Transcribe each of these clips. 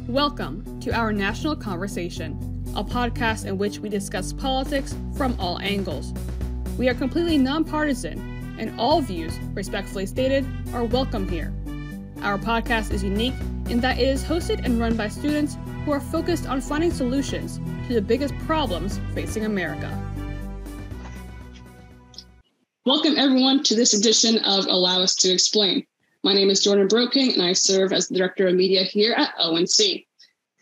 Welcome to our National Conversation, a podcast in which we discuss politics from all angles. We are completely nonpartisan, and all views, respectfully stated, are welcome here. Our podcast is unique in that it is hosted and run by students who are focused on finding solutions to the biggest problems facing America. Welcome everyone to this edition of Allow Us to Explain. My name is Jordan Broking, and I serve as the Director of Media here at ONC.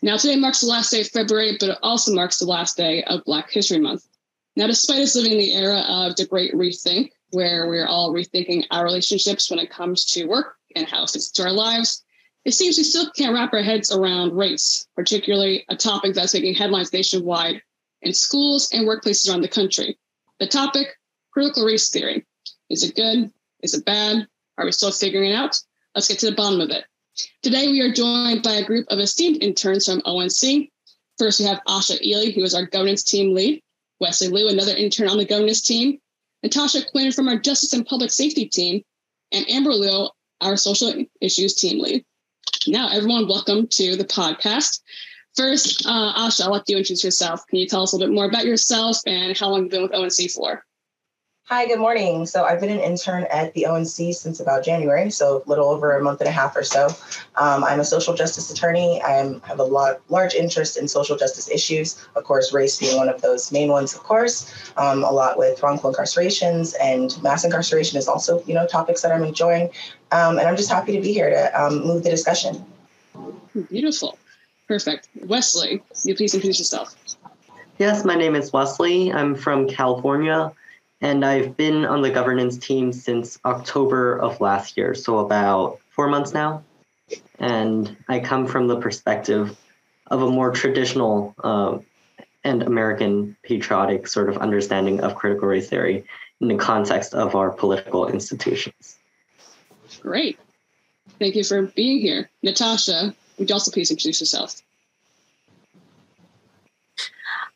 Now, today marks the last day of February, but it also marks the last day of Black History Month. Now, despite us living in the era of the Great Rethink, where we're all rethinking our relationships when it comes to work and how it fits into our lives, it seems we still can't wrap our heads around race, particularly a topic that's making headlines nationwide in schools and workplaces around the country. The topic, critical race theory. Is it good? Is it bad? Are we still figuring it out? Let's get to the bottom of it. Today, we are joined by a group of esteemed interns from ONC. First, we have Asha Ely, who is our governance team lead, Wesley Liu, another intern on the governance team, Natasha Quinn from our justice and public safety team, and Amber Liu, our social issues team lead. Now, everyone, welcome to the podcast. First, Asha, I'll let you introduce yourself. Can you tell us a little bit more about yourself and how long you've been with ONC for? Hi, good morning. So I've been an intern at the ONC since about January, so a little over a month and a half or so. I'm a social justice attorney. I have a large interest in social justice issues, of course, race being one of those main ones, of course. A lot with wrongful incarcerations, and mass incarceration is also, topics that I'm enjoying. And I'm just happy to be here to move the discussion. Beautiful. Perfect. Wesley, can you please introduce yourself? Yes, my name is Wesley. I'm from California. And I've been on the governance team since October of last year, so about 4 months now. And I come from the perspective of a more traditional and American patriotic sort of understanding of critical race theory in the context of our political institutions. Great. Thank you for being here. Natasha, would you also please introduce yourself?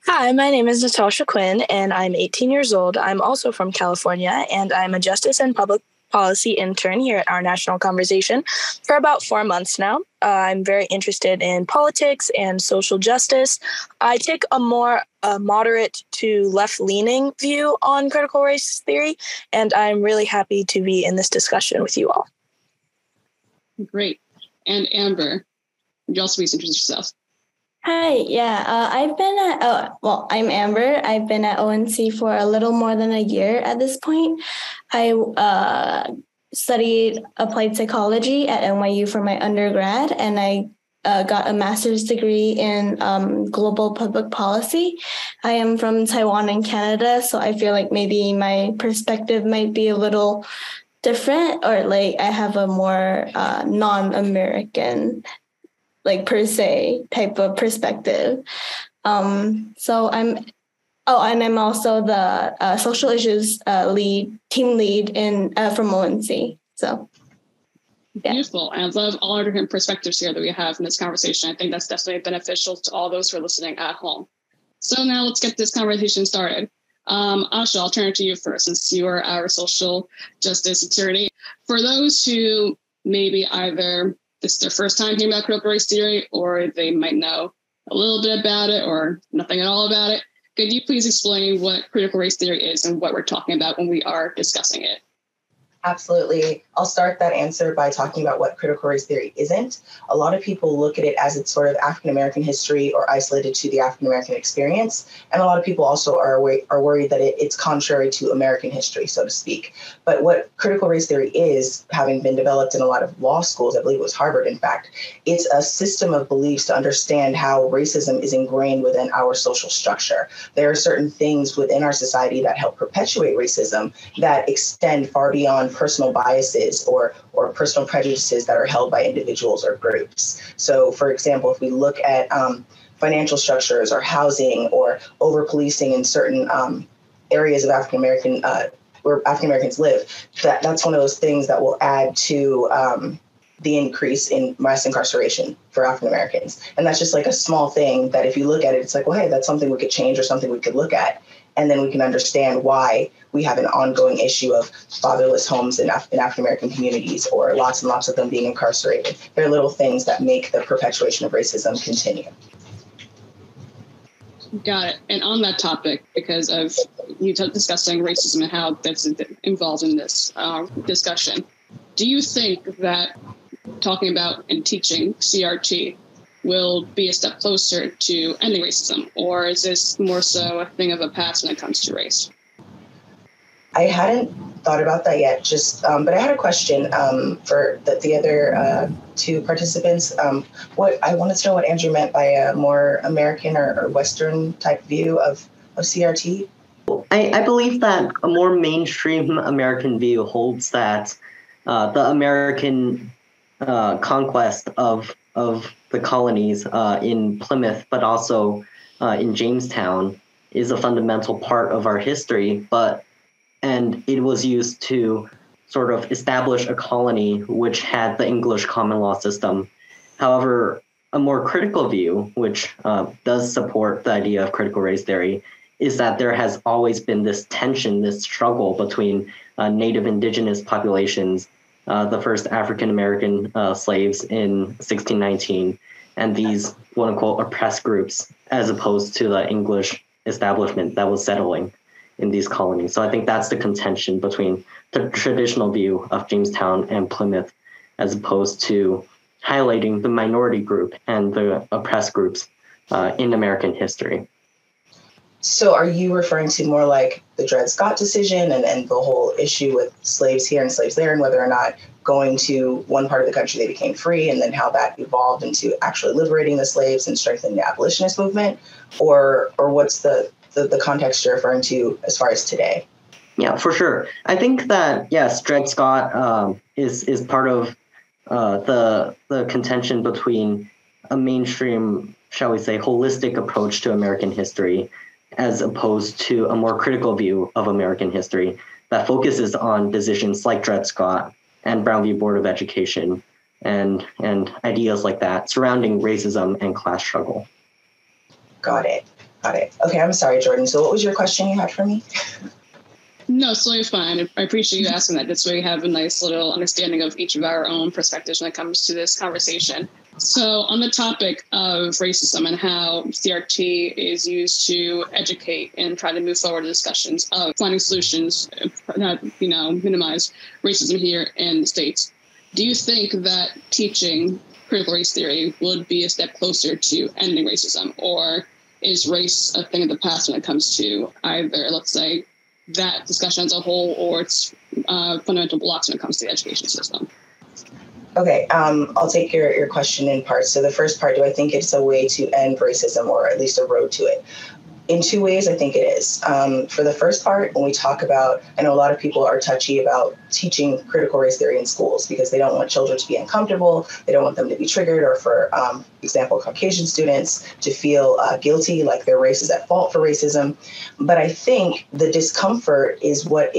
Hi, my name is Natasha Quinn, and I'm 18 years old. I'm also from California, and I'm a justice and public policy intern here at our National Conversation for about 4 months now. I'm very interested in politics and social justice. I take a more moderate to left-leaning view on critical race theory, and I'm really happy to be in this discussion with you all. Great. And Amber, would you also please introduce yourself? Hi, I'm Amber. I've been at ONC for a little more than a year at this point. I studied applied psychology at NYU for my undergrad, and I got a master's degree in global public policy. I am from Taiwan and Canada, so I feel like maybe my perspective might be a little different, or like I have a more non-American per se type of perspective. And I'm also the social issues team lead from ONC. So, yeah. Beautiful. And I love all our different perspectives here that we have in this conversation. I think that's definitely beneficial to all those who are listening at home. So now let's get this conversation started. Asha, I'll turn it to you first, since you are our social justice attorney. For those who maybe either this is their first time hearing about critical race theory, or they might know a little bit about it or nothing at all about it, could you please explain what critical race theory is and what we're talking about when we are discussing it? Absolutely. I'll start that answer by talking about what critical race theory isn't. A lot of people look at it as it's sort of African-American history or isolated to the African-American experience. And a lot of people also are worried that it's contrary to American history, so to speak. But what critical race theory is, having been developed in a lot of law schools, I believe it was Harvard, in fact, it's a system of beliefs to understand how racism is ingrained within our social structure. There are certain things within our society that help perpetuate racism that extend far beyond personal biases or personal prejudices that are held by individuals or groups. So, for example, if we look at financial structures or housing or over-policing in certain areas of African-American where African-Americans live, that's one of those things that will add to the increase in mass incarceration for African-Americans. And that's just like a small thing that if you look at it, it's like, well, hey, that's something we could change or something we could look at. And then we can understand why we have an ongoing issue of fatherless homes in African-American communities, or lots and lots of them being incarcerated. There are little things that make the perpetuation of racism continue. Got it. And on that topic, because of you discussing racism and how that's involved in this discussion, do you think that talking about and teaching CRT will be a step closer to ending racism, or is this more so a thing of a past when it comes to race? I hadn't thought about that yet, but I had a question for the other two participants. What I wanted to know what Andrew meant by a more American or Western type view of CRT. I believe that a more mainstream American view holds that the American conquest of the colonies in Plymouth, but also in Jamestown, is a fundamental part of our history. And it was used to sort of establish a colony which had the English common law system. However, a more critical view, which does support the idea of critical race theory, is that there has always been this tension, this struggle between Native Indigenous populations, the first African-American slaves in 1619, and these quote-unquote oppressed groups, as opposed to the English establishment that was settling in these colonies. So I think that's the contention between the traditional view of Jamestown and Plymouth, as opposed to highlighting the minority group and the oppressed groups in American history. So are you referring to more like the Dred Scott decision and the whole issue with slaves here and slaves there, and whether or not going to one part of the country they became free, and then how that evolved into actually liberating the slaves and strengthening the abolitionist movement? Or what's the context you're referring to as far as today? Yeah, for sure. I think that, yes, Dred Scott is part of the contention between a mainstream, shall we say, holistic approach to American history, as opposed to a more critical view of American history that focuses on decisions like Dred Scott and Brown v. Board of Education and ideas like that surrounding racism and class struggle. Got it. Okay, I'm sorry, Jordan. So what was your question you had for me? No, it's totally fine. I appreciate you asking that. This way we have a nice little understanding of each of our own perspectives when it comes to this conversation. So on the topic of racism and how CRT is used to educate and try to move forward discussions of finding solutions that, minimize racism here in the States, do you think that teaching critical race theory would be a step closer to ending racism, or is race a thing of the past when it comes to either, let's say, that discussion as a whole, or its fundamental blocks when it comes to the education system? Okay, I'll take your question in parts. So the first part, do I think it's a way to end racism, or at least a road to it? In two ways, I think it is. For the first part, when we talk about, I know a lot of people are touchy about teaching critical race theory in schools because they don't want children to be uncomfortable. They don't want them to be triggered, or for example, Caucasian students to feel guilty, like their race is at fault for racism. But I think the discomfort is what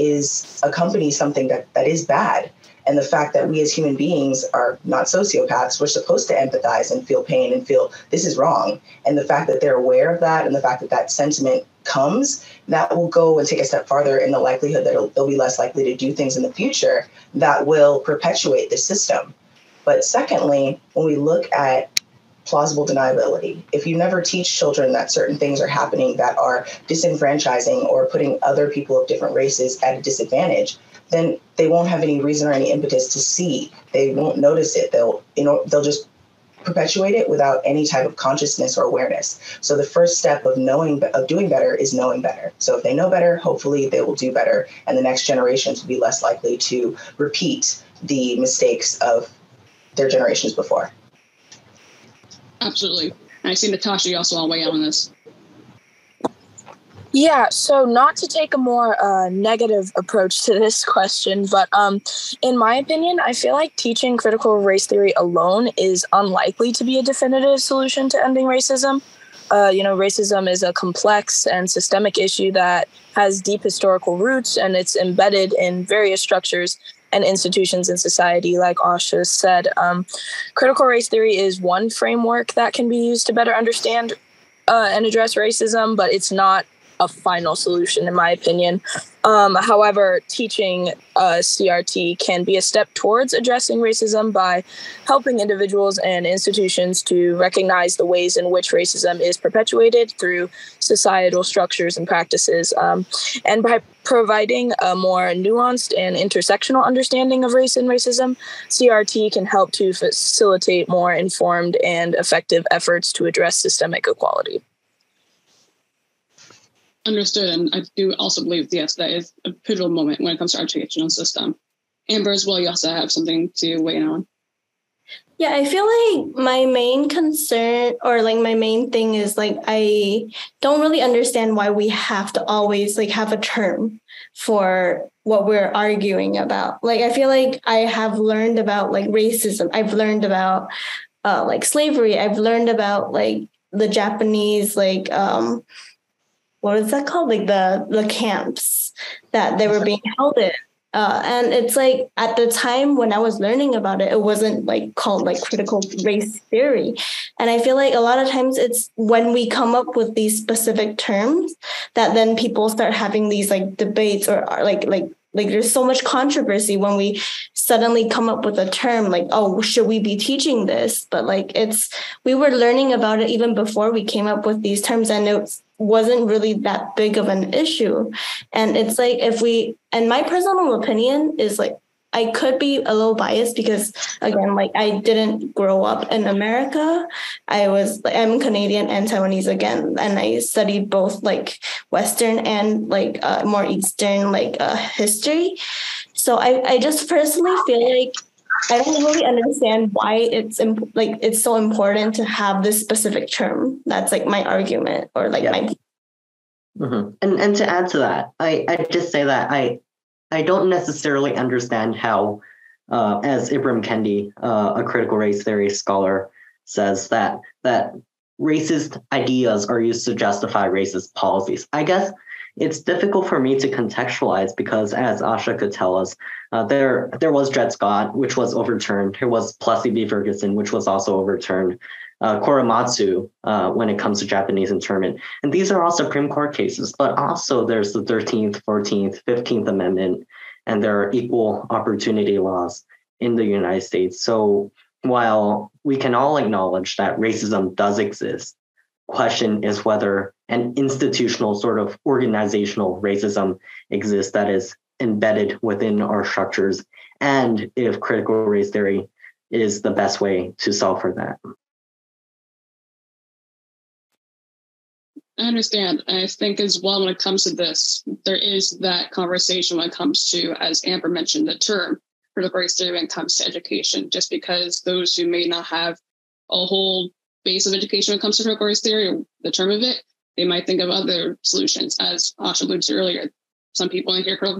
accompanies something that is bad. And the fact that we as human beings are not sociopaths, we're supposed to empathize and feel pain and feel this is wrong. And the fact that they're aware of that, and the fact that sentiment comes, that will go and take a step farther in the likelihood that they'll be less likely to do things in the future that will perpetuate the system. But secondly, when we look at plausible deniability, if you never teach children that certain things are happening that are disenfranchising or putting other people of different races at a disadvantage, then they won't have any reason or any impetus to see. They won't notice it. They'll just perpetuate it without any type of consciousness or awareness. So the first step of doing better is knowing better. So if they know better, hopefully they will do better, and the next generations will be less likely to repeat the mistakes of their generations before. Absolutely. And I see Natasha, you also want to weigh in on this. Yeah, so not to take a more negative approach to this question, but in my opinion, I feel like teaching critical race theory alone is unlikely to be a definitive solution to ending racism. Racism is a complex and systemic issue that has deep historical roots, and it's embedded in various structures and institutions in society, like Asha said. Critical race theory is one framework that can be used to better understand and address racism, but it's not a final solution, in my opinion. However, teaching CRT can be a step towards addressing racism by helping individuals and institutions to recognize the ways in which racism is perpetuated through societal structures and practices, and by providing a more nuanced and intersectional understanding of race and racism. CRT can help to facilitate more informed and effective efforts to address systemic equality. Understood. And I do also believe, yes, that is a pivotal moment when it comes to our educational system. Amber, as well, you also have something to weigh in on. Yeah, I feel like my main concern or like my main thing is like I don't really understand why we have to always like have a term for what we're arguing about. Like I feel like I have learned about like racism. I've learned about like slavery. I've learned about like the Japanese like what is that called? Like the camps that they were being held in. And it's like at the time when I was learning about it, it wasn't like called like critical race theory. And I feel like a lot of times it's when we come up with these specific terms that then people start having these like debates or like there's so much controversy when we suddenly come up with a term like, oh, should we be teaching this? But like we were learning about it even before we came up with these terms, and it wasn't really that big of an issue. And it's like and my personal opinion is like, I could be a little biased because again, like I didn't grow up in America. I'm Canadian and Taiwanese again. And I studied both like Western and like more Eastern, like history. So I just personally feel like I don't really understand why it's so important to have this specific term. That's like my argument or like my. Mm-hmm. And to add to that, I just say that I don't necessarily understand how, as Ibram Kendi, a critical race theory scholar, says that racist ideas are used to justify racist policies. I guess it's difficult for me to contextualize because, as Asha could tell us, there was Dred Scott, which was overturned. There was Plessy v. Ferguson, which was also overturned. Korematsu, when it comes to Japanese internment. And these are all Supreme Court cases, but also there's the 13th, 14th, 15th Amendment, and there are equal opportunity laws in the United States. So while we can all acknowledge that racism does exist, question is whether an institutional sort of organizational racism exists that is embedded within our structures, and if critical race theory is the best way to solve for that. I understand. I think as well when it comes to this, there is that conversation when it comes to, as Amber mentioned, the term critical race theory when it comes to education, just because those who may not have a whole base of education when it comes to critical race theory, or the term of it, they might think of other solutions. As Asha alluded to earlier, some people in here, critical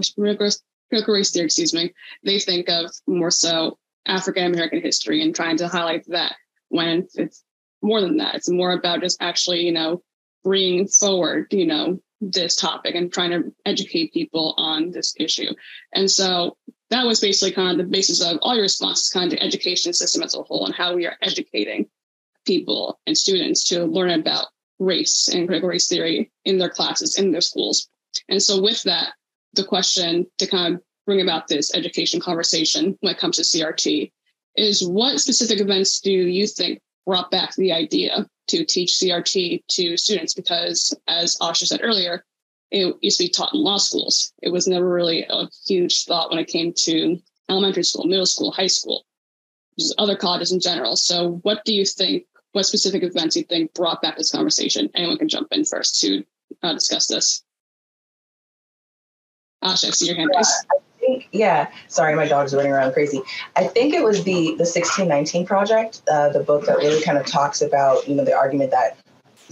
race theory, they think of more so African American history and trying to highlight that, when it's more than that. It's more about just actually, bringing forward, this topic and trying to educate people on this issue. And so that was basically kind of the basis of all your responses, kind of the education system as a whole and how we are educating people and students to learn about race and critical race theory in their classes, in their schools. And so with that, the question to kind of bring about this education conversation when it comes to CRT is, what specific events do you think brought back the idea to teach CRT to students? Because as Asha said earlier, it used to be taught in law schools. It was never really a huge thought when it came to elementary school, middle school, high school, just other colleges in general. So what specific events do you think brought back this conversation? Anyone can jump in first to discuss this. Asha, I see your hand raised. Yeah, sorry, my dog's running around crazy. I think it was the 1619 Project, the book that really kind of talks about, the argument that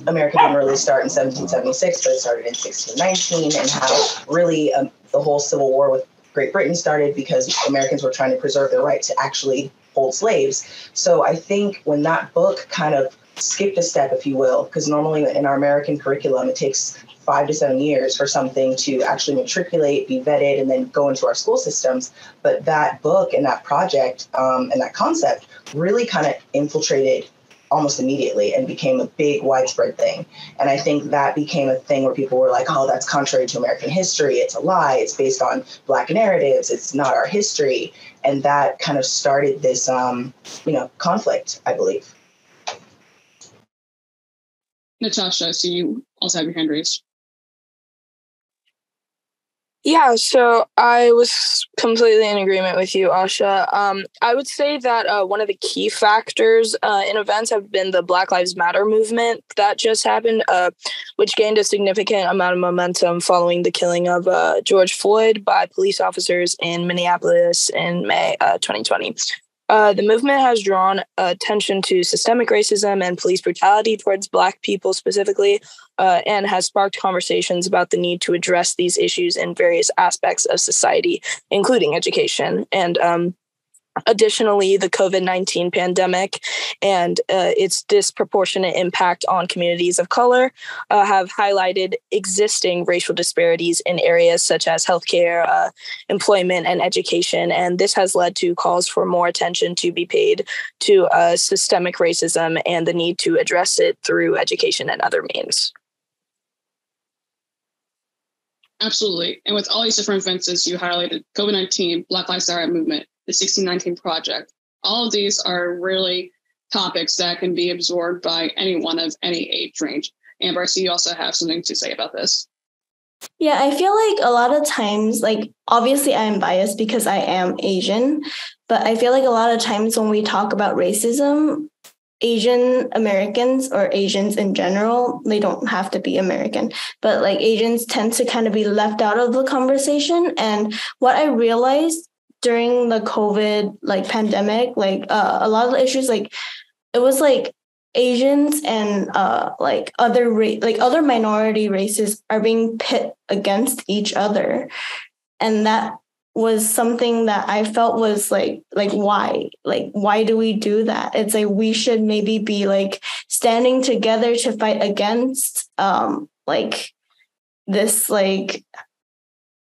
America didn't really start in 1776, but it started in 1619, and how really the whole Civil War with Great Britain started because Americans were trying to preserve their right to actually hold slaves. So I think when that book kind of skipped a step, if you will, because normally in our American curriculum, it takes 5 to 7 years for something to actually matriculate, be vetted, and then go into our school systems. But that book and that project and that concept really kind of infiltrated almost immediately and became a big widespread thing. And I think that became a thing where people were like, oh, that's contrary to American history. It's a lie. It's based on Black narratives. It's not our history. And that kind of started this, conflict, I believe. Natasha, so you also have your hand raised. Yeah, so I was completely in agreement with you, Asha. I would say that one of the key factors in events have been the Black Lives Matter movement that just happened, which gained a significant amount of momentum following the killing of George Floyd by police officers in Minneapolis in May 2020. The movement has drawn attention to systemic racism and police brutality towards Black people specifically, and has sparked conversations about the need to address these issues in various aspects of society, including education. And additionally, the COVID-19 pandemic and its disproportionate impact on communities of color have highlighted existing racial disparities in areas such as healthcare, employment, and education. And this has led to calls for more attention to be paid to systemic racism and the need to address it through education and other means. Absolutely. And with all these different events, as you highlighted, COVID-19, Black Lives Matter movement, the 1619 Project, all of these are really topics that can be absorbed by anyone of any age range. Amber, I see you also have something to say about this. Yeah, I feel like a lot of times, like, obviously I'm biased because I am Asian, but I feel like a lot of times when we talk about racism, Asian Americans or Asians in general, they don't have to be American, but like Asians tend to kind of be left out of the conversation. And what I realized during the COVID pandemic, a lot of the issues, it was like Asians and other minority races are being pit against each other. And that was something that I felt was why do we do that? It's like we should maybe be standing together to fight against this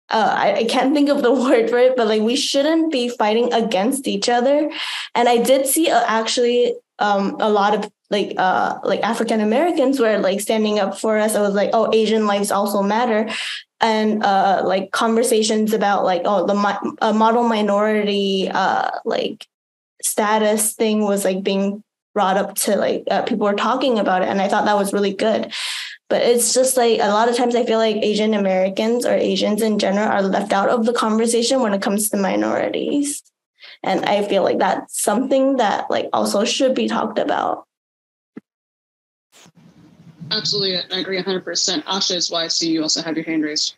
I can't think of the word for it, but we shouldn't be fighting against each other. And I did see actually a lot of African Americans were standing up for us. I was like, oh, Asian lives also matter. And conversations about the model minority status thing was being brought up to people were talking about it. And I thought that was really good. But it's just a lot of times I feel like Asian Americans or Asians in general are left out of the conversation when it comes to minorities. And I feel like that's something that also should be talked about. Absolutely. I agree 100%. Asha, is why I see you also have your hand raised.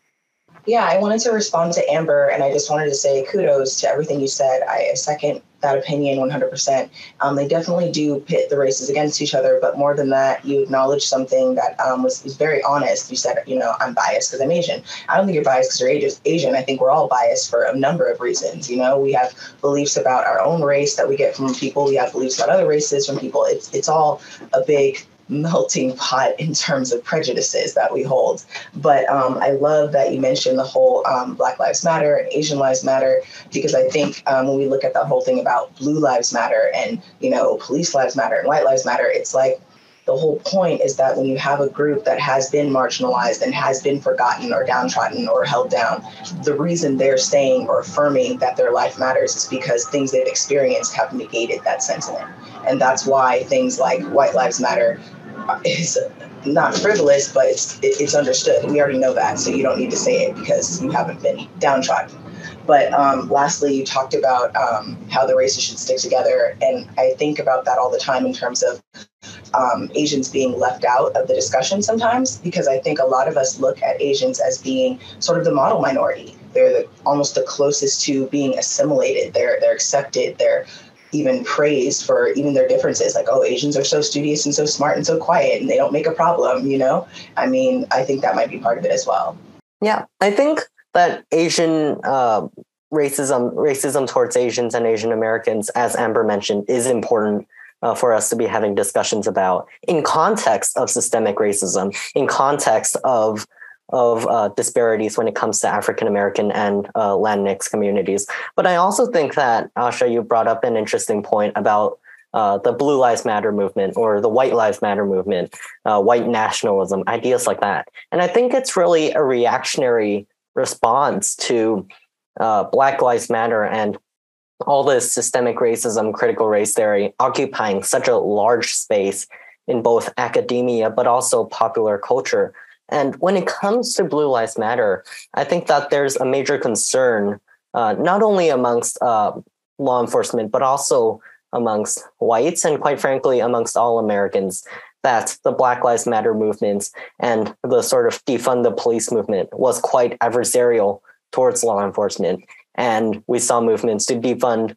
Yeah, I wanted to respond to Amber, and I just wanted to say kudos to everything you said. I second that opinion 100%. They definitely do pit the races against each other, but more than that, you acknowledged something that was very honest. You said, I'm biased because I'm Asian. I don't think you're biased because you're Asian. I think we're all biased for a number of reasons. We have beliefs about our own race that we get from people. We have beliefs about other races from people. It's all a big melting pot in terms of prejudices that we hold. But I love that you mentioned the whole Black Lives Matter and Asian Lives Matter, because I think when we look at the whole thing about Blue Lives Matter and, Police Lives Matter and White Lives Matter, it's like the whole point is that when you have a group that has been marginalized and has been forgotten or downtrodden or held down, the reason they're saying or affirming that their life matters is because things they've experienced have negated that sentiment. And that's why things like White Lives Matter is not frivolous, but it's understood. We already know that, so you don't need to say it because you haven't been downtrodden. But lastly, you talked about how the races should stick together, and I think about that all the time in terms of Asians being left out of the discussion sometimes, because I think a lot of us look at Asians as being sort of the model minority. They're almost the closest to being assimilated. They're accepted. They're even praised for even their differences, like, oh, Asians are so studious and so smart and so quiet and they don't make a problem, I mean, I think that might be part of it as well. Yeah, I think that Asian racism towards Asians and Asian Americans, as Amber mentioned, is important for us to be having discussions about in context of systemic racism, in context of disparities when it comes to African American and Latinx communities. But I also think that, Asha, you brought up an interesting point about the Blue Lives Matter movement or the White Lives Matter movement, white nationalism, ideas like that. And I think it's really a reactionary response to Black Lives Matter and all this systemic racism, critical race theory occupying such a large space in both academia, but also popular culture. And when it comes to Blue Lives Matter, I think that there's a major concern, not only amongst law enforcement, but also amongst whites and quite frankly, amongst all Americans, that the Black Lives Matter movement and the sort of defund the police movement was quite adversarial towards law enforcement. And we saw movements to defund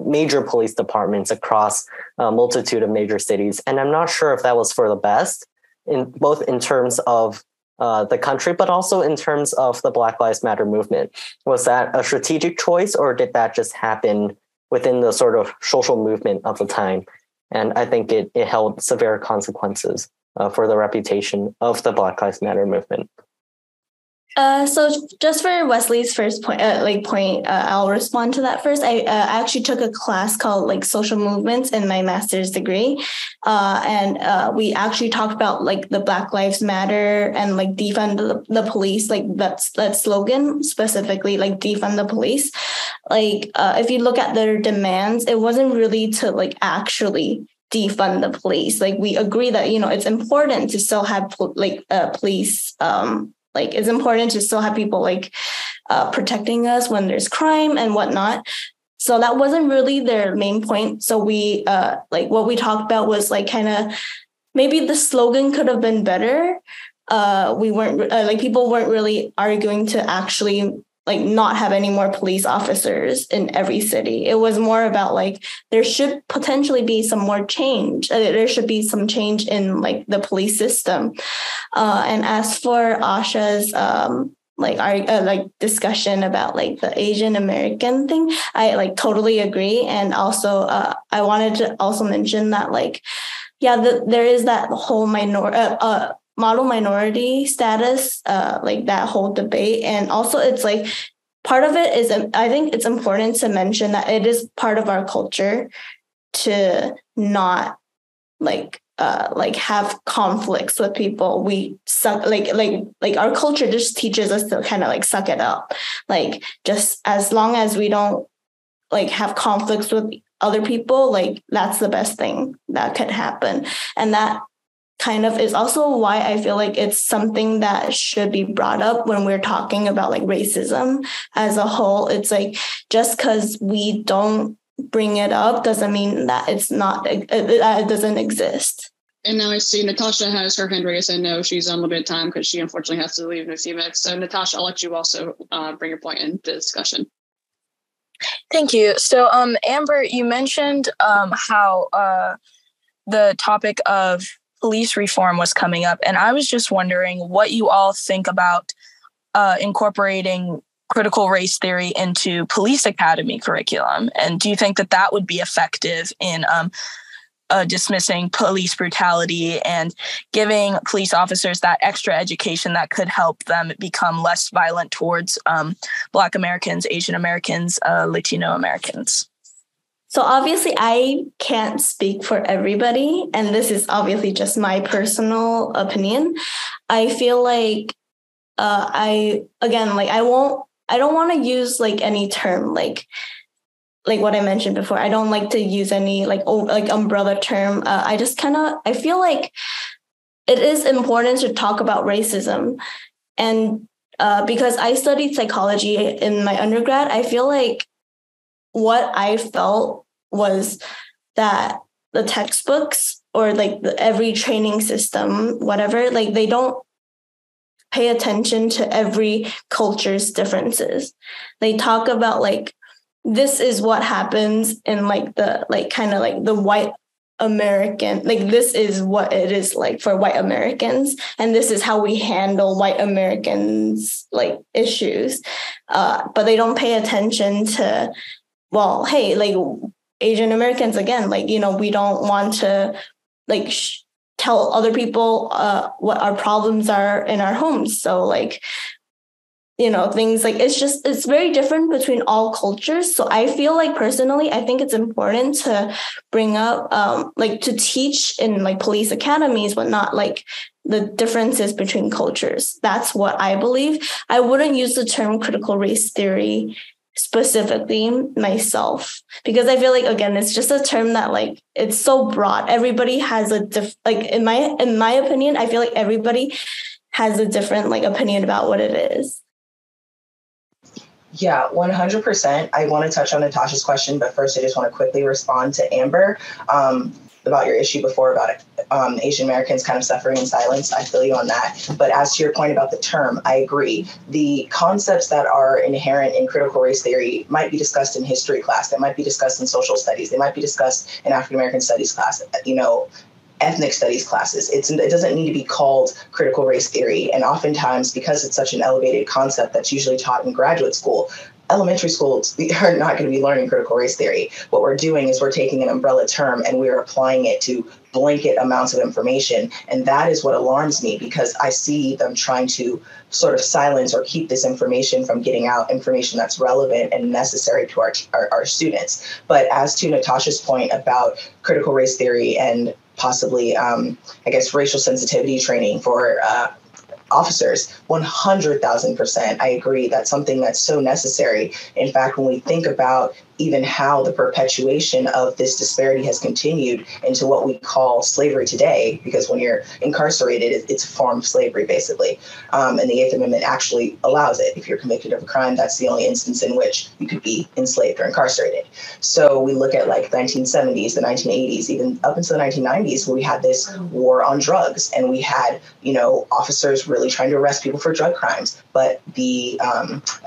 major police departments across a multitude of major cities. And I'm not sure if that was for the best, both in terms of the country, but also in terms of the Black Lives Matter movement. Was that a strategic choice, or did that just happen within the sort of social movement of the time? And I think it held severe consequences for the reputation of the Black Lives Matter movement. So just for Wesley's first point, I'll respond to that first. I actually took a class called like social movements in my master's degree. And we actually talked about like the Black Lives Matter and like defund the police, like that slogan specifically, like defund the police. Like if you look at their demands, it wasn't really to like actually defund the police. Like we agree that, it's important to still have police, like it's important to still have people like protecting us when there's crime and whatnot. So that wasn't really their main point. So we what we talked about was like kind of maybe the slogan could have been better. We weren't people weren't really arguing to actually like not have any more police officers in every city. It was more about like there should potentially be some more change. There should be some change in like the police system. And as for Asha's our discussion about like the Asian American thing, I like totally agree. And also I wanted to also mention that there is that whole model minority status, that whole debate. And also it's like part of it is, I think it's important to mention that it is part of our culture to not have conflicts with people. We suck, like our culture just teaches us to kind of like suck it up. Like just as long as we don't like have conflicts with other people, like that's the best thing that could happen. And that kind of is also why I feel like it's something that should be brought up when we're talking about like racism as a whole. It's like just because we don't bring it up doesn't mean that it doesn't exist. And now I see Natasha has her hand raised. I know she's on limited time because she unfortunately has to leave in a few minutes. So Natasha, I'll let you also bring your point into the discussion. Thank you. So Amber, you mentioned how the topic of police reform was coming up. And I was just wondering what you all think about incorporating critical race theory into police academy curriculum. And do you think that that would be effective in dismissing police brutality and giving police officers that extra education that could help them become less violent towards Black Americans, Asian Americans, Latino Americans? So obviously I can't speak for everybody, and this is obviously just my personal opinion. I feel like I don't want to use like any term like what I mentioned before. I don't like to use any like umbrella term. I feel like it is important to talk about racism, and because I studied psychology in my undergrad, I feel like what I felt was that the textbooks or like every training system, whatever, like they don't pay attention to every culture's differences. They talk about like, this is what happens in like the like kind of like the white American, like this is what it is like for white Americans, and this is how we handle white Americans like issues. But they don't pay attention to, well, hey, like Asian Americans, again, like, we don't want to like tell other people what our problems are in our homes. So like things like it's very different between all cultures. So I feel like personally, I think it's important to bring up, to teach in like police academies, but not like the differences between cultures. That's what I believe. I wouldn't use the term critical race theory specifically myself, because I feel like, again, it's just a term that like it's so broad. Everybody has in my opinion, I feel like everybody has a different like opinion about what it is. Yeah, 100%. I want to touch on Natasha's question, but first I just want to quickly respond to Amber about your issue before about Asian Americans kind of suffering in silence. I feel you on that. But as to your point about the term, I agree. The concepts that are inherent in critical race theory might be discussed in history class. They might be discussed in social studies. They might be discussed in African American studies class. Ethnic studies classes. It doesn't need to be called critical race theory. And oftentimes, because it's such an elevated concept that's usually taught in graduate school, elementary schools are not going to be learning critical race theory. What we're doing is we're taking an umbrella term and we're applying it to blanket amounts of information. And that is what alarms me, because I see them trying to sort of silence or keep this information from getting out, information that's relevant and necessary to our students. But as to Natasha's point about critical race theory and possibly, racial sensitivity training for officers, 100,000%. I agree. That's something that's so necessary. In fact, when we think about even how the perpetuation of this disparity has continued into what we call slavery today, because when you're incarcerated, it's a form of slavery, basically. And the Eighth Amendment actually allows it. If you're convicted of a crime, that's the only instance in which you could be enslaved or incarcerated. So we look at like the 1970s, the 1980s, even up until the 1990s, where we had this war on drugs, and we had, officers really trying to arrest people for drug crimes. But the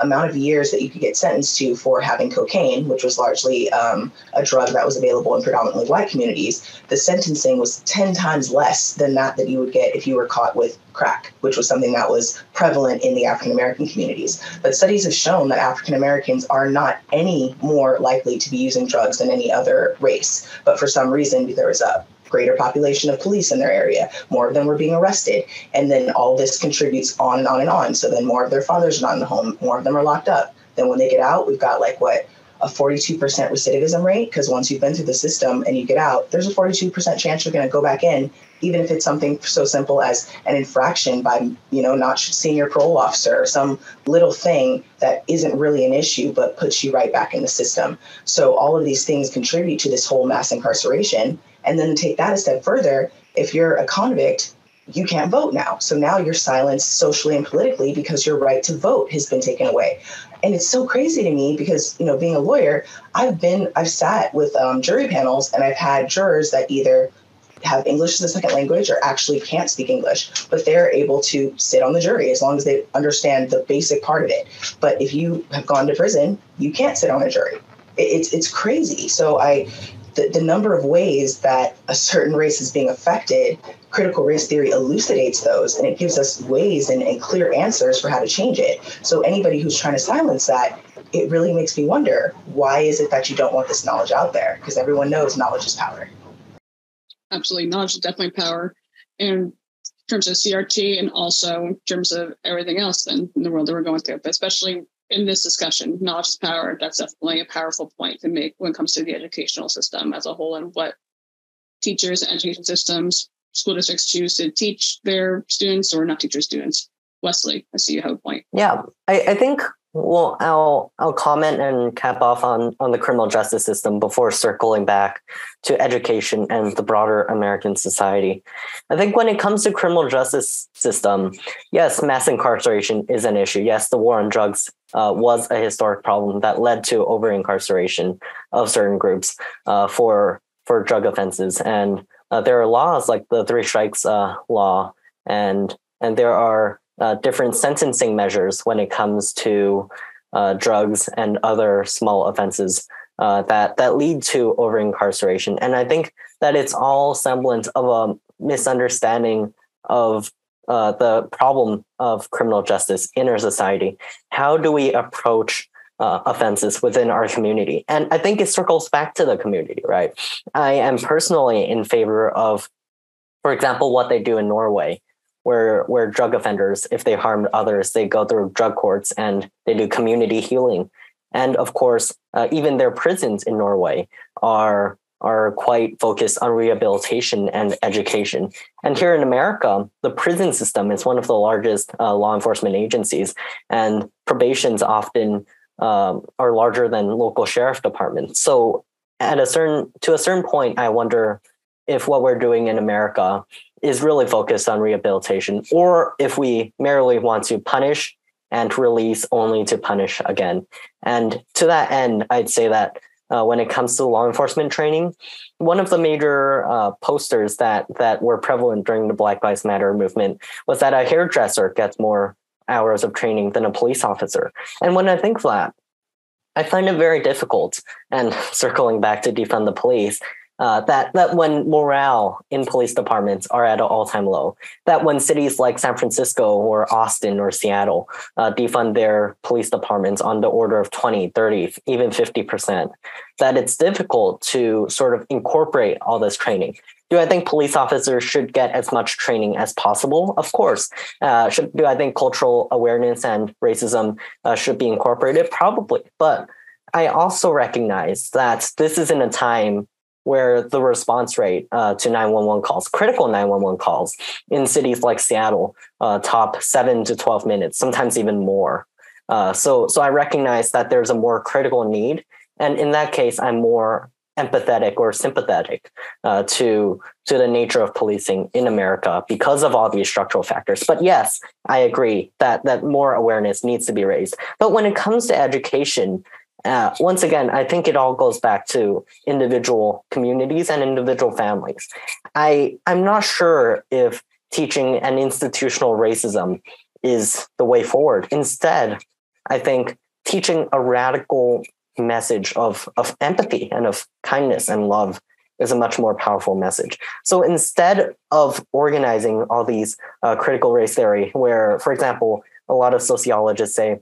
amount of years that you could get sentenced to for having cocaine, which was largely a drug that was available in predominantly white communities, the sentencing was 10 times less than that you would get if you were caught with crack, which was something that was prevalent in the African American communities. But studies have shown that African Americans are not any more likely to be using drugs than any other race. But for some reason, there was a greater population of police in their area. More of them were being arrested. And then all this contributes on and on and on. So then more of their fathers are not in the home, more of them are locked up. Then when they get out, we've got a 42% recidivism rate, because once you've been through the system and you get out, there's a 42% chance you're going to go back in, even if it's something so simple as an infraction by, not seeing your parole officer, or some little thing that isn't really an issue, but puts you right back in the system. So all of these things contribute to this whole mass incarceration. And then to take that a step further, if you're a convict, you can't vote now. So now you're silenced socially and politically because your right to vote has been taken away. And it's so crazy to me because, being a lawyer, I've sat with jury panels, and I've had jurors that either have English as a second language or actually can't speak English, but they're able to sit on the jury as long as they understand the basic part of it. But if you have gone to prison, you can't sit on a jury. It's crazy. So the number of ways that a certain race is being affected, critical race theory elucidates those, and it gives us ways and clear answers for how to change it. So anybody who's trying to silence that, it really makes me wonder, why is it that you don't want this knowledge out there? Because everyone knows knowledge is power. Absolutely. Knowledge is definitely power in terms of CRT, and also in terms of everything else in the world that we're going through, but especially in this discussion, knowledge is power. That's definitely a powerful point to make when it comes to the educational system as a whole, and what teachers and education systems, school districts choose to teach their students or not teach their students. Wesley, I see you have a point. Yeah, I think, I'll comment and cap off on the criminal justice system before circling back to education and the broader American society. I think when it comes to criminal justice system, yes, mass incarceration is an issue. Yes, the war on drugs was a historic problem that led to over-incarceration of certain groups for drug offenses. And there are laws like the Three Strikes law, and there are different sentencing measures when it comes to drugs and other small offenses that lead to over-incarceration. And I think that it's all semblance of a misunderstanding of the problem of criminal justice in our society. How do we approach offenses within our community? And I think it circles back to the community, right? I am personally in favor of, for example, what they do in Norway, where drug offenders, if they harmed others, they go through drug courts and they do community healing. And of course, even their prisons in Norway are quite focused on rehabilitation and education. And here in America, the prison system is one of the largest law enforcement agencies, and probations often are larger than local sheriff departments. So to a certain point, I wonder if what we're doing in America is really focused on rehabilitation, or if we merely want to punish and release only to punish again. And to that end, I'd say that when it comes to law enforcement training, one of the major posters that were prevalent during the Black Lives Matter movement was that a hairdresser gets more hours of training than a police officer. And when I think of that, I find it very difficult, and circling back to defund the police, that when morale in police departments are at an all-time low, that when cities like San Francisco or Austin or Seattle defund their police departments on the order of 20, 30, even 50%, that it's difficult to sort of incorporate all this training. Do I think police officers should get as much training as possible? Of course. Do I think cultural awareness and racism should be incorporated? Probably. But I also recognize that this is in a time where the response rate to 911 calls, critical 911 calls in cities like Seattle, top 7 to 12 minutes, sometimes even more. So I recognize that there's a more critical need. And in that case, I'm more empathetic or sympathetic to the nature of policing in America because of all these structural factors. But yes, I agree that more awareness needs to be raised. But when it comes to education, once again, I think it all goes back to individual communities and individual families. I'm not sure if teaching an institutional racism is the way forward. Instead, I think teaching a radical message of empathy and of kindness and love is a much more powerful message. So instead of organizing all these critical race theory, where, for example, a lot of sociologists say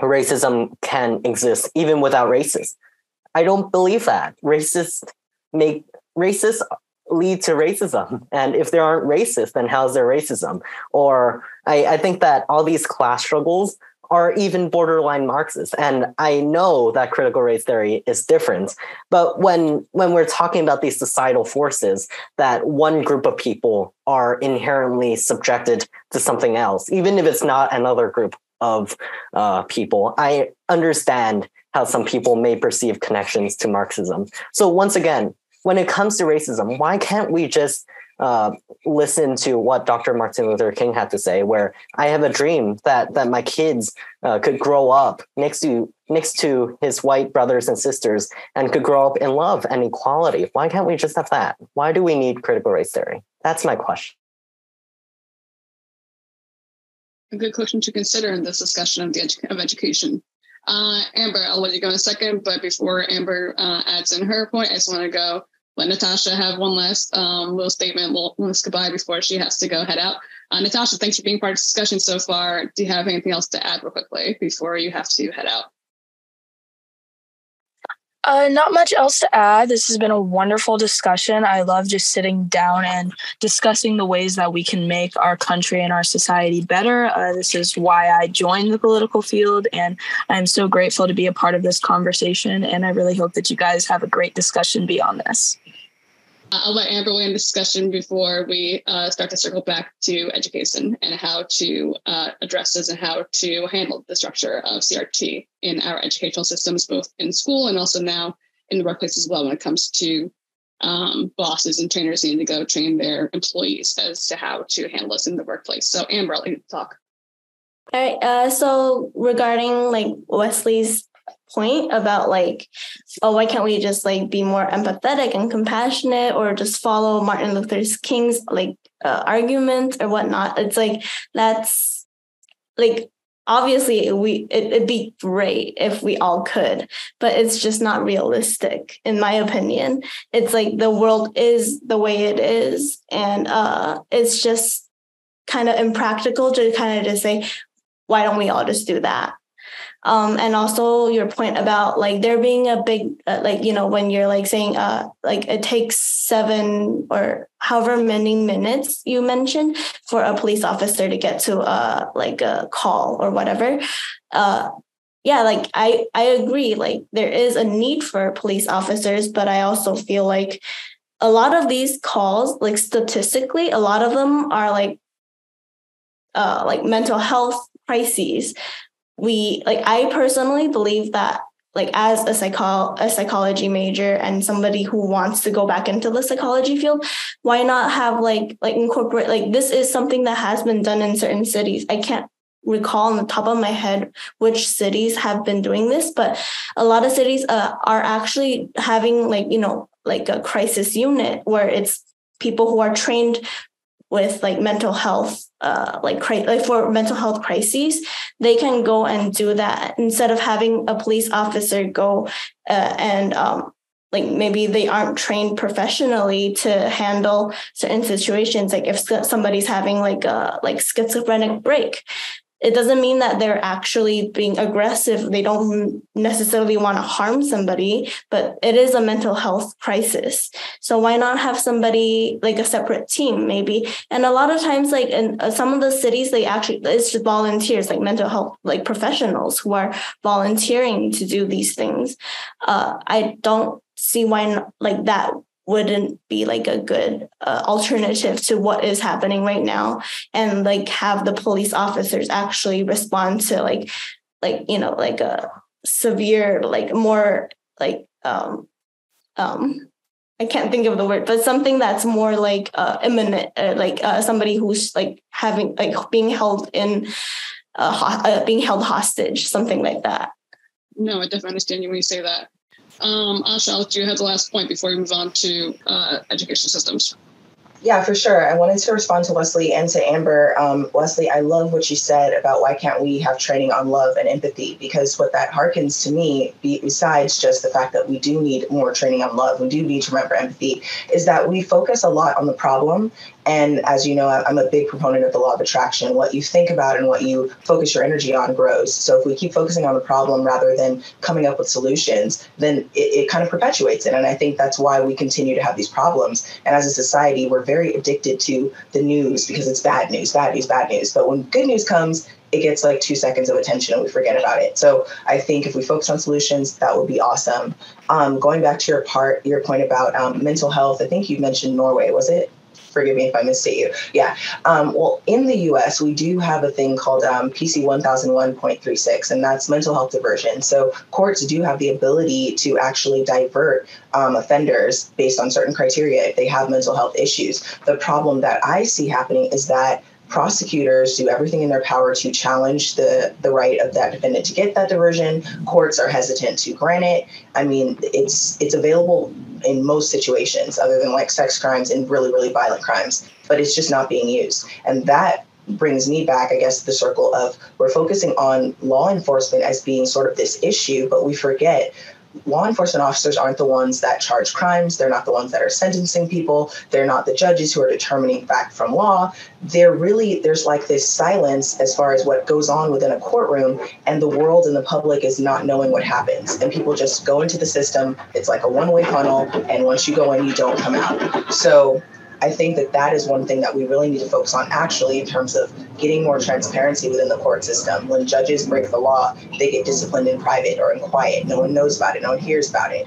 racism can exist even without racists, I don't believe that. Racists lead to racism. And if there aren't racists, then how's there racism? Or I think that all these class struggles are even borderline Marxist. And I know that critical race theory is different, but when we're talking about these societal forces, that one group of people are inherently subjected to something else, even if it's not another group of people, I understand how some people may perceive connections to Marxism. So once again, when it comes to racism, why can't we just listen to what Dr. Martin Luther King had to say, where I have a dream that my kids could grow up next to his white brothers and sisters and could grow up in love and equality. Why can't we just have that? Why do we need critical race theory? That's my question. A good question to consider in this discussion of education. Amber, I'll let you go in a second, but before Amber adds in her point, I just want to let Natasha have one last little statement, last goodbye before she has to head out. Natasha, thanks for being part of the discussion so far. Do you have anything else to add real quickly before you have to head out? Not much else to add. This has been a wonderful discussion. I love just sitting down and discussing the ways that we can make our country and our society better. This is why I joined the political field, and I'm so grateful to be a part of this conversation. And I really hope that you guys have a great discussion beyond this. I'll let Amber win the discussion before we start to circle back to education and how to address this and how to handle the structure of CRT in our educational systems, both in school and also now in the workplace as well, when it comes to bosses and trainers needing to go train their employees as to how to handle this in the workplace. So Amber, I'll let you talk. All right. So regarding Wesley's point about why can't we just be more empathetic and compassionate, or just follow Martin Luther King's argument or whatnot? It's that's obviously it'd be great if we all could, but it's just not realistic in my opinion. It's the world is the way it is, and it's just kind of impractical to kind of just say, why don't we all just do that? And also your point about like there being a big, when you're like saying, like it takes 7 or however many minutes you mentioned for a police officer to get to like a call or whatever. Yeah, like I agree, like there is a need for police officers, but I also feel like a lot of these calls, like statistically, a lot of them are like mental health crises. I personally believe that like as a psychology major and somebody who wants to go back into the psychology field, why not have like incorporate, like this is something that has been done in certain cities. I can't recall on the top of my head which cities have been doing this, but a lot of cities are actually having like a crisis unit where it's people who are trained with like mental health, for mental health crises. They can go and do that instead of having a police officer go and maybe they aren't trained professionally to handle certain situations. Like if somebody's having like a schizophrenic break, it doesn't mean that they're actually being aggressive. They don't necessarily want to harm somebody, but it is a mental health crisis. So why not have somebody like a separate team maybe? And a lot of times, like in some of the cities, it's just volunteers, like mental health, like professionals who are volunteering to do these things. I don't see why like that wouldn't be like a good alternative to what is happening right now, and like have the police officers actually respond to like a severe, like more like I can't think of the word, but something that's more like imminent, somebody who's like having like being held hostage, something like that. No, I definitely understand you when you say that. Asha, I'll let you have the last point before we move on to education systems. Yeah, for sure. I wanted to respond to Wesley and to Amber. Wesley, I love what you said about why can't we have training on love and empathy? Because what that harkens to me, besides just the fact that we do need more training on love, we do need to remember empathy, is that we focus a lot on the problem. And as you know, I'm a big proponent of the law of attraction. What you think about and what you focus your energy on grows. So if we keep focusing on the problem rather than coming up with solutions, then it kind of perpetuates it. And I think that's why we continue to have these problems. And as a society, we're very addicted to the news because it's bad news, bad news, bad news. But when good news comes, it gets like 2 seconds of attention and we forget about it. So I think if we focus on solutions, that would be awesome. Going back to your point about mental health, I think you mentioned Norway, was it? Forgive me if I misstate you. Yeah. Well, in the US, we do have a thing called PC 1001.36, and that's mental health diversion. So courts do have the ability to actually divert offenders based on certain criteria if they have mental health issues. The problem that I see happening is that prosecutors do everything in their power to challenge the right of that defendant to get that diversion. Courts are hesitant to grant it. I mean, it's available in most situations other than like sex crimes and really, really violent crimes, but it's just not being used. And that brings me back, I guess, to the circle of we're focusing on law enforcement as being sort of this issue, but we forget law enforcement officers aren't the ones that charge crimes. They're not the ones that are sentencing people. They're not the judges who are determining fact from law. There's like this silence as far as what goes on within a courtroom, and the world and the public is not knowing what happens. And people just go into the system. It's like a one-way funnel. And once you go in, you don't come out. So I think that is one thing that we really need to focus on actually in terms of getting more transparency within the court system. When judges break the law, they get disciplined in private or in quiet. No one knows about it. No one hears about it.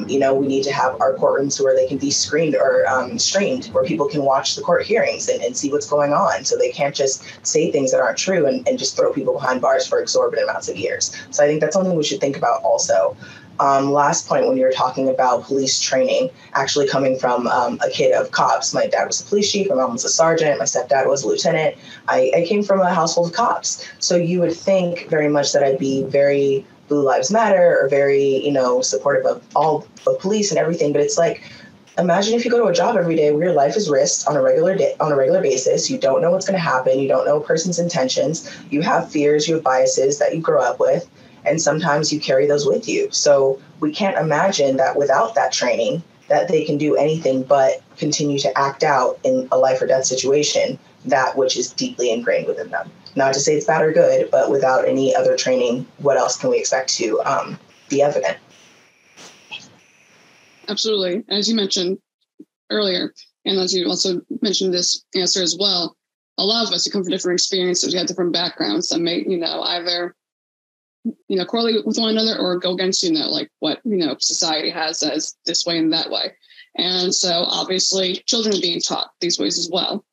We need to have our courtrooms where they can be screened or streamed, where people can watch the court hearings and see what's going on. So they can't just say things that aren't true and just throw people behind bars for exorbitant amounts of years. So I think that's something we should think about also. Last point, when you're talking about police training, actually coming from a kid of cops. My dad was a police chief, my mom was a sergeant, my stepdad was a lieutenant. I came from a household of cops. So you would think very much that I'd be very Blue Lives Matter or very, supportive of all of police and everything. But it's like, imagine if you go to a job every day where your life is risked on a regular basis. You don't know what's going to happen. You don't know a person's intentions. You have fears, you have biases that you grow up with. And sometimes you carry those with you. So we can't imagine that without that training, that they can do anything but continue to act out in a life or death situation, that which is deeply ingrained within them. Not to say it's bad or good, but without any other training, what else can we expect to be evident? Absolutely. As you mentioned earlier, and as you also mentioned this answer as well, a lot of us who come from different experiences, we have different backgrounds that may, either, correlate with one another or go against, like what, society has as this way and that way. And so obviously children are being taught these ways as well.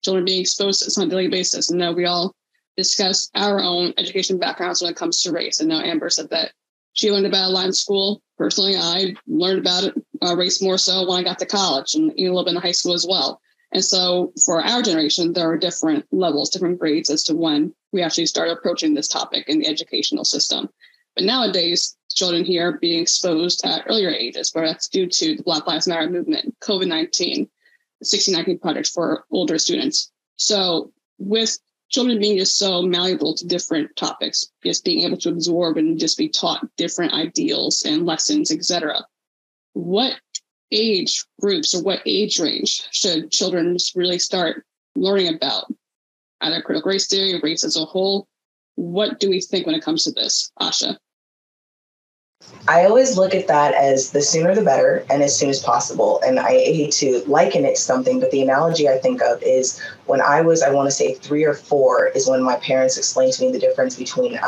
Children being exposed to this on a daily basis. And we all discuss our own education backgrounds when it comes to race. And Amber said that she learned about it a lot in school. Personally, I learned about it, race more so when I got to college and a little bit in high school as well. And so for our generation, there are different levels, different grades as to when we actually start approaching this topic in the educational system. But nowadays, children here are being exposed at earlier ages, where that's due to the Black Lives Matter movement, COVID-19, the 1619 Project for older students. So with children being just so malleable to different topics, just being able to absorb and just be taught different ideals and lessons, etc. What age groups or what age range should children really start learning about either critical race theory, race as a whole? What do we think when it comes to this, Asha? I always look at that as the sooner the better and as soon as possible. And I hate to liken it to something, but the analogy I think of is when I was, I want to say 3 or 4 is when my parents explained to me the difference between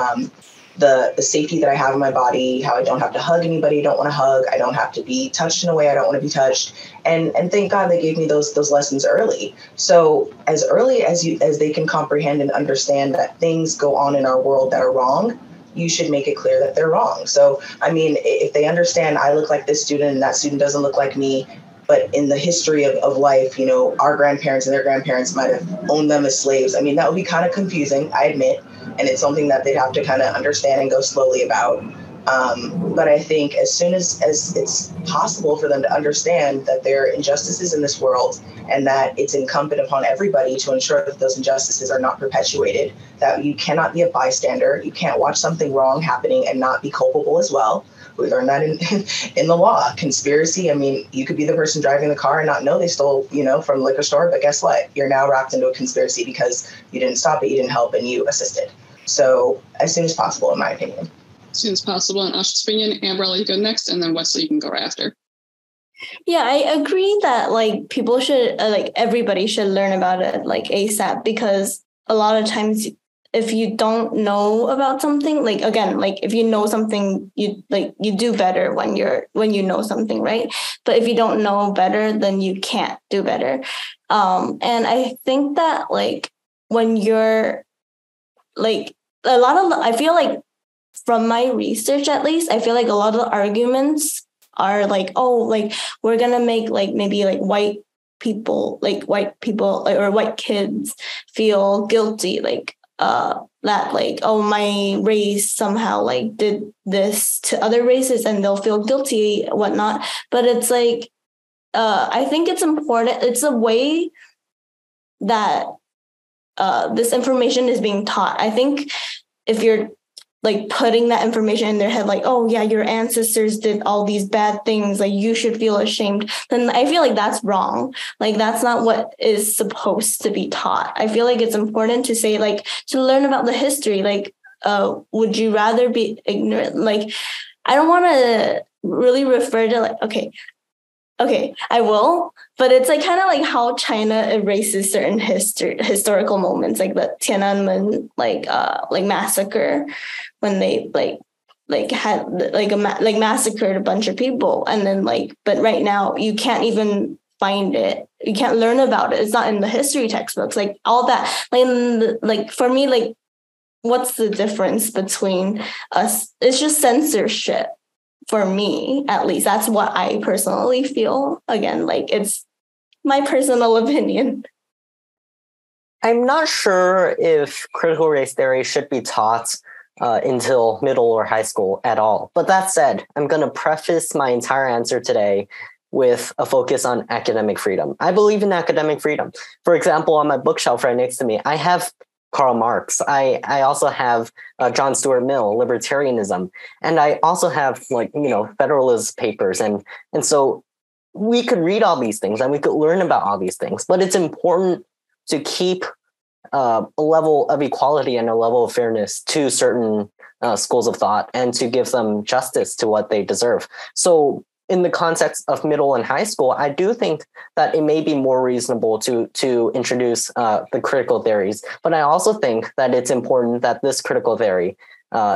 the safety that I have in my body, how I don't have to hug anybody I don't want to hug, I don't have to be touched in a way I don't want to be touched. And thank God they gave me those lessons early. So as early as they can comprehend and understand that things go on in our world that are wrong, you should make it clear that they're wrong. So, I mean, if they understand I look like this student and that student doesn't look like me, but in the history of life, our grandparents and their grandparents might have owned them as slaves. I mean, that would be kind of confusing, I admit. And it's something that they'd have to kind of understand and go slowly about. But I think as soon as it's possible for them to understand that there are injustices in this world and that it's incumbent upon everybody to ensure that those injustices are not perpetuated, that you cannot be a bystander, you can't watch something wrong happening and not be culpable as well. We learned that in the law. Conspiracy, I mean, you could be the person driving the car and not know they stole, from the liquor store, but guess what? You're now wrapped into a conspiracy because you didn't stop it, you didn't help, and you assisted. So as soon as possible, in my opinion. As soon as possible. In Asha's opinion, Amber, I'll let you go next, and then Wesley, you can go right after. Yeah, I agree that people should, everybody should learn about it ASAP, because a lot of times if you don't know about something, if you know something, you do better when you know something, right? But if you don't know better, then you can't do better. And I think that when you're I feel like from my research, at least, I feel like a lot of the arguments are we're going to make maybe white people or white kids feel guilty, that my race somehow did this to other races and they'll feel guilty, whatnot. But it's I think it's important. It's a way that this information is being taught. I think if you're putting that information in their head, oh yeah, your ancestors did all these bad things, you should feel ashamed, then I feel like that's wrong. That's not what is supposed to be taught. I feel like it's important to say, to learn about the history. Would you rather be ignorant? I don't want to really refer to okay, I will, but it's kind of how China erases certain historical moments, like the Tiananmen massacre, when they had massacred a bunch of people, and then but right now you can't even find it, you can't learn about it. It's not in the history textbooks, all that. For me, what's the difference between us? It's just censorship. For me, at least, that's what I personally feel. Again, it's my personal opinion. I'm not sure if critical race theory should be taught until middle or high school at all. But that said, I'm going to preface my entire answer today with a focus on academic freedom. I believe in academic freedom. For example, on my bookshelf right next to me, I have Karl Marx. I also have John Stuart Mill, libertarianism, and I also have Federalist Papers, and so we could read all these things and we could learn about all these things, but it's important to keep a level of equality and a level of fairness to certain schools of thought and to give them justice to what they deserve. So in the context of middle and high school, I do think that it may be more reasonable to introduce the critical theories, but I also think that it's important that this critical theory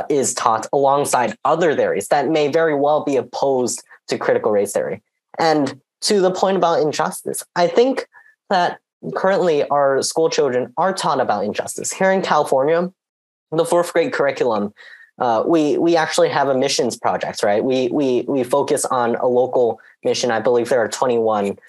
is taught alongside other theories that may very well be opposed to critical race theory. And to the point about injustice, I think that currently our school children are taught about injustice. Here in California, the fourth grade curriculum, we actually have a missions project, right? We focus on a local mission. I believe there are 21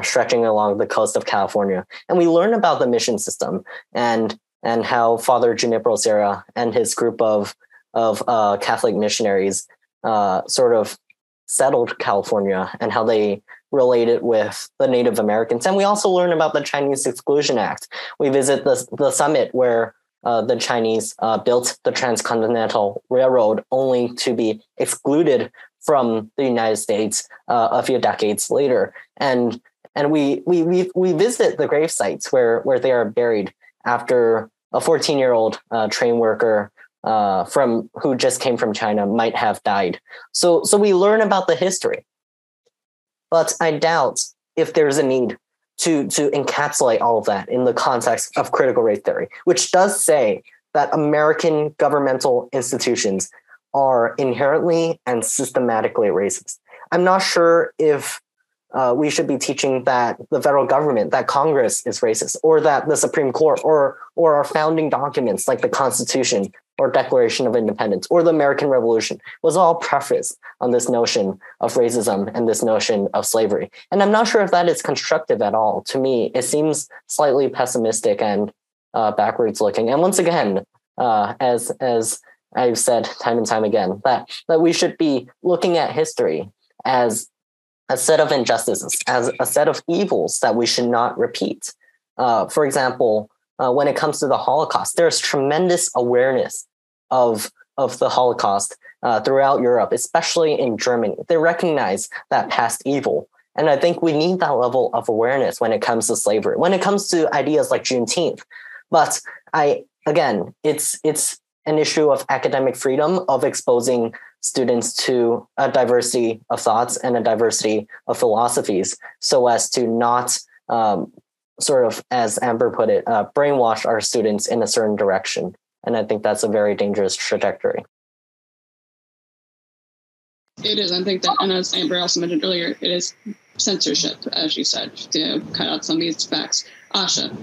stretching along the coast of California. And we learn about the mission system and how Father Junipero Serra and his group of Catholic missionaries sort of settled California and how they related with the Native Americans. And we also learn about the Chinese Exclusion Act. We visit the summit where the Chinese built the Transcontinental Railroad only to be excluded from the United States a few decades later. And we visit the grave sites where they are buried after a 14-year-old train worker from who just came from China might have died. So we learn about the history. But I doubt if there's a need to encapsulate all of that in the context of critical race theory, which does say that American governmental institutions are inherently and systematically racist. I'm not sure if we should be teaching that the federal government, that Congress is racist, or that the Supreme Court or our founding documents like the Constitution or Declaration of Independence or the American Revolution was all prefaced on this notion of racism and this notion of slavery. And I'm not sure if that is constructive at all. To me, it seems slightly pessimistic and backwards looking. And once again, as I've said time and time again, that we should be looking at history as a set of injustices, as a set of evils that we should not repeat. For example, when it comes to the Holocaust, there's tremendous awareness of the Holocaust throughout Europe, especially in Germany. They recognize that past evil. And I think we need that level of awareness when it comes to slavery, when it comes to ideas like Juneteenth. But it's an issue of academic freedom, of exposing students to a diversity of thoughts and a diversity of philosophies so as to not sort of, as Amber put it, brainwash our students in a certain direction. And I think that's a very dangerous trajectory. It is. I think that, and as Amber also mentioned earlier, it is censorship, as you said, to cut out some of these facts. Asha.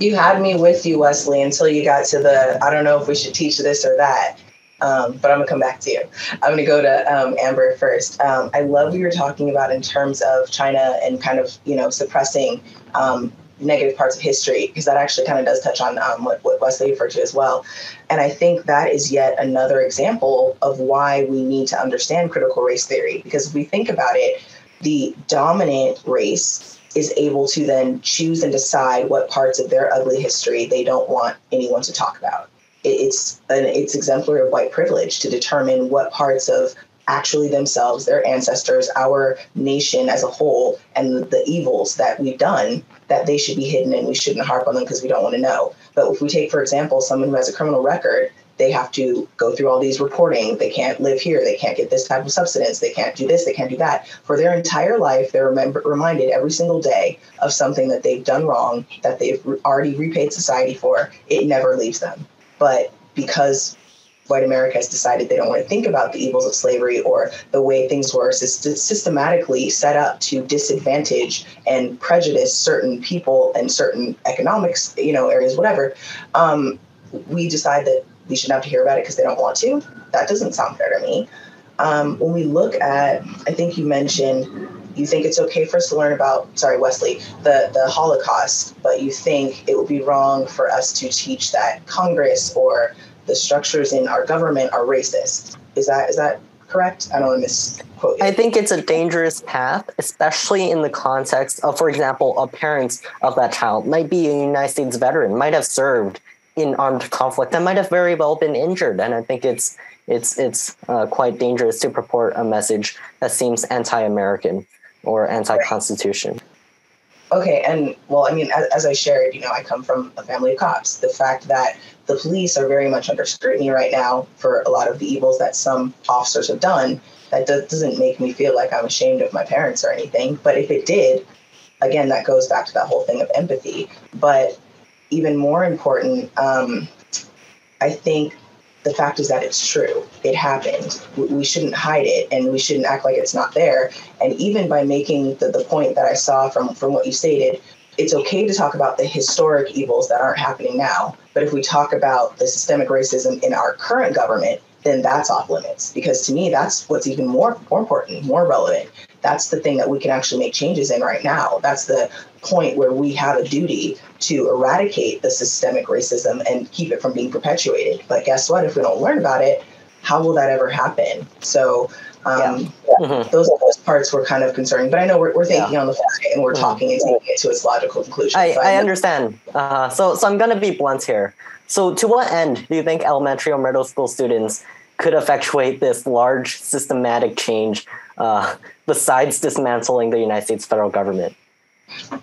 You had me with you, Wesley, until you got to I don't know if we should teach this or that. But I'm going to come back to you. I'm going to go to Amber first. I love what you were talking about in terms of China and kind of, suppressing negative parts of history, because that actually kind of does touch on what Wesley referred to as well. And I think that is yet another example of why we need to understand critical race theory, because if we think about it, the dominant race is able to then choose and decide what parts of their ugly history they don't want anyone to talk about. It's exemplary of white privilege to determine what parts of actually themselves, their ancestors, our nation as a whole, and the evils that we've done, that they should be hidden and we shouldn't harp on them because we don't want to know. But if we take, for example, someone who has a criminal record, they have to go through all these reporting. They can't live here. They can't get this type of subsistence. They can't do this. They can't do that. For their entire life, they're reminded every single day of something that they've done wrong, that they've already repaid society for. It never leaves them. But because white America has decided they don't want to think about the evils of slavery or the way things were systematically set up to disadvantage and prejudice certain people and certain economics, areas, whatever, we decide that we shouldn't have to hear about it because they don't want to. That doesn't sound fair to me. When we look at, I think you mentioned, you think it's okay for us to learn about, Wesley, the Holocaust, but you think it would be wrong for us to teach that Congress or the structures in our government are racist. Is that correct? I don't want to misquote you. I think it's a dangerous path, especially in the context of, for example, a parent of that child might be a United States veteran, might have served in armed conflict, and might have very well been injured. And I think it's quite dangerous to purport a message that seems anti-American. or anti-constitution. Okay, and well, I mean, as I shared, I come from a family of cops. The fact that the police are very much under scrutiny right now for a lot of the evils that some officers have done, that doesn't make me feel like I'm ashamed of my parents or anything. But if it did, again, that goes back to that whole thing of empathy. But even more important, I think the fact is that it's true. It happened. We shouldn't hide it, and we shouldn't act like it's not there. And even by making the point that I saw from what you stated, it's okay to talk about the historic evils that aren't happening now. But if we talk about the systemic racism in our current government, then that's off limits. Because to me, that's what's even more important, more relevant. That's the thing that we can actually make changes in right now. That's the point where we have a duty to eradicate the systemic racism and keep it from being perpetuated. But guess what? If we don't learn about it, how will that ever happen? So those parts were kind of concerning. But I know we're thinking on the fly and we're talking and taking it to its logical conclusion. I understand. So I'm going to be blunt here. So to what end do you think elementary or middle school students could effectuate this large systematic change besides dismantling the United States federal government?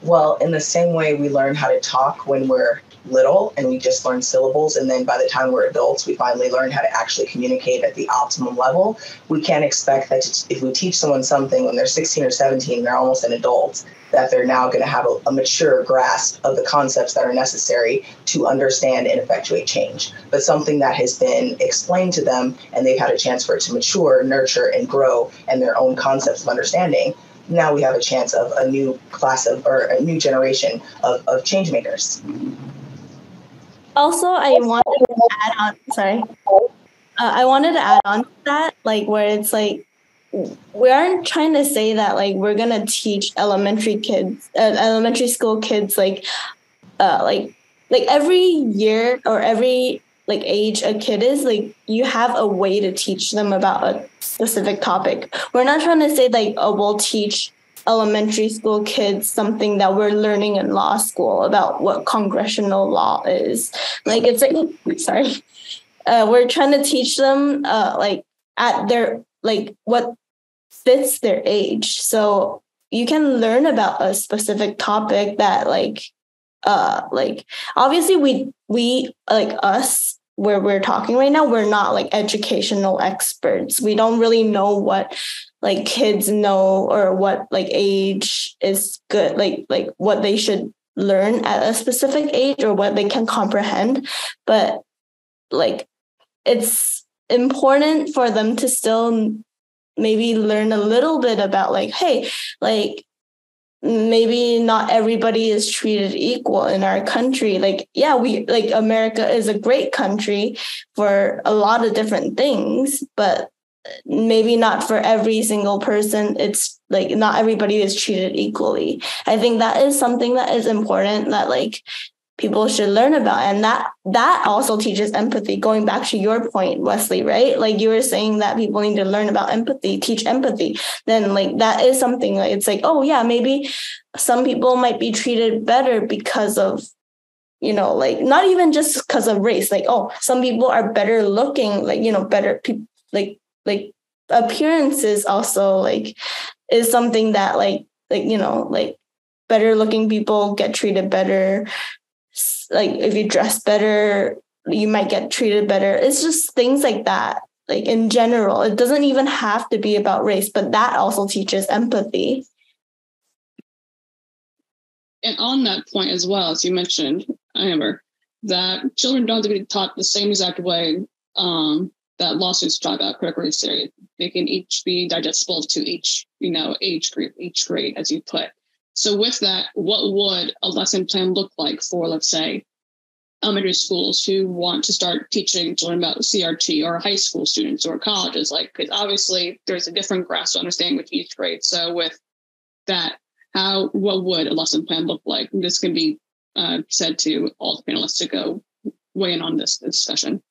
Well, in the same way we learn how to talk when we're little and we just learn syllables, and then by the time we're adults, we finally learn how to actually communicate at the optimum level. We can't expect that if we teach someone something when they're 16 or 17, they're almost an adult, that they're now going to have a mature grasp of the concepts that are necessary to understand and effectuate change. But something that has been explained to them and they've had a chance for it to mature, nurture, and grow, and their own concepts of understanding, now we have a chance of a new class of, or a new generation of change makers. Also, I wanted to add on. Sorry, I wanted to add on to that, like where it's like we aren't trying to say that like we're gonna teach elementary school kids like every year or every like age a kid is, like you have a way to teach them about a specific topic. We're not trying to say like, oh, we'll teach elementary school kids something that we're learning in law school about what congressional law is. Like it's like, sorry, we're trying to teach them like at their like what fits their age. So you can learn about a specific topic that like obviously we like us where we're talking right now, we're not like educational experts. We don't really know what like kids know or what like age is good, like what they should learn at a specific age or what they can comprehend. But like it's important for them to still maybe learn a little bit about like, hey, like maybe not everybody is treated equal in our country. Like, yeah, we like America is a great country for a lot of different things, but maybe not for every single person. It's like not everybody is treated equally. I think that is something that is important that like people should learn about. And that also teaches empathy, going back to your point, Wesley, right? Like you were saying that people need to learn about empathy, teach empathy. Then like that is something like, it's like, oh yeah, maybe some people might be treated better because of, you know, like not even just because of race, like, oh, some people are better looking, like, you know, better people, like appearances also like is something that like, you know, like better looking people get treated better. Like if you dress better, you might get treated better. It's just things like that. Like in general, it doesn't even have to be about race, but that also teaches empathy. And on that point as well, as you mentioned, Amber, that children don't have to be taught the same exact way that law students talk about critical race theory. They can each be digestible to each, you know, age group, each grade, as you put. So with that, what would a lesson plan look like for, let's say, elementary schools who want to start teaching children about CRT, or high school students or colleges? Like, because obviously there's a different grasp of understanding with each grade. So with that, what would a lesson plan look like? This can be said to all the panelists to go weigh in on this discussion.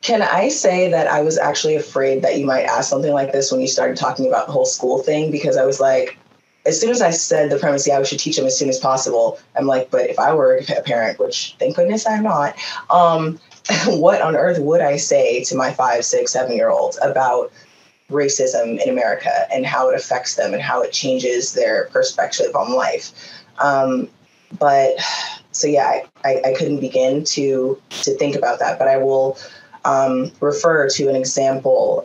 Can I say that I was actually afraid that you might ask something like this when you started talking about the whole school thing? Because I was like, as soon as I said the premise, yeah, we should teach them as soon as possible, I'm like, but if I were a parent, which thank goodness I'm not, what on earth would I say to my 5, 6, 7-year-olds about racism in America and how it affects them and how it changes their perspective on life. But so yeah, I couldn't begin to think about that, but I will refer to an example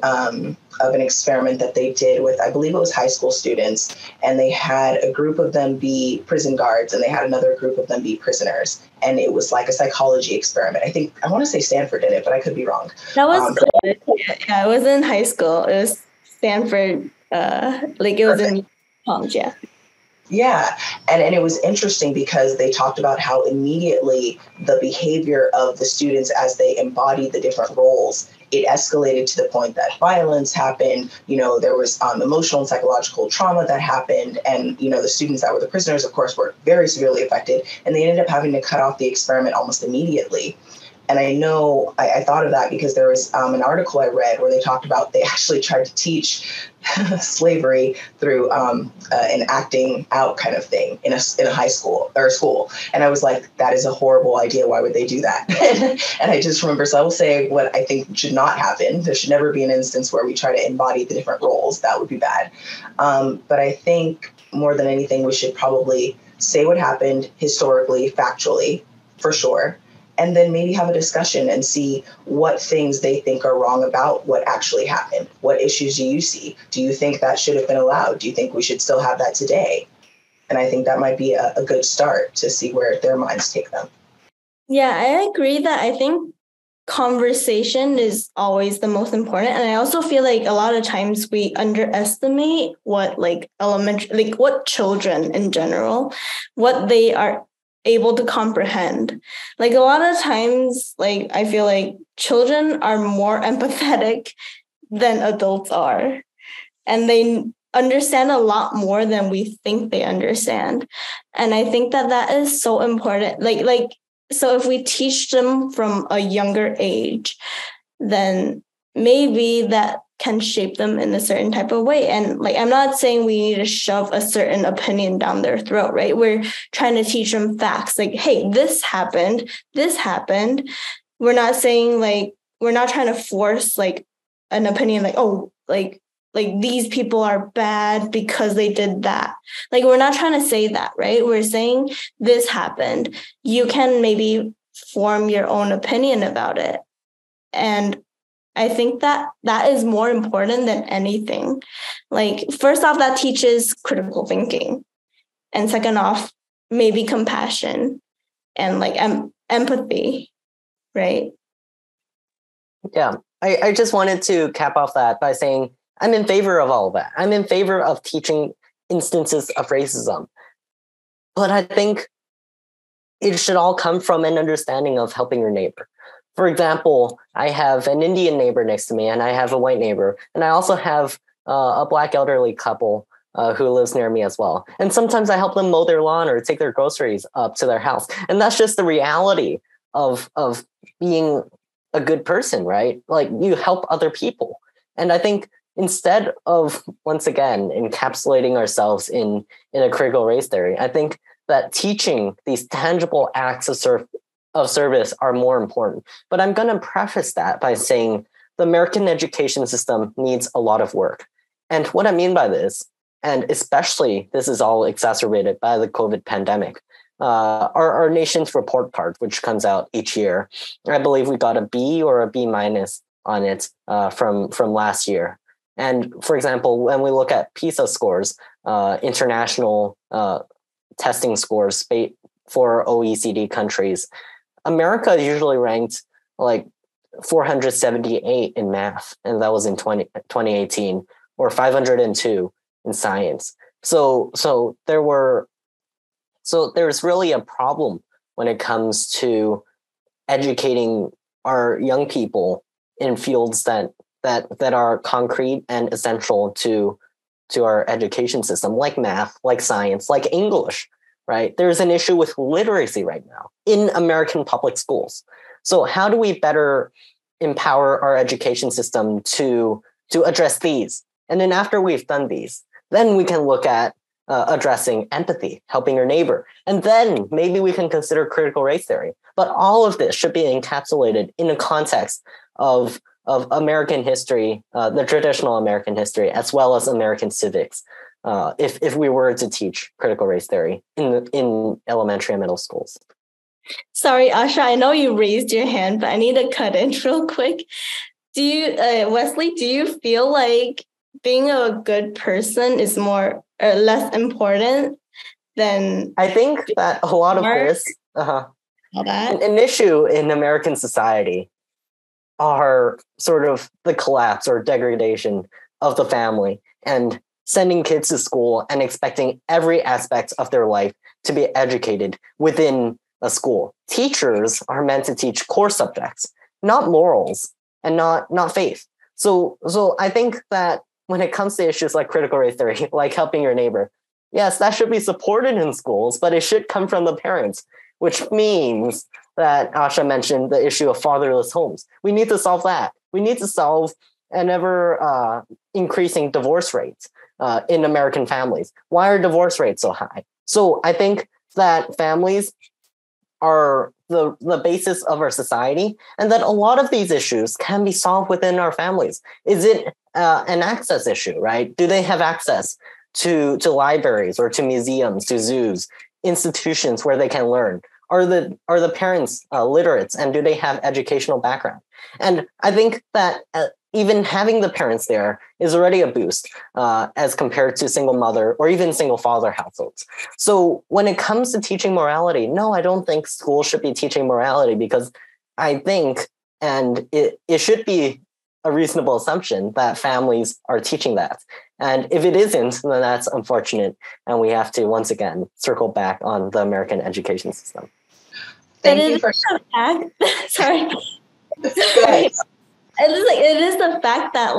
of an experiment that they did with, I believe it was high school students, and they had a group of them be prison guards and they had another group of them be prisoners. And it was like a psychology experiment. I want to say Stanford did it, but I could be wrong. That was good. Yeah, it was in high school. It was Stanford, it was in college, yeah. Yeah. And it was interesting because they talked about how immediately the behavior of the students as they embodied the different roles, it escalated to the point that violence happened. There was emotional and psychological trauma that happened. And, the students that were the prisoners, of course, were very severely affected. And they ended up having to cut off the experiment almost immediately. And I know I thought of that because there was an article I read where they talked about they actually tried to teach slavery through an acting out kind of thing in a high school or school. And I was like, that is a horrible idea. Why would they do that? And I just remember, so I will say what I think should not happen. There should never be an instance where we try to embody the different roles. That would be bad. But I think more than anything, we should probably say what happened historically, factually, for sure. And then maybe have a discussion and see what things they think are wrong about what actually happened. What issues do you see? Do you think that should have been allowed? Do you think we should still have that today? And I think that might be a good start to see where their minds take them. Yeah, I agree that I think conversation is always the most important. And I also feel like a lot of times we underestimate what what children in general, what they are able to comprehend. A lot of times, I feel like children are more empathetic than adults are. And they understand a lot more than we think they understand. And I think that is so important. So if we teach them from a younger age, then maybe that can shape them in a certain type of way. And I'm not saying we need to shove a certain opinion down their throat, right? We're trying to teach them facts. Hey, this happened. We're not saying we're not trying to force an opinion these people are bad because they did that. We're not trying to say that, right? We're saying this happened. You can maybe form your own opinion about it. And I think that is more important than anything. First off, that teaches critical thinking. And second off, maybe compassion and empathy, right? Yeah, I just wanted to cap off that by saying I'm in favor of all of that. I'm in favor of teaching instances of racism. But I think it should all come from an understanding of helping your neighbor. For example, I have an Indian neighbor next to me, and I have a white neighbor, and I also have a Black elderly couple who lives near me as well. And sometimes I help them mow their lawn or take their groceries up to their house. And that's just the reality of being a good person, right? You help other people. And I think instead of, once again, encapsulating ourselves in a critical race theory, I think that teaching these tangible acts of service are more important. But I'm going to preface that by saying the American education system needs a lot of work. And what I mean by this, and especially this is all exacerbated by the COVID pandemic, our nation's report card, which comes out each year, I believe we got a B or a B minus on it from last year. And for example, when we look at PISA scores, international testing scores for OECD countries, America is usually ranked 478 in math, and that was in 2018, or 502 in science. So there's really a problem when it comes to educating our young people in fields that are concrete and essential to our education system, like math, like science, like English, right? There's an issue with literacy right now in American public schools. So how do we better empower our education system to address these? And then after we've done these, then we can look at addressing empathy, helping your neighbor. And then maybe we can consider critical race theory. But all of this should be encapsulated in a context of American history, the traditional American history, as well as American civics, if we were to teach critical race theory in elementary and middle schools. Sorry, Asha, I know you raised your hand, but I need to cut in real quick. Do you, Wesley, do you feel like being a good person is more or less important than... I think that a lot of this, an issue in American society are sort of the collapse or degradation of the family and sending kids to school and expecting every aspect of their life to be educated within a school. Teachers are meant to teach core subjects, not morals and not faith. So I think that when it comes to issues like critical race theory, like helping your neighbor, yes, that should be supported in schools, but it should come from the parents, which means that Asha mentioned the issue of fatherless homes. We need to solve that. We need to solve an ever increasing divorce rates in American families. Why are divorce rates so high? So I think that families are the basis of our society, and that a lot of these issues can be solved within our families. Is it an access issue, right? Do they have access to libraries or to museums, to zoos, institutions where they can learn? Are the parents literate, and do they have educational background? And I think that even having the parents there is already a boost as compared to single mother or even single father households. So when it comes to teaching morality, no, I don't think schools should be teaching morality, because I think, and it should be a reasonable assumption, that families are teaching that. And if it isn't, then that's unfortunate. And we have to, once again, circle back on the American education system. Thank you for... Sorry. It is the fact that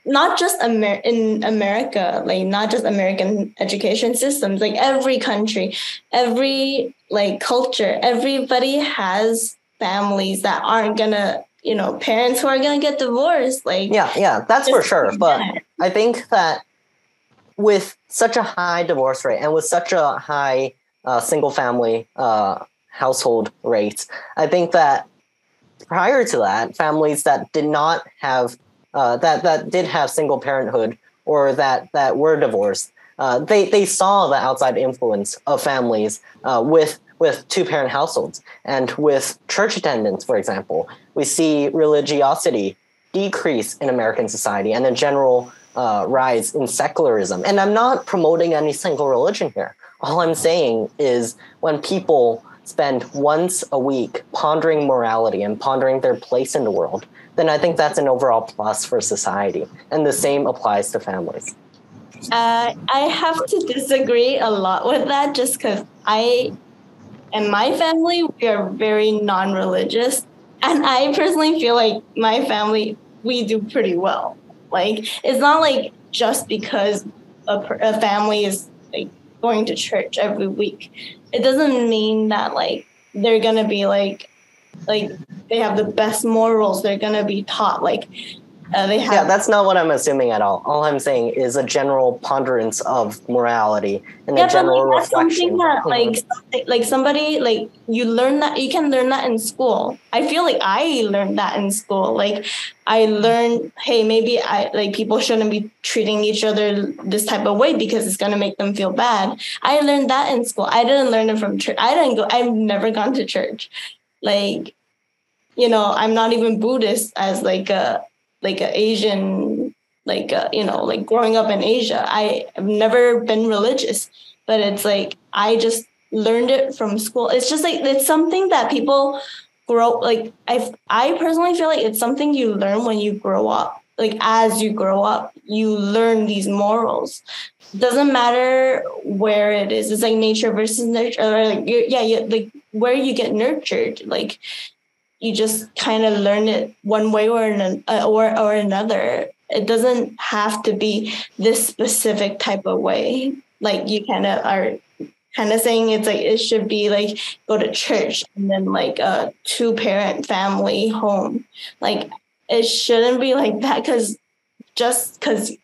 not just in America, like not just American education systems, like every country, every culture, everybody has families that aren't gonna, parents who are gonna get divorced. Yeah, that's for sure. But I think that with such a high divorce rate and with such a high single family household rate, I think that prior to that, families that did not have that did have single parenthood or that were divorced, they saw the outside influence of families with two-parent households. And with church attendance, for example, we see religiosity decrease in American society and a general rise in secularism. And I'm not promoting any single religion here. All I'm saying is when people spend once a week pondering morality and pondering their place in the world, then I think that's an overall plus for society. And the same applies to families. I have to disagree a lot with that, just because I and my family, we are very non-religious. And I personally feel like my family, we do pretty well. It's not just because a family is going to church every week. It doesn't mean that they're gonna be they have the best morals. They're gonna be taught they have. Yeah, that's not what I'm assuming at all. All I'm saying is a general ponderance of morality and a general reflection. Something that somebody you learn that, you can learn that in school. I feel like I learned that in school. I learned, hey, maybe people shouldn't be treating each other this type of way because it's gonna make them feel bad. I learned that in school. I didn't learn it from church. I've never gone to church. I'm not even Buddhist as an Asian, growing up in Asia. I have never been religious, but it's I just learned it from school. It's just it's something that people grow, I personally feel like it's something you learn when you grow up. As you grow up, you learn these morals. Doesn't matter where it is. It's nature versus nurture, or where you get nurtured. You just kind of learn it one way or another. It doesn't have to be this specific type of way. You kind of are kind of saying it should be go to church and then a two-parent family home. It shouldn't be like that, because just because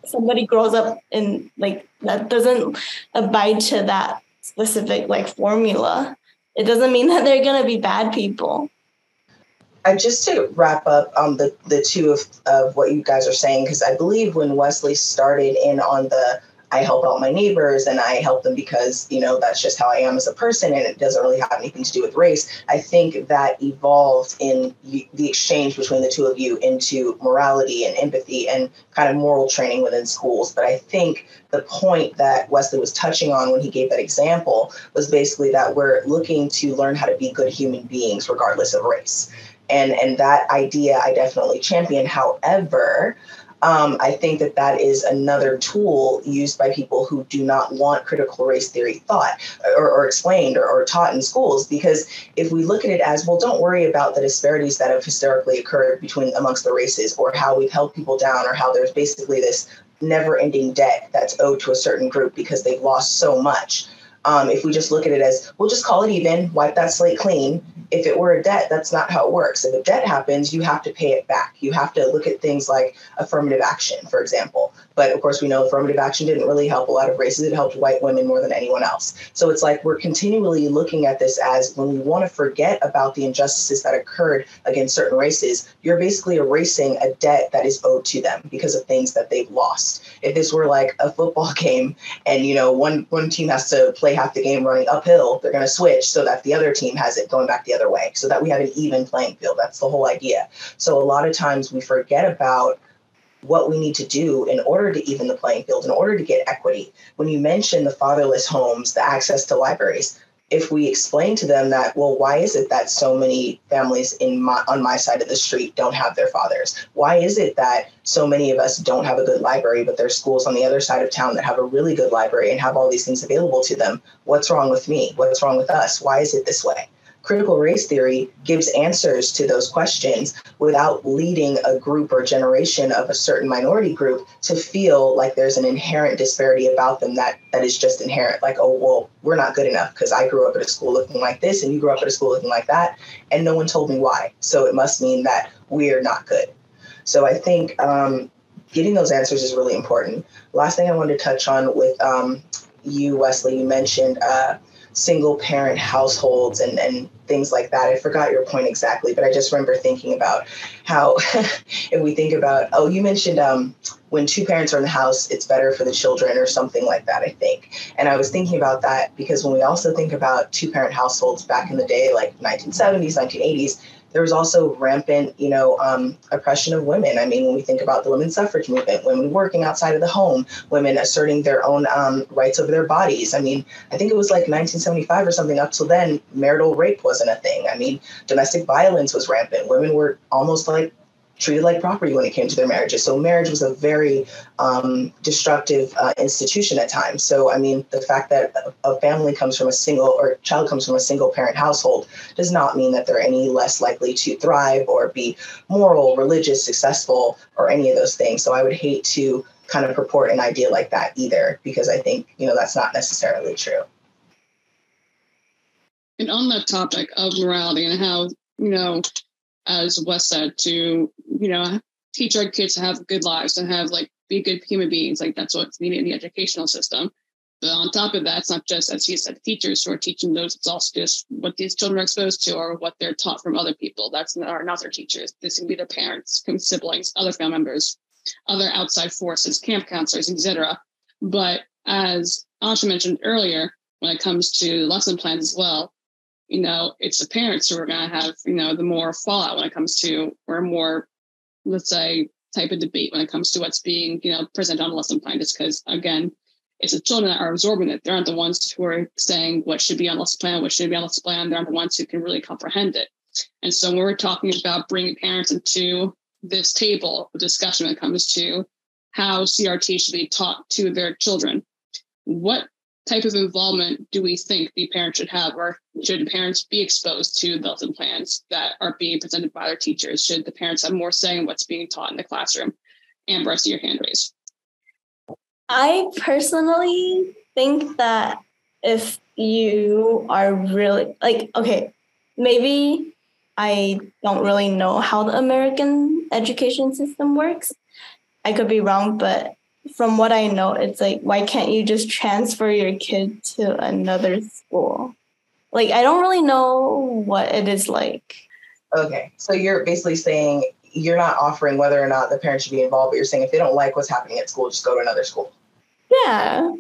somebody grows up in that doesn't abide to that specific formula. It doesn't mean that they're gonna be bad people. Just to wrap up on the two of what you guys are saying, because I believe when Wesley started in on the I help out my neighbors and I help them because, that's just how I am as a person and it doesn't really have anything to do with race. I think that evolved in the exchange between the two of you into morality and empathy and kind of moral training within schools. But I think the point that Wesley was touching on when he gave that example was basically that we're looking to learn how to be good human beings regardless of race. And that idea I definitely champion. However, I think that is another tool used by people who do not want critical race theory thought or explained or taught in schools. Because if we look at it as, well, don't worry about the disparities that have historically occurred amongst the races or how we've held people down or how there's basically this never ending debt that's owed to a certain group because they've lost so much. If we just look at it as, we'll just call it even, wipe that slate clean. If it were a debt, that's not how it works. If a debt happens, you have to pay it back. You have to look at things like affirmative action, for example. But of course, we know affirmative action didn't really help a lot of races. It helped white women more than anyone else. So it's like we're continually looking at this as when we want to forget about the injustices that occurred against certain races, you're basically erasing a debt that is owed to them because of things that they've lost. If this were like a football game and, one team has to play half the game running uphill, they're going to switch so that the other team has it going back the other way so that we have an even playing field. That's the whole idea. So a lot of times we forget about what we need to do in order to even the playing field, in order to get equity. When you mention the fatherless homes, the access to libraries, if we explain to them that, well, why is it that so many families on my side of the street don't have their fathers? Why is it that so many of us don't have a good library, but there's schools on the other side of town that have a really good library and have all these things available to them? What's wrong with me? What's wrong with us? Why is it this way? Critical race theory gives answers to those questions without leading a group or generation of a certain minority group to feel like there's an inherent disparity about them that is just inherent. Like, oh, well, we're not good enough because I grew up at a school looking like this and you grew up at a school looking like that. And no one told me why. So it must mean that we're not good. So I think getting those answers is really important. Last thing I wanted to touch on with you, Wesley, you mentioned single parent households and things like that. I forgot your point exactly, but I just remember thinking about how if we think about, you mentioned when two parents are in the house, it's better for the children or something like that, I think. And I was thinking about that because when we also think about two parent households back in the day, like 1970s, 1980s, there was also rampant, oppression of women. I mean, when we think about the women's suffrage movement, women working outside of the home, women asserting their own rights over their bodies. I mean, I think it was like 1975 or something. Up till then, marital rape wasn't a thing. I mean, domestic violence was rampant. Women were almost like treated like property when it came to their marriages. So marriage was a very destructive institution at times. So, I mean, the fact that a family comes from a single or child comes from a single parent household does not mean that they're any less likely to thrive or be moral, religious, successful, or any of those things. So I would hate to kind of purport an idea like that either, because I think, that's not necessarily true. And on that topic of morality and how, as Wes said, to, teach our kids to have good lives and have be good human beings. That's what's needed in the educational system. But on top of that, it's not just, as he said, teachers who are teaching those. It's also just what these children are exposed to or what they're taught from other people. That's not their teachers. This can be their parents, siblings, other family members, other outside forces, camp counselors, etc. But as Asha mentioned earlier, when it comes to lesson plans as well, it's the parents who are going to have, the more fallout when it comes to, or more, let's say, type of debate when it comes to what's being, presented on a lesson plan. Just because, again, it's the children that are absorbing it. They're not the ones who are saying what should be on lesson plan, what should be on lesson plan. They're not the ones who can really comprehend it. And so when we're talking about bringing parents into this table of discussion when it comes to how CRT should be taught to their children, what type of involvement do we think the parents should have, or should the parents be exposed to the lesson plans that are being presented by their teachers? Should the parents have more say in what's being taught in the classroom? Amber, I see your hand raised. I personally think that if you are really maybe I don't really know how the American education system works. I could be wrong, but from what I know, it's why can't you just transfer your kid to another school? I don't really know what it is like. Okay, so you're basically saying you're not offering whether or not the parents should be involved, but you're saying if they don't like what's happening at school, just go to another school. Yeah.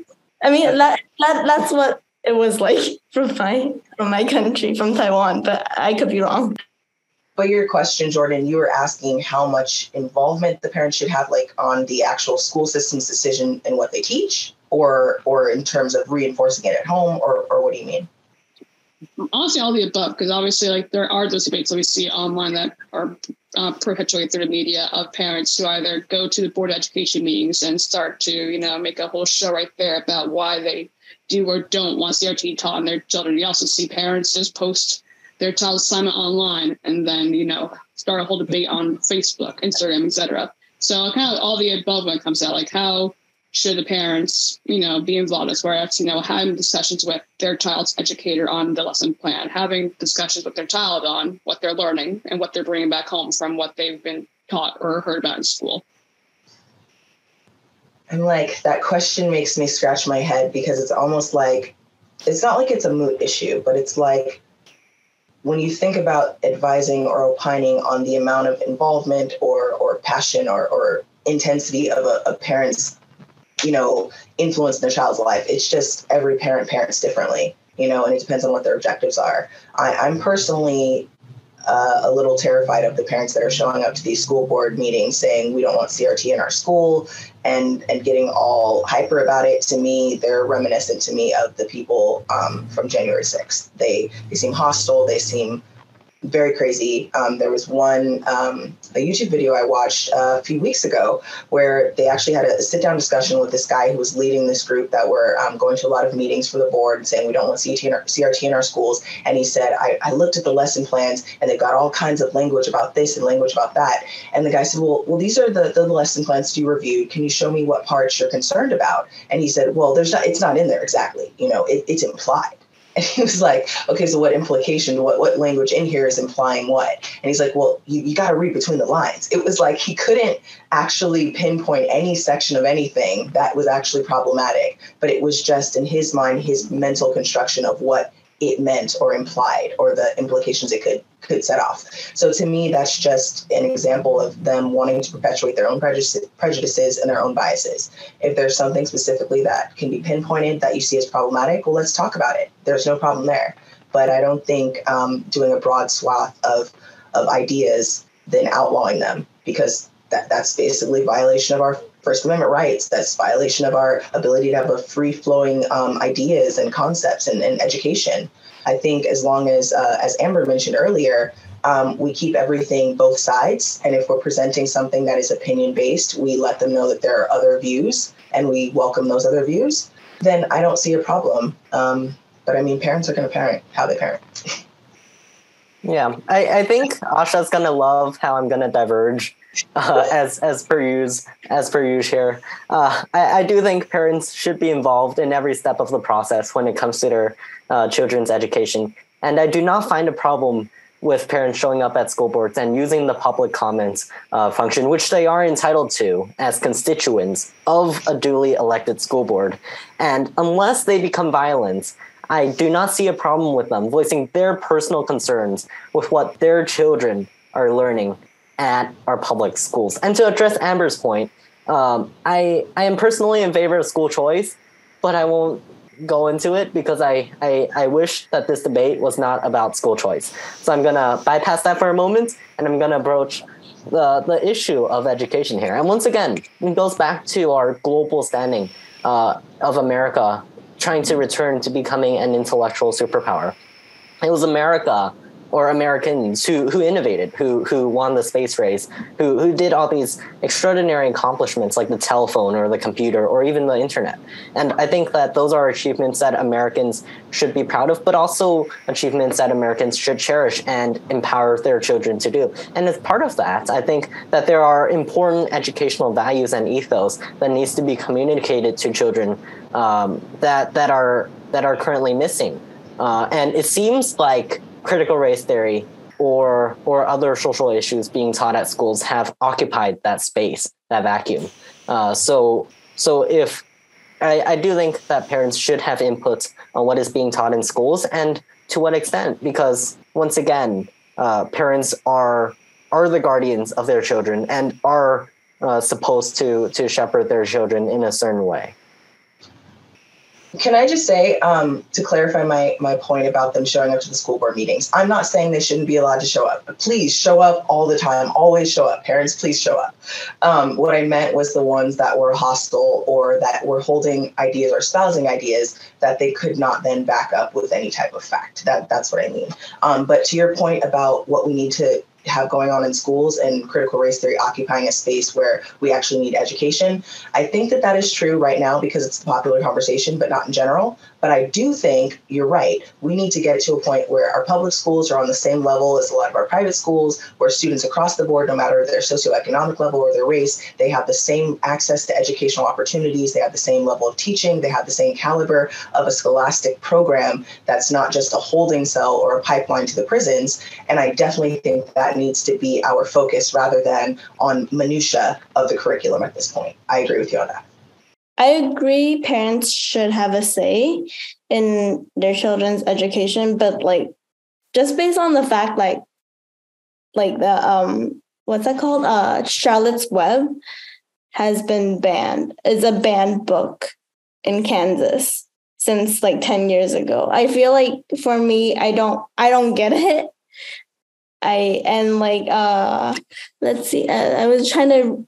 I mean, Okay. that's what it was like from my country, from Taiwan, but I could be wrong. But your question, Jordan, you were asking how much involvement the parents should have, like on the actual school system's decision and what they teach, or in terms of reinforcing it at home, or what do you mean? Honestly, all the above, because obviously, like, there are those debates that we see online that are perpetuated through the media of parents who either go to the board of education meetings and start to, make a whole show right there about why they do or don't want CRT taught on their children. You also see parents just post their child's assignment online and then, start a whole debate on Facebook, Instagram, etc. So kind of all the above when it comes out, like how should the parents, be involved as far as, having discussions with their child's educator on the lesson plan, having discussions with their child on what they're learning and what they're bringing back home from what they've been taught or heard about in school. And like, that question makes me scratch my head because it's almost like, it's not like it's a moot issue, but it's like, when you think about advising or opining on the amount of involvement or passion or intensity of a parent's, influence in their child's life, it's just every parent parents differently, and it depends on what their objectives are. I'm personally a little terrified of the parents that are showing up to these school board meetings saying we don't want CRT in our school and getting all hyper about it. To me, they're reminiscent to me of the people from January 6th. They seem hostile. They seem very crazy. There was one, a YouTube video I watched a few weeks ago where they actually had a sit-down discussion with this guy who was leading this group that were going to a lot of meetings for the board and saying we don't want CRT in our schools. And he said, I looked at the lesson plans and they've got all kinds of language about this and language about that. And the guy said, well, these are the lesson plans you reviewed. Can you show me what parts you're concerned about? And he said, well, it's not in there exactly. It's implied. And he was like, okay, so what implication, what language in here is implying what? And he's like, well, you got to read between the lines. It was like he couldn't actually pinpoint any section of anything that was actually problematic, but it was just in his mind, his mental construction of what it meant or implied or the implications it could set off. So to me, that's just an example of them wanting to perpetuate their own prejudices and their own biases. If there's something specifically that can be pinpointed that you see as problematic, well, let's talk about it. There's no problem there. But I don't think doing a broad swath of ideas, then outlawing them, because that's basically violation of our First Amendment rights. That's violation of our ability to have a free-flowing ideas and concepts and education. I think as long as Amber mentioned earlier, we keep everything both sides. And if we're presenting something that is opinion-based, we let them know that there are other views and we welcome those other views, then I don't see a problem. But I mean, parents are going to parent how they parent. Yeah, I think Asha's going to love how I'm going to diverge as per usual here. I do think parents should be involved in every step of the process when it comes to their children's education. And I do not find a problem with parents showing up at school boards and using the public comments function, which they are entitled to as constituents of a duly elected school board. And unless they become violent, I do not see a problem with them voicing their personal concerns with what their children are learning at our public schools. And to address Amber's point, I am personally in favor of school choice, but I won't go into it because I wish that this debate was not about school choice. So I'm going to bypass that for a moment, and I'm going to broach the issue of education here. And once again, it goes back to our global standing of America trying to return to becoming an intellectual superpower. It was America or Americans who innovated, who won the space race, who did all these extraordinary accomplishments like the telephone or the computer or even the internet. And I think that those are achievements that Americans should be proud of, but also achievements that Americans should cherish and empower their children to do. And as part of that, I think that there are important educational values and ethos that needs to be communicated to children that are currently missing. And it seems like critical race theory or other social issues being taught at schools have occupied that space, that vacuum. So if I do think that parents should have input on what is being taught in schools and to what extent, because once again, parents are the guardians of their children and are supposed to shepherd their children in a certain way. Can I just say, to clarify my point about them showing up to the school board meetings, I'm not saying they shouldn't be allowed to show up. But please show up all the time. Always show up. Parents, please show up. What I meant was the ones that were hostile or that were holding ideas or espousing ideas that they could not then back up with any type of fact. That's what I mean. But to your point about what we need to have going on in schools and critical race theory occupying a space where we actually need education. I think that is true right now because it's the popular conversation, but not in general. But I do think you're right. We need to get to a point where our public schools are on the same level as a lot of our private schools, where students across the board, no matter their socioeconomic level or their race, they have the same access to educational opportunities. They have the same level of teaching. They have the same caliber of a scholastic program that's not just a holding cell or a pipeline to the prisons. And I definitely think that needs to be our focus rather than on minutia of the curriculum at this point. I agree with you on that. I agree parents should have a say in their children's education, but like just based on the fact like the what's that called? Charlotte's Web has been banned. It's a banned book in Kansas since like 10 years ago. I feel like for me, I don't get it. Let's see. I was trying to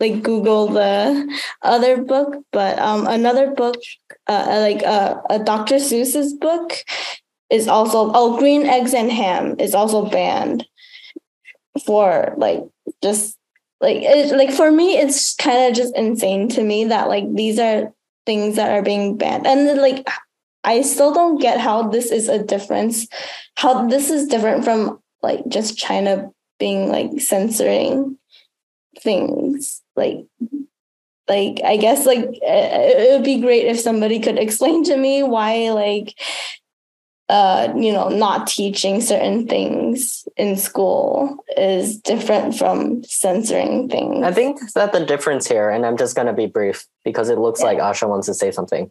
like Google the other book, but another book, a Dr. Seuss's book is also, Green Eggs and Ham is also banned for like, just like, for me, it's kind of just insane to me that like, these are things that are being banned. And then, like, I still don't get how this is how this is different from like just China being like censoring things. Like I guess like it would be great if somebody could explain to me why like not teaching certain things in school is different from censoring things. I think that the difference here, and I'm just going to be brief because it looks like Asha wants to say something.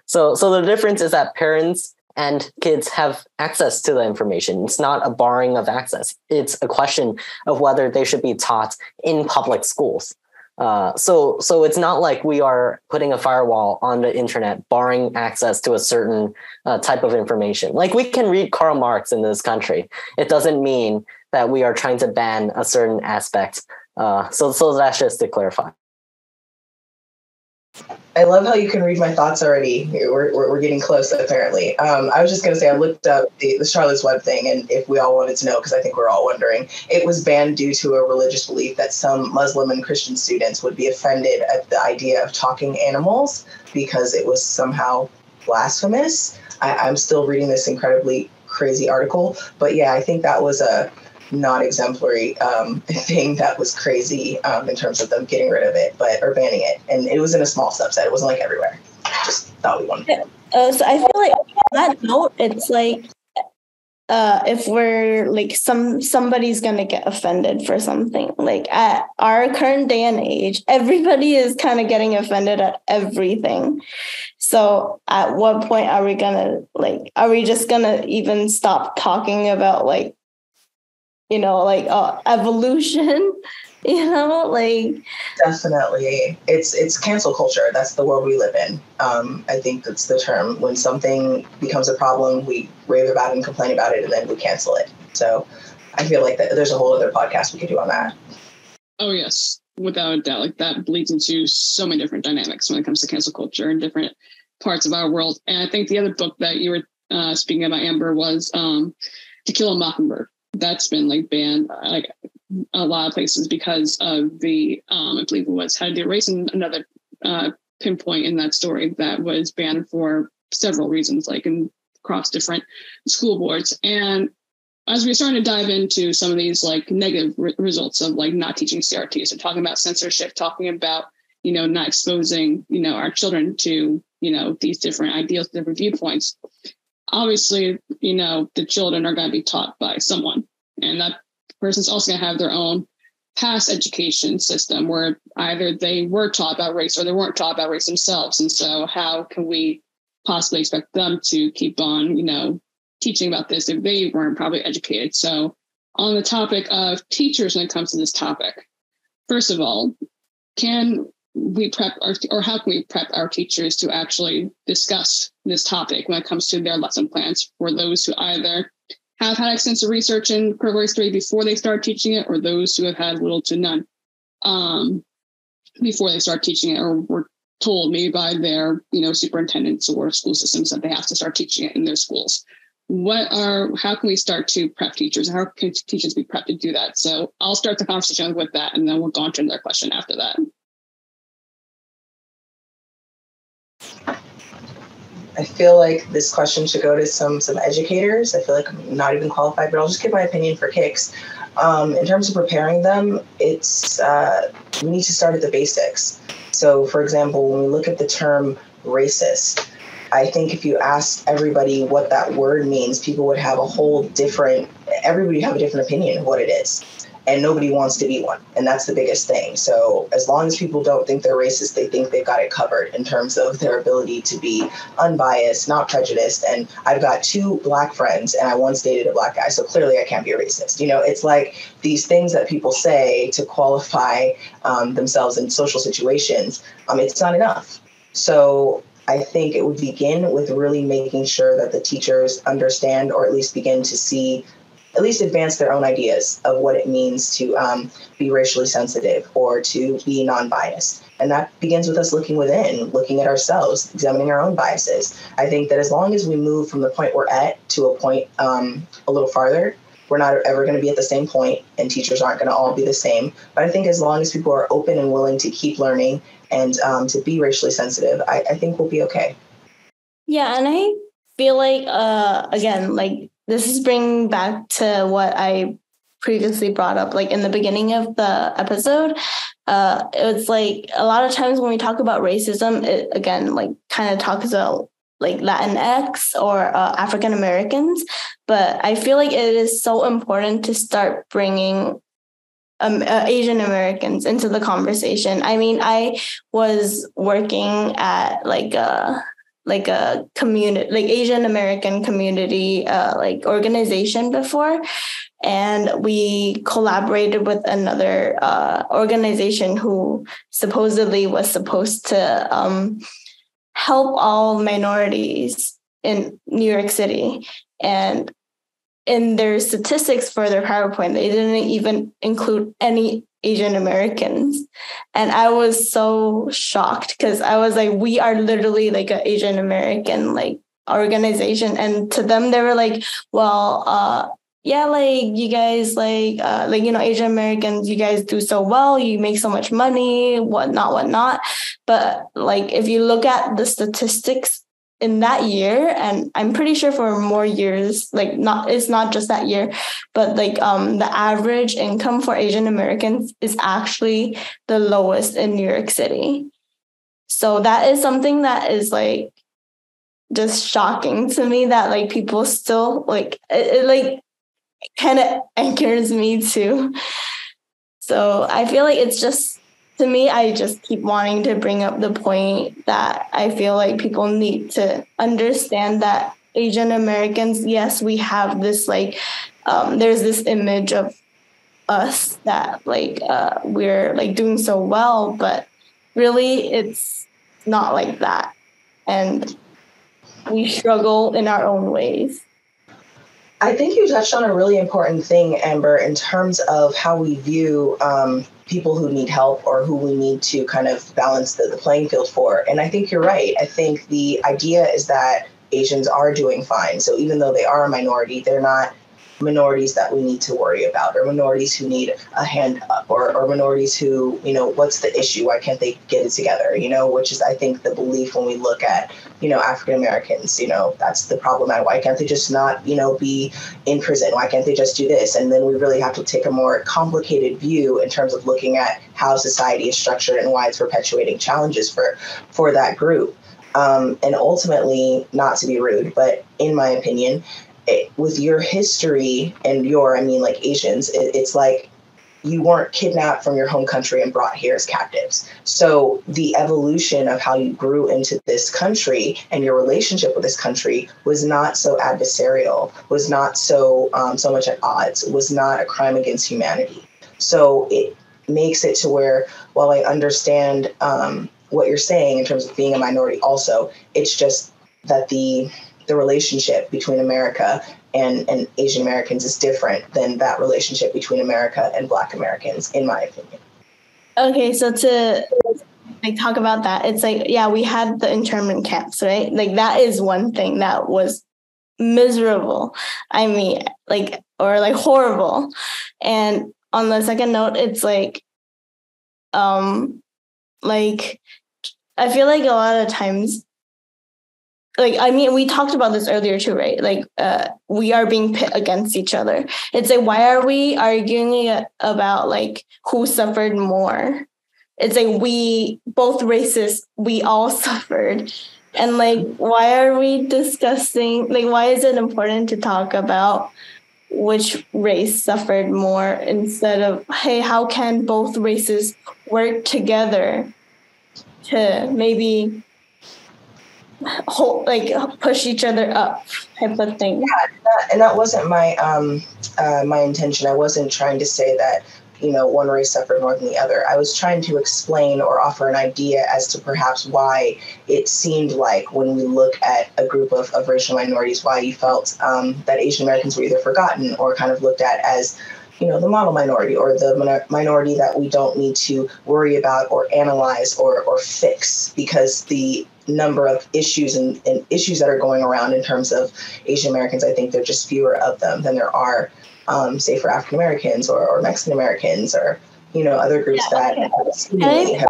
So the difference is that parents and kids have access to the information. It's not a barring of access. It's a question of whether they should be taught in public schools. So it's not like we are putting a firewall on the internet, barring access to a certain type of information. Like we can read Karl Marx in this country. It doesn't mean that we are trying to ban a certain aspect. So that's just to clarify. I love how you can read my thoughts already. We're getting close, apparently. I was just going to say, I looked up the Charlotte's Web thing, and if we all wanted to know, because I think we're all wondering, it was banned due to a religious belief that some Muslim and Christian students would be offended at the idea of talking animals because it was somehow blasphemous. I'm still reading this incredibly crazy article, but yeah, I think that was a not exemplary thing that was crazy in terms of them getting rid of it, or banning it. And it was in a small subset. It wasn't like everywhere. Just thought we wanted to. So I feel like on that note, it's like if we're like somebody's gonna get offended for something. Like at our current day and age, everybody is kind of getting offended at everything. So at what point are we just gonna even stop talking about like, evolution, Definitely. It's cancel culture. That's the world we live in. I think that's the term. When something becomes a problem, we rave about it and complain about it, and then we cancel it. So I feel like there's a whole other podcast we could do on that. Oh, yes, without a doubt. Like that bleeds into so many different dynamics when it comes to cancel culture in different parts of our world. And I think the other book that you were speaking about, Amber, was To Kill a Mockingbird. That's been like banned like a lot of places because of the I believe it was How to Do Race, and another pinpoint in that story that was banned for several reasons, like across different school boards. And as we're starting to dive into some of these like negative results of like not teaching CRT, so talking about censorship, talking about not exposing our children to these different ideals, different viewpoints. Obviously, the children are going to be taught by someone, and that person's also going to have their own past education system where either they were taught about race or they weren't taught about race themselves. And so how can we possibly expect them to keep on, teaching about this if they weren't probably educated. So on the topic of teachers when it comes to this topic, first of all, can we prep or how can we prep our teachers to actually discuss this topic when it comes to their lesson plans for those who either have had extensive research in critical race theory before they start teaching it, or those who have had little to none before they start teaching it, or were told maybe by their superintendents or school systems that they have to start teaching it in their schools. How can we start to prep teachers? How can teachers be prepped to do that? So I'll start the conversation with that, and then we'll go on to another question after that. I feel like this question should go to some educators. I feel like I'm not even qualified, but I'll just give my opinion for kicks. In terms of preparing them, it's we need to start at the basics. So, for example, when we look at the term racist, I think if you asked everybody what that word means, people would have everybody would have a different opinion of what it is. And nobody wants to be one. And that's the biggest thing. So as long as people don't think they're racist, they think they've got it covered in terms of their ability to be unbiased, not prejudiced. And I've got 2 Black friends, and I once dated a Black guy. So clearly I can't be a racist. It's like these things that people say to qualify themselves in social situations. It's not enough. So I think it would begin with really making sure that the teachers understand, or at least begin to see, at least advance their own ideas of what it means to be racially sensitive or to be non-biased. And that begins with us looking within, looking at ourselves, examining our own biases. I think that as long as we move from the point we're at to a point a little farther, we're not ever going to be at the same point, and teachers aren't going to all be the same. But I think as long as people are open and willing to keep learning and to be racially sensitive, I think we'll be okay. Yeah, and I feel like, again, like, this is bringing back to what I previously brought up, like in the beginning of the episode. It's like a lot of times when we talk about racism, it again, like, kind of talks about like Latinx or African Americans. But I feel like it is so important to start bringing Asian Americans into the conversation. I mean, I was working at like a community, like Asian American community, like organization before. And we collaborated with another organization who supposedly was supposed to help all minorities in New York City. And in their statistics for their PowerPoint, they didn't even include any Asian Americans. And I was so shocked because I was like, we are literally like an Asian American like organization. And to them, they were like, well, yeah, like you guys Asian Americans, you guys do so well, you make so much money, whatnot. But like, if you look at the statistics in that year, and I'm pretty sure for more years, it's not just that year, but like the average income for Asian Americans is actually the lowest in New York City. So that is something that is like just shocking to me, that like people still like it like kind of anchors me too. So I feel like it's just, to me, I just keep wanting to bring up the point that I feel like people need to understand that Asian Americans, yes, we have this like, there's this image of us that like we're like doing so well, but really it's not like that. And we struggle in our own ways. I think you touched on a really important thing, Amber, in terms of how we view people who need help or who we need to kind of balance the playing field for. And I think you're right. I think the idea is that Asians are doing fine. So even though they are a minority, they're not minorities that we need to worry about, or minorities who need a hand up, or minorities who, what's the issue? Why can't they get it together? Which is, I think, the belief when we look at, African Americans, that's the problem. Why can't they just not, be in prison? Why can't they just do this? And then we really have to take a more complicated view in terms of looking at how society is structured and why it's perpetuating challenges for that group. And ultimately, not to be rude, but in my opinion, with your history and Asians, it's like you weren't kidnapped from your home country and brought here as captives. So the evolution of how you grew into this country and your relationship with this country was not so adversarial, was not so much at odds, was not a crime against humanity. So it makes it to where, while I understand what you're saying in terms of being a minority also, it's just that the relationship between America and Asian Americans is different than that relationship between America and Black Americans, in my opinion. Okay, so to like talk about that, it's like, yeah, we had the internment camps, right? Like that is one thing that was miserable. I mean, like, or like horrible. And on the second note, it's like I feel like a lot of times, like, I mean, we talked about this earlier too, right? Like, we are being pit against each other. It's like, why are we arguing about like who suffered more? It's like we, both races, we all suffered. And like, why are we discussing, like, why is it important to talk about which race suffered more instead of, hey, how can both races work together to maybe push each other up type of thing? Yeah, and that wasn't my my intention. I wasn't trying to say that, one race suffered more than the other. I was trying to explain or offer an idea as to perhaps why it seemed like, when we look at a group of racial minorities, why you felt that Asian Americans were either forgotten or kind of looked at as, the model minority, or the minority that we don't need to worry about or analyze or fix, because the number of issues and issues that are going around in terms of Asian Americans, I think there are just fewer of them than there are, say, for African Americans or Mexican Americans or, other groups that seemingly have.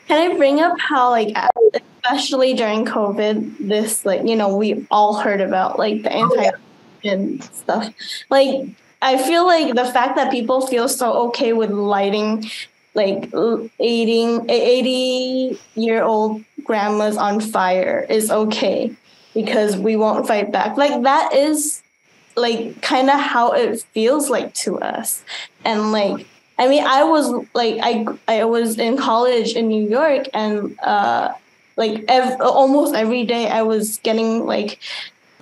Can I bring up how, like, especially during COVID, this, like, we all heard about, like, the anti-Asian stuff. Like, I feel like the fact that people feel so okay with lighting, like, 80-year-old grandmas on fire is okay because we won't fight back. Like, that is, like, kind of how it feels like to us. And, like, I mean, I was, like, I was in college in New York, and, almost every day I was getting, like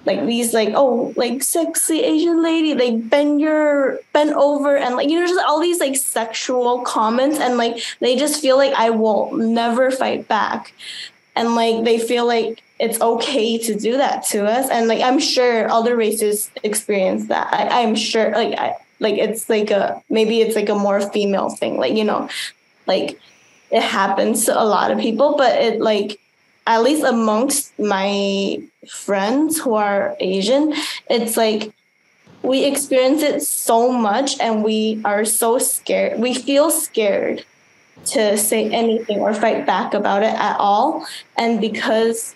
these, like, oh, like, sexy Asian lady, like, bend over, and, like, just all these, like, sexual comments, and, like, they just feel like I will never fight back, and, like, they feel like it's okay to do that to us, and, like, I'm sure other races experience that. I'm sure, it's like maybe it's like a more female thing, like, like, it happens to a lot of people, but it, like, at least amongst my friends who are Asian, it's like we experience it so much, and we are so scared. We feel scared to say anything or fight back about it at all. And because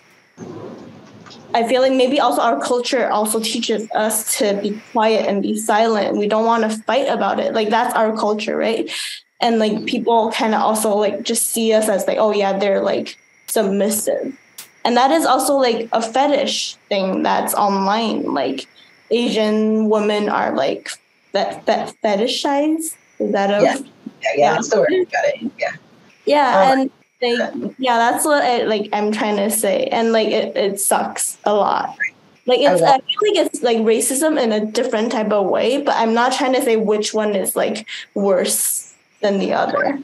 I feel like maybe also our culture also teaches us to be quiet and be silent. We don't want to fight about it. Like, that's our culture, right? And, like, people kind of also, like, just see us as, like, oh yeah, they're, like, submissive. And that is also, like, a fetish thing that's online. Like, Asian women are, like, fetishized. Is that a yeah, that's the word. Got it. Yeah, and that's what I'm trying to say. And, like, it sucks a lot. Like, I feel like it's like racism in a different type of way, but I'm not trying to say which one is, like, worse than the other.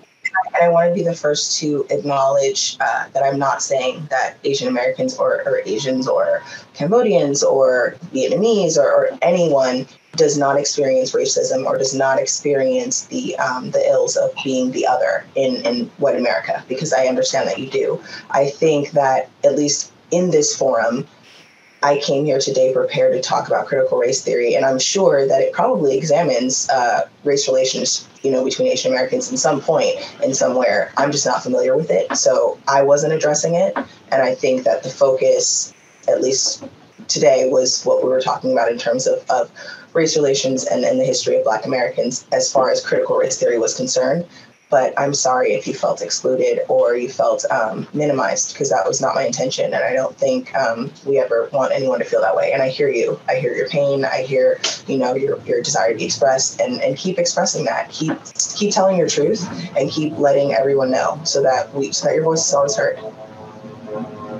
And I want to be the first to acknowledge that I'm not saying that Asian Americans or Asians or Cambodians or Vietnamese or anyone does not experience racism or does not experience the ills of being the other in white America, because I understand that you do. I think that, at least in this forum, I came here today prepared to talk about critical race theory, and I'm sure that it probably examines race relations, between Asian Americans in some point and somewhere. I'm just not familiar with it, so I wasn't addressing it. And I think that the focus, at least today, was what we were talking about in terms of race relations and the history of Black Americans as far as critical race theory was concerned. but I'm sorry if you felt excluded or you felt minimized, because that was not my intention. And I don't think we ever want anyone to feel that way. And I hear you. I hear your pain. I hear, your desire to be expressed, and keep expressing that. Keep telling your truth and keep letting everyone know so that your voice is always heard.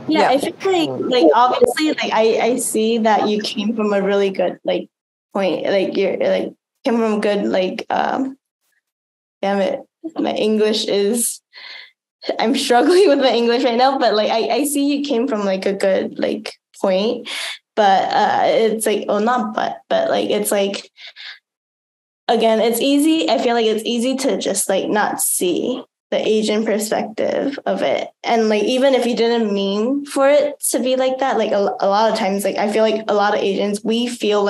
Yeah, I feel like obviously, like I see that you came from a really good point. Like you're came from a good damn it, my English is. I'm struggling with my English right now, but I see you came from a good point, but it's not but it's again, it's easy. I feel like it's easy to just not see the Asian perspective of it. And even if you didn't mean for it to be like that, a lot of times, I feel like a lot of Asians, we feel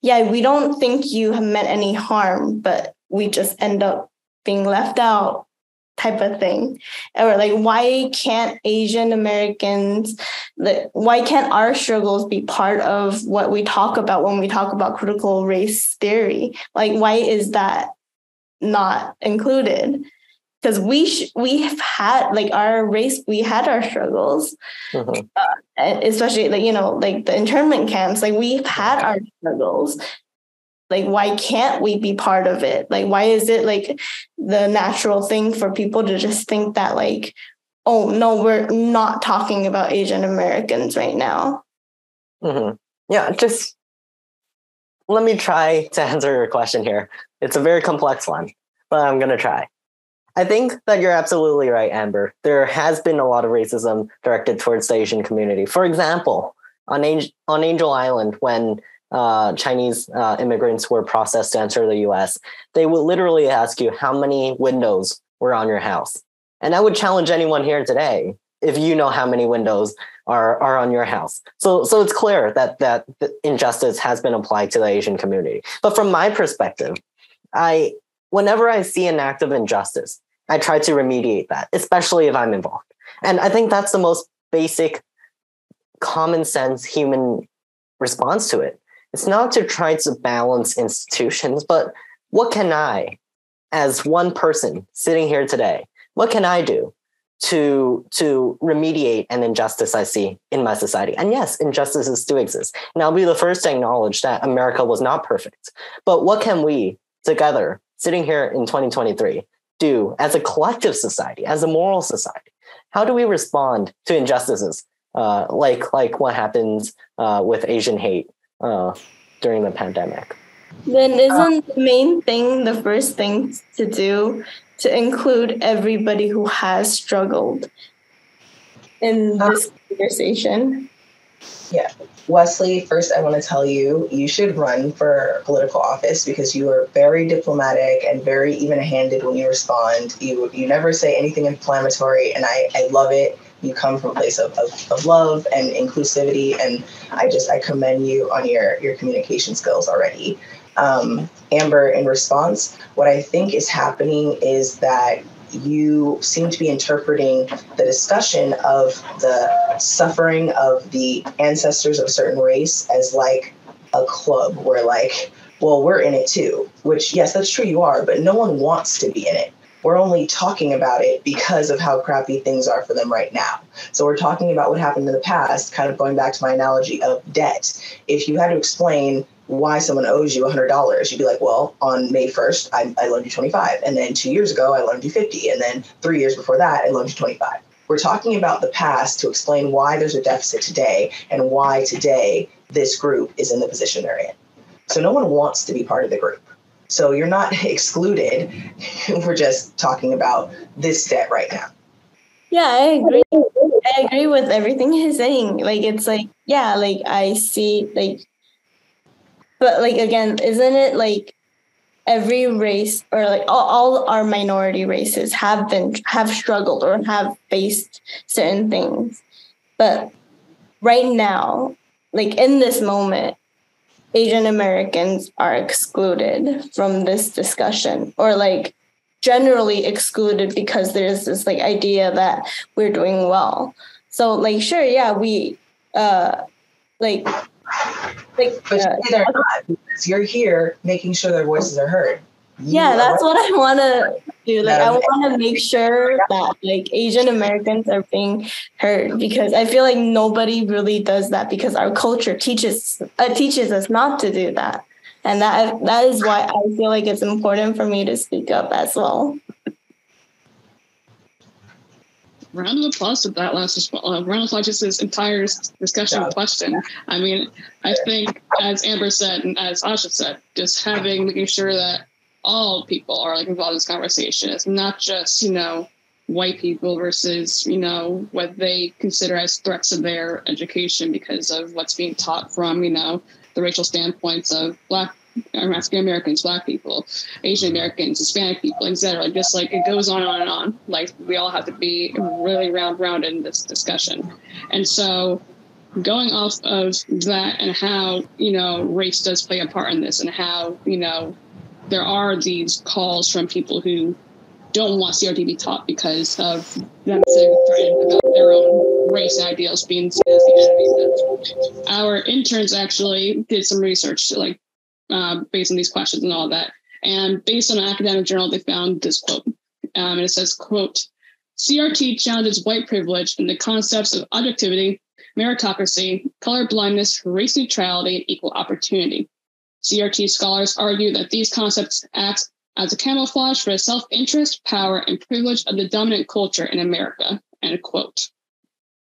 yeah, we don't think you have meant any harm, but we just end up being left out type of thing. Or why can't Asian Americans, why can't our struggles be part of what we talk about when we talk about critical race theory? Why is that not included? Because we've had our race, we had our struggles, especially the internment camps. We've had our struggles. Why can't we be part of it? Why is it the natural thing for people to just think that oh no, we're not talking about Asian Americans right now? Yeah, just let me try to answer your question here. It's a very complex one, but I'm gonna try. I think that you're absolutely right, Amber. There has been a lot of racism directed towards the Asian community. For example, on Angel Island, when Chinese immigrants were processed to enter the US, they would literally ask you how many windows were on your house. And I would challenge anyone here today, if you know how many windows are on your house. So it's clear that the injustice has been applied to the Asian community. But from my perspective, whenever I see an act of injustice, I try to remediate that, especially if I'm involved. And I think that's the most basic, common sense human response to it. It's not to try to balance institutions, but what can I, as one person sitting here today, what can I do to remediate an injustice I see in my society? And yes, injustices do exist. And I'll be the first to acknowledge that America was not perfect. But what can we together, sitting here in 2023, do as a collective society, as a moral society? How do we respond to injustices like what happens with Asian hate during the pandemic? Then isn't the main thing, the first thing to do, to include everybody who has struggled in this conversation? Yeah. Wesley, first I want to tell you, you should run for political office because you are very diplomatic and very even-handed when you respond. You never say anything inflammatory, and I love it. You come from a place of love and inclusivity, and I commend you on your communication skills already. Amber, in response, what I think is happening is that you seem to be interpreting the discussion of the suffering of the ancestors of a certain race as a club where well, we're in it too, which, yes, that's true, you are, but no one wants to be in it. We're only talking about it because of how crappy things are for them right now. So we're talking about what happened in the past, kind of going back to my analogy of debt. If you had to explain why someone owes you $100, you'd be like, well, on May 1st, I loaned you 25. And then 2 years ago, I loaned you 50. And then 3 years before that, I loaned you 25. We're talking about the past to explain why there's a deficit today and why today this group is in the position they're in. So no one wants to be part of the group. So you're not excluded. We're just talking about this debt right now. Yeah, I agree. I agree with everything he's saying. It's yeah, I see, but again, isn't it every race or all our minority races have struggled or have faced certain things, but right now, in this moment, Asian Americans are excluded from this discussion, or generally excluded because there's this idea that we're doing well. So sure, yeah, we but they're not, because you're here making sure their voices are heard. Yeah, that's what I want to do. Like, I want to make sure that like Asian Americans are being heard, because I feel like nobody really does that, because our culture teaches us not to do that, and that is why I feel like it's important for me to speak up as well. Round of applause to that last round of applause, just this entire discussion question. I mean, I think, as Amber said and as Asha said, just making sure that all people are like involved in this conversation. It's not just, white people versus, what they consider as threats of their education because of what's being taught from, the racial standpoints of African Americans, Black people, Asian Americans, Hispanic people, etc. Just like it goes on and on. Like we all have to be really rounded in this discussion. And so going off of that and how, race does play a part in this and how, there are these calls from people who don't want CRT to be taught because of them saying threatened about their own race ideals being seen as the enemy. Our interns actually did some research, based on these questions and all that. And based on an academic journal, they found this quote. And it says, quote, CRT challenges white privilege and the concepts of objectivity, meritocracy, colorblindness, race neutrality, and equal opportunity. CRT scholars argue that these concepts act as a camouflage for the self-interest, power, and privilege of the dominant culture in America, end quote.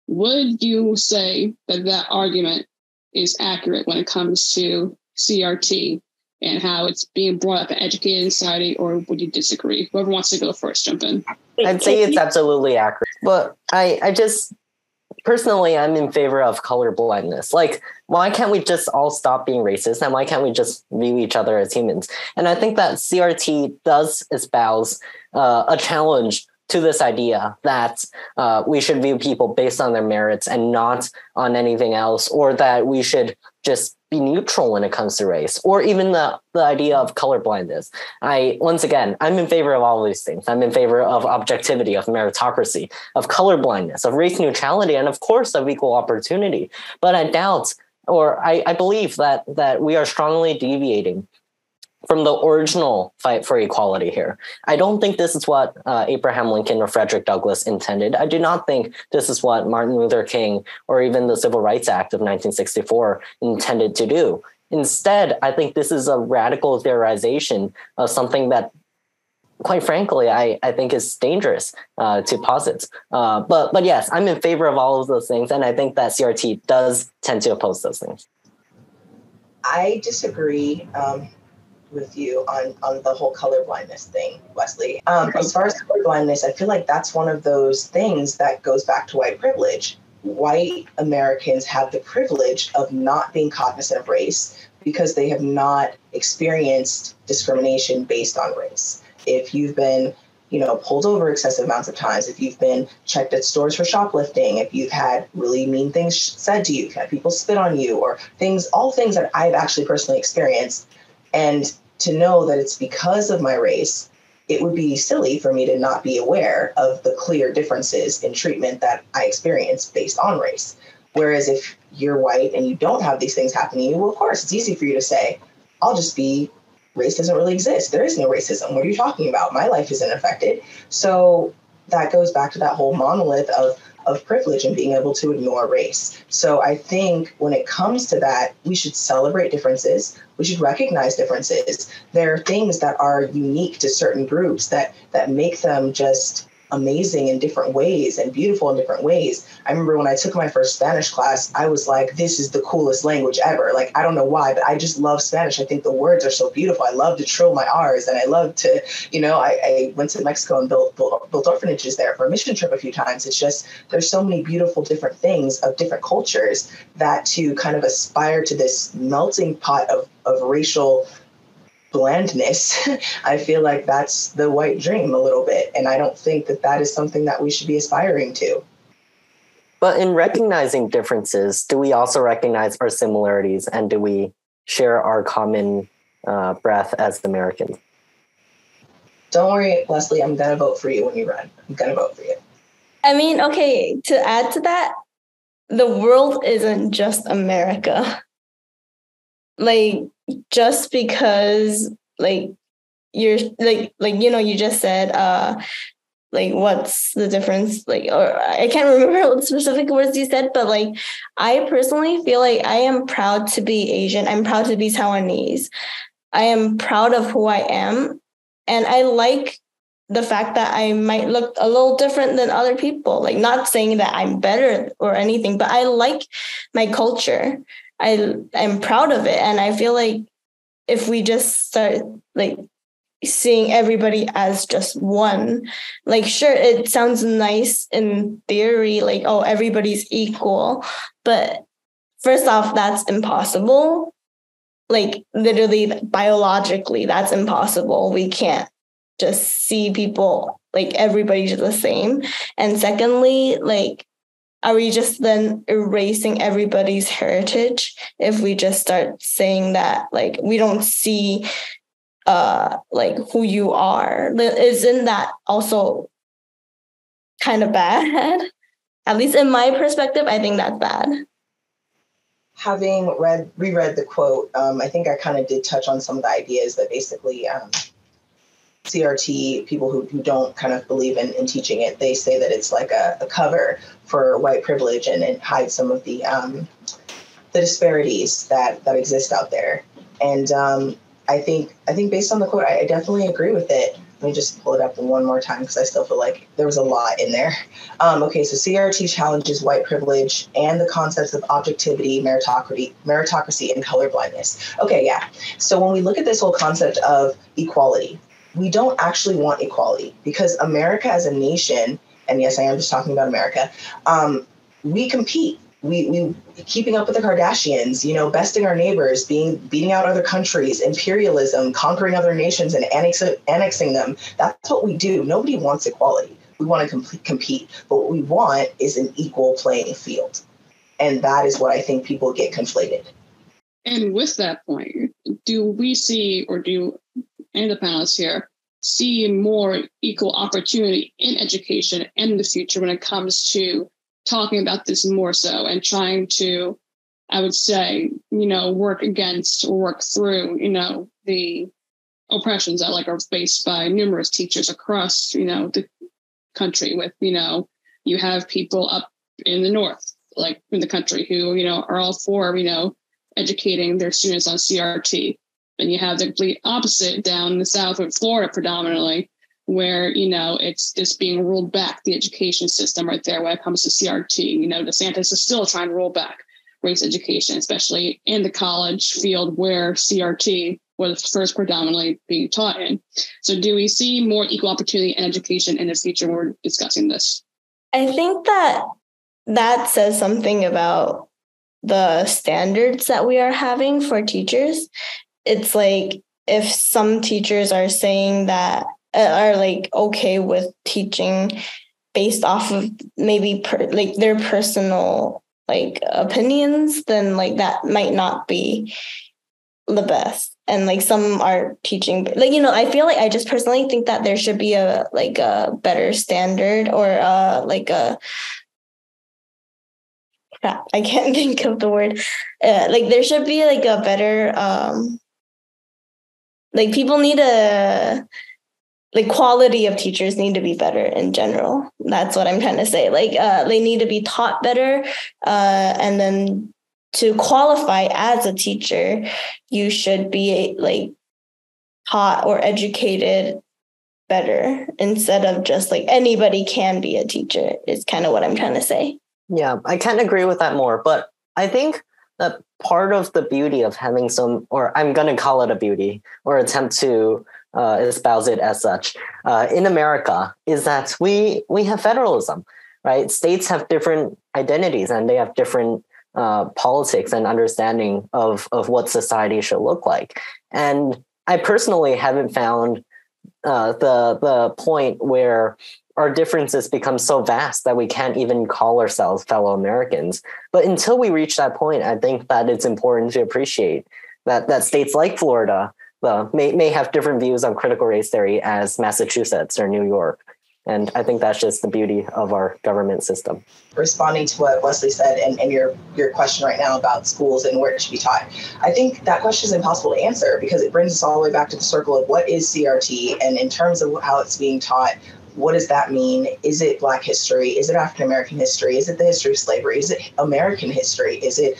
Would you say that argument is accurate when it comes to CRT and how it's being brought up in educated society, or would you disagree? Whoever wants to go first, jump in. I'd say it's absolutely accurate, but I just personally, I'm in favor of color blindness. Like, why can't we just all stop being racist, and why can't we just view each other as humans? And I think that CRT does espouse a challenge to this idea that we should view people based on their merits and not on anything else, or that we should just be neutral when it comes to race, or even the idea of colorblindness. I'm in favor of all of these things. I'm in favor of objectivity, of meritocracy, of colorblindness, of race neutrality, and of course of equal opportunity. But I doubt, or I believe that we are strongly deviating from the original fight for equality here. I don't think this is what Abraham Lincoln or Frederick Douglass intended. I do not think this is what Martin Luther King or even the Civil Rights Act of 1964 intended to do. Instead, I think this is a radical theorization of something that, quite frankly, I think is dangerous to posit. But yes, I'm in favor of all of those things, and I think that CRT does tend to oppose those things. I disagree with you on the whole colorblindness thing, Wesley. As far as colorblindness, I feel like that's one of those things that goes back to white privilege. White Americans have the privilege of not being cognizant of race because they have not experienced discrimination based on race. If you've been, pulled over excessive amounts of times, if you've been checked at stores for shoplifting, if you've had really mean things said to you, if you've had people spit on you, or all things that I've actually personally experienced, and to know that it's because of my race, it would be silly for me to not be aware of the clear differences in treatment that I experience based on race. Whereas if you're white and you don't have these things happen to you, well, of course, it's easy for you to say, race doesn't really exist. There is no racism. What are you talking about? My life isn't affected. So that goes back to that whole monolith of privilege and being able to ignore race. So I think when it comes to that, we should celebrate differences. We should recognize differences. There are things that are unique to certain groups that make them just amazing in different ways and beautiful in different ways. I remember when I took my first Spanish class, I was like, this is the coolest language ever. Like, I don't know why, but I just love Spanish. I think the words are so beautiful. I love to trill my R's, and I love to, I went to Mexico and built orphanages there for a mission trip a few times. It's just, there's so many beautiful different things of different cultures that to kind of aspire to this melting pot of racial blandness, I feel like that's the white dream a little bit. And I don't think that is something that we should be aspiring to. But in recognizing differences, do we also recognize our similarities, and do we share our common breath as Americans? Don't worry, Leslie, I'm going to vote for you when you run. I'm going to vote for you. I mean, okay, to add to that, the world isn't just America. Like, just because, like, you're you just said what's the difference, or I can't remember what specific words you said, but I personally feel like I am proud to be Asian. I'm proud to be Taiwanese. I am proud of who I am, and I like the fact that I might look a little different than other people. Not saying that I'm better or anything, but I like my culture. I'm proud of it, and I feel like if we just start seeing everybody as just one, sure, it sounds nice in theory, oh, everybody's equal, but first off, that's impossible. Literally biologically, that's impossible. We can't just see people everybody's the same. And secondly, are we just then erasing everybody's heritage if we just start saying that we don't see who you are? Isn't that also kind of bad? At least in my perspective, I think that's bad. Having reread the quote, I think I kind of did touch on some of the ideas that basically CRT, people who don't kind of believe in teaching it, they say that it's like a cover for white privilege, and it hides some of the disparities that exist out there. And I think based on the quote, I definitely agree with it. Let me just pull it up one more time because I still feel like there was a lot in there. Okay, so CRT challenges white privilege and the concepts of objectivity, meritocracy, and colorblindness. Okay, yeah. So when we look at this whole concept of equality, we don't actually want equality because America as a nation, and yes, I am just talking about America, we compete. We keeping up with the Kardashians, besting our neighbors, beating out other countries, imperialism, conquering other nations and annexing them. That's what we do. Nobody wants equality. We want to compete. But what we want is an equal playing field. And that is what I think people get conflated. And with that point, do we see, or do any of the panelists here see more equal opportunity in education in the future when it comes to talking about this more so and trying to, I would say, work against or work through, the oppressions that are faced by numerous teachers across, the country with, you have people up in the north, in the country who, are all for, educating their students on CRT. And you have the complete opposite down in the south of Florida predominantly, where, it's just being rolled back, the education system right there when it comes to CRT. DeSantis is still trying to roll back race education, especially in the college field where CRT was first predominantly being taught in. So do we see more equal opportunity in education in the future when we're discussing this? I think that says something about the standards that we are having for teachers. It's if some teachers are saying that are okay with teaching based off of maybe their personal opinions, then that might not be the best. And some are teaching I feel I just personally think that there should be a better standard, or crap, I can't think of the word. There should be a better people need a quality of teachers need to be better in general. That's what I'm trying to say. They need to be taught better. And then to qualify as a teacher, you should be taught or educated better instead of just anybody can be a teacher is kind of what I'm trying to say. Yeah, I can't agree with that more. But I think that part of the beauty of having some, or I'm going to call it a beauty or attempt to espouse it as such, in America is that we have federalism, right? States have different identities and they have different politics and understanding of what society should look like. And I personally haven't found the point where our differences become so vast that we can't even call ourselves fellow Americans. But until we reach that point, I think that it's important to appreciate that states like Florida may have different views on critical race theory as Massachusetts or New York. And I think that's just the beauty of our government system. Responding to what Wesley said and your question right now about schools and where it should be taught, I think that question is impossible to answer because it brings us all the way back to the circle of what is CRT, and in terms of how it's being taught, what does that mean? Is it Black history? Is it African American history? Is it the history of slavery? Is it American history? Is it,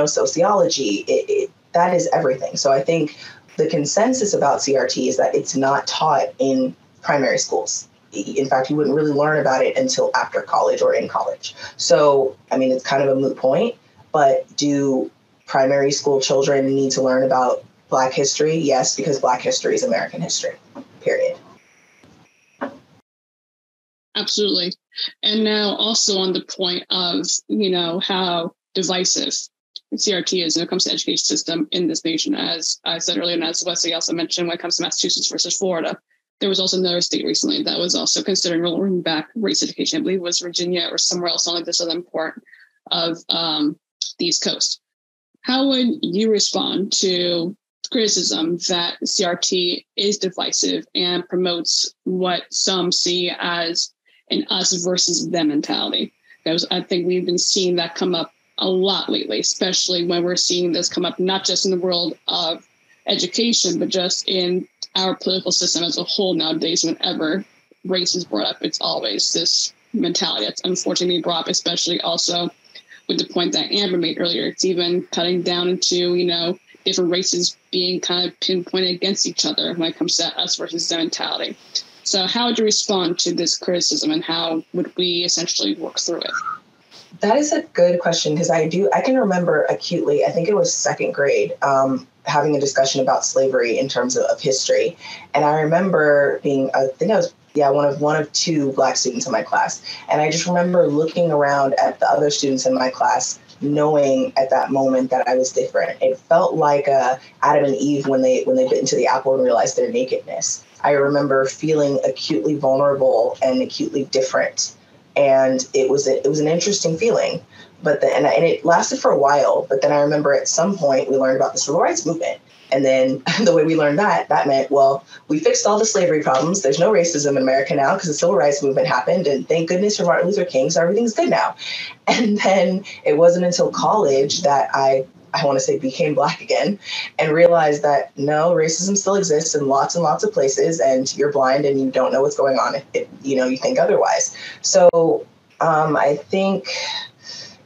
sociology? That is everything. So I think the consensus about CRT is that it's not taught in primary schools. In fact, you wouldn't really learn about it until after college or in college. So, I mean, it's kind of a moot point, but do primary school children need to learn about Black history? Yes, because Black history is American history, period. Absolutely. And now also on the point of, how divisive CRT is when it comes to the education system in this nation, as I said earlier, and as Wesley also mentioned, when it comes to Massachusetts versus Florida. There was also another state recently that was also considering rolling back race education. I believe it was Virginia or somewhere else on the southern part of the East Coast. How would you respond to criticism that CRT is divisive and promotes what some see as an us versus them mentality? Because I think we've been seeing that come up a lot lately, especially when we're seeing this come up not just in the world of education, but just in our political system as a whole nowadays. Whenever race is brought up, it's always this mentality that's unfortunately brought up, especially also with the point that Amber made earlier. It's even cutting down into, different races being kind of pinpointed against each other when it comes to that us versus them mentality. So how would you respond to this criticism, and how would we essentially work through it? That is a good question, because I can remember acutely, I think it was second grade, having a discussion about slavery in terms of history. And I remember being, I think I was, one of two Black students in my class. And I just remember looking around at the other students in my class, knowing at that moment that I was different. It felt like Adam and Eve when they bit into the apple and realized their nakedness. I remember feeling acutely vulnerable and acutely different. And it was an interesting feeling. But then, and it lasted for a while. But then I remember at some point we learned about the civil rights movement. And then the way we learned that meant, well, we fixed all the slavery problems. There's no racism in America now because the civil rights movement happened. And thank goodness for Martin Luther King. So everything's good now. And then it wasn't until college that I want to say became Black again and realized that no, racism still exists in lots and lots of places, and you're blind and you don't know what's going on if you think otherwise. So I think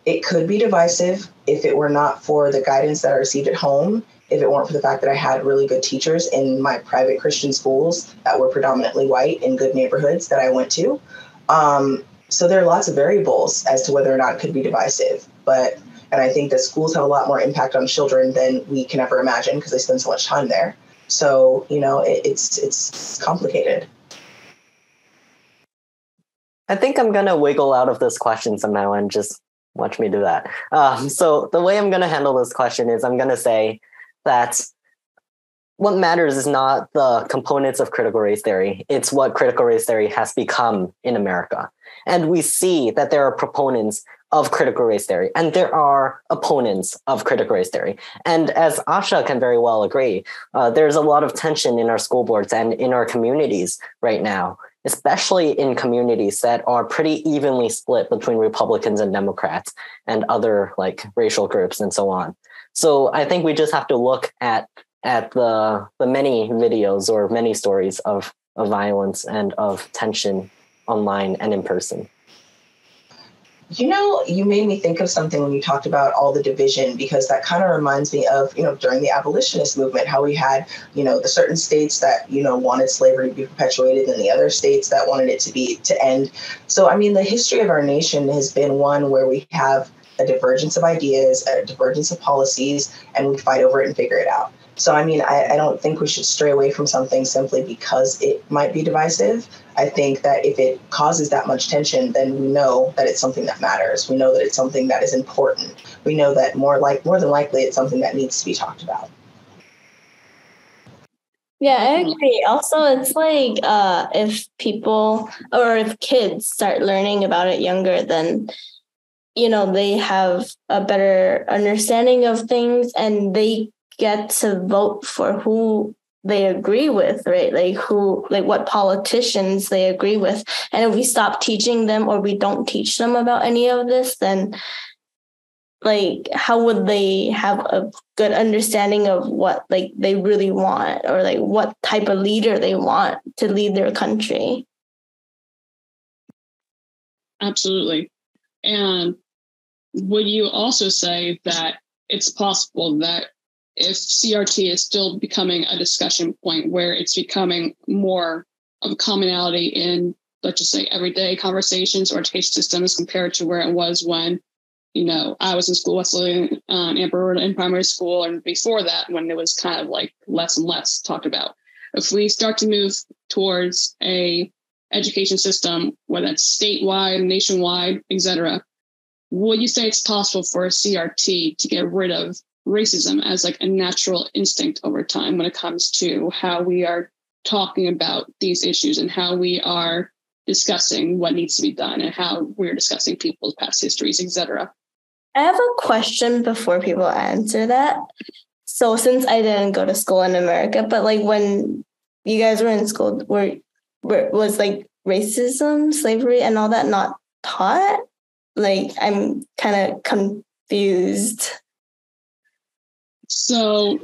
it could be divisive if it were not for the guidance that I received at home, if it weren't for the fact that I had really good teachers in my private Christian schools that were predominantly white in good neighborhoods that I went to. So there are lots of variables as to whether or not it could be divisive. And I think that schools have a lot more impact on children than we can ever imagine because they spend so much time there. So, it's complicated. I think I'm going to wiggle out of this question somehow and just watch me do that. So the way I'm going to handle this question is I'm going to say that what matters is not the components of critical race theory. It's what critical race theory has become in America. And we see that there are proponents of critical race theory, and there are opponents of critical race theory. And as Asha can very well agree, there's a lot of tension in our school boards and in our communities right now, especially in communities that are pretty evenly split between Republicans and Democrats and other racial groups and so on. So I think we just have to look at the many videos or many stories of violence and of tension online and in person. You made me think of something when you talked about all the division, because that kind of reminds me of, during the abolitionist movement, how we had, the certain states that, wanted slavery to be perpetuated and the other states that wanted it to end. So, I mean, the history of our nation has been one where we have a divergence of ideas, a divergence of policies, and we fight over it and figure it out. So, I mean, I don't think we should stray away from something simply because it might be divisive. I think that if it causes that much tension, then we know that it's something that matters. We know that it's something that is important. We know that more than likely it's something that needs to be talked about. Yeah, I agree. Also, it's if people or if kids start learning about it younger, then they have a better understanding of things and they get to vote for who they agree with, right? Like what politicians they agree with. And if we stop teaching them or we don't teach them about any of this, then like how would they have a good understanding of what like they really want, or like what type of leader they want to lead their country? Absolutely. And would you also say that it's possible that if CRT is still becoming a discussion point where it's becoming more of a commonality in, let's just say, everyday conversations or education systems compared to where it was when, I was in school, Wesley, Amber in primary school, and before that, when it was kind of like less and less talked about. If we start to move towards a education system, whether it's statewide, nationwide, etc., would you say it's possible for a CRT to get rid of racism as like a natural instinct over time when it comes to how we are talking about these issues and how we are discussing what needs to be done and how we're discussing people's past histories, etc.? I have a question before people answer that. So since I didn't go to school in America, but like when you guys were in school, was like racism, slavery, and all that not taught? Like, I'm kind of confused. So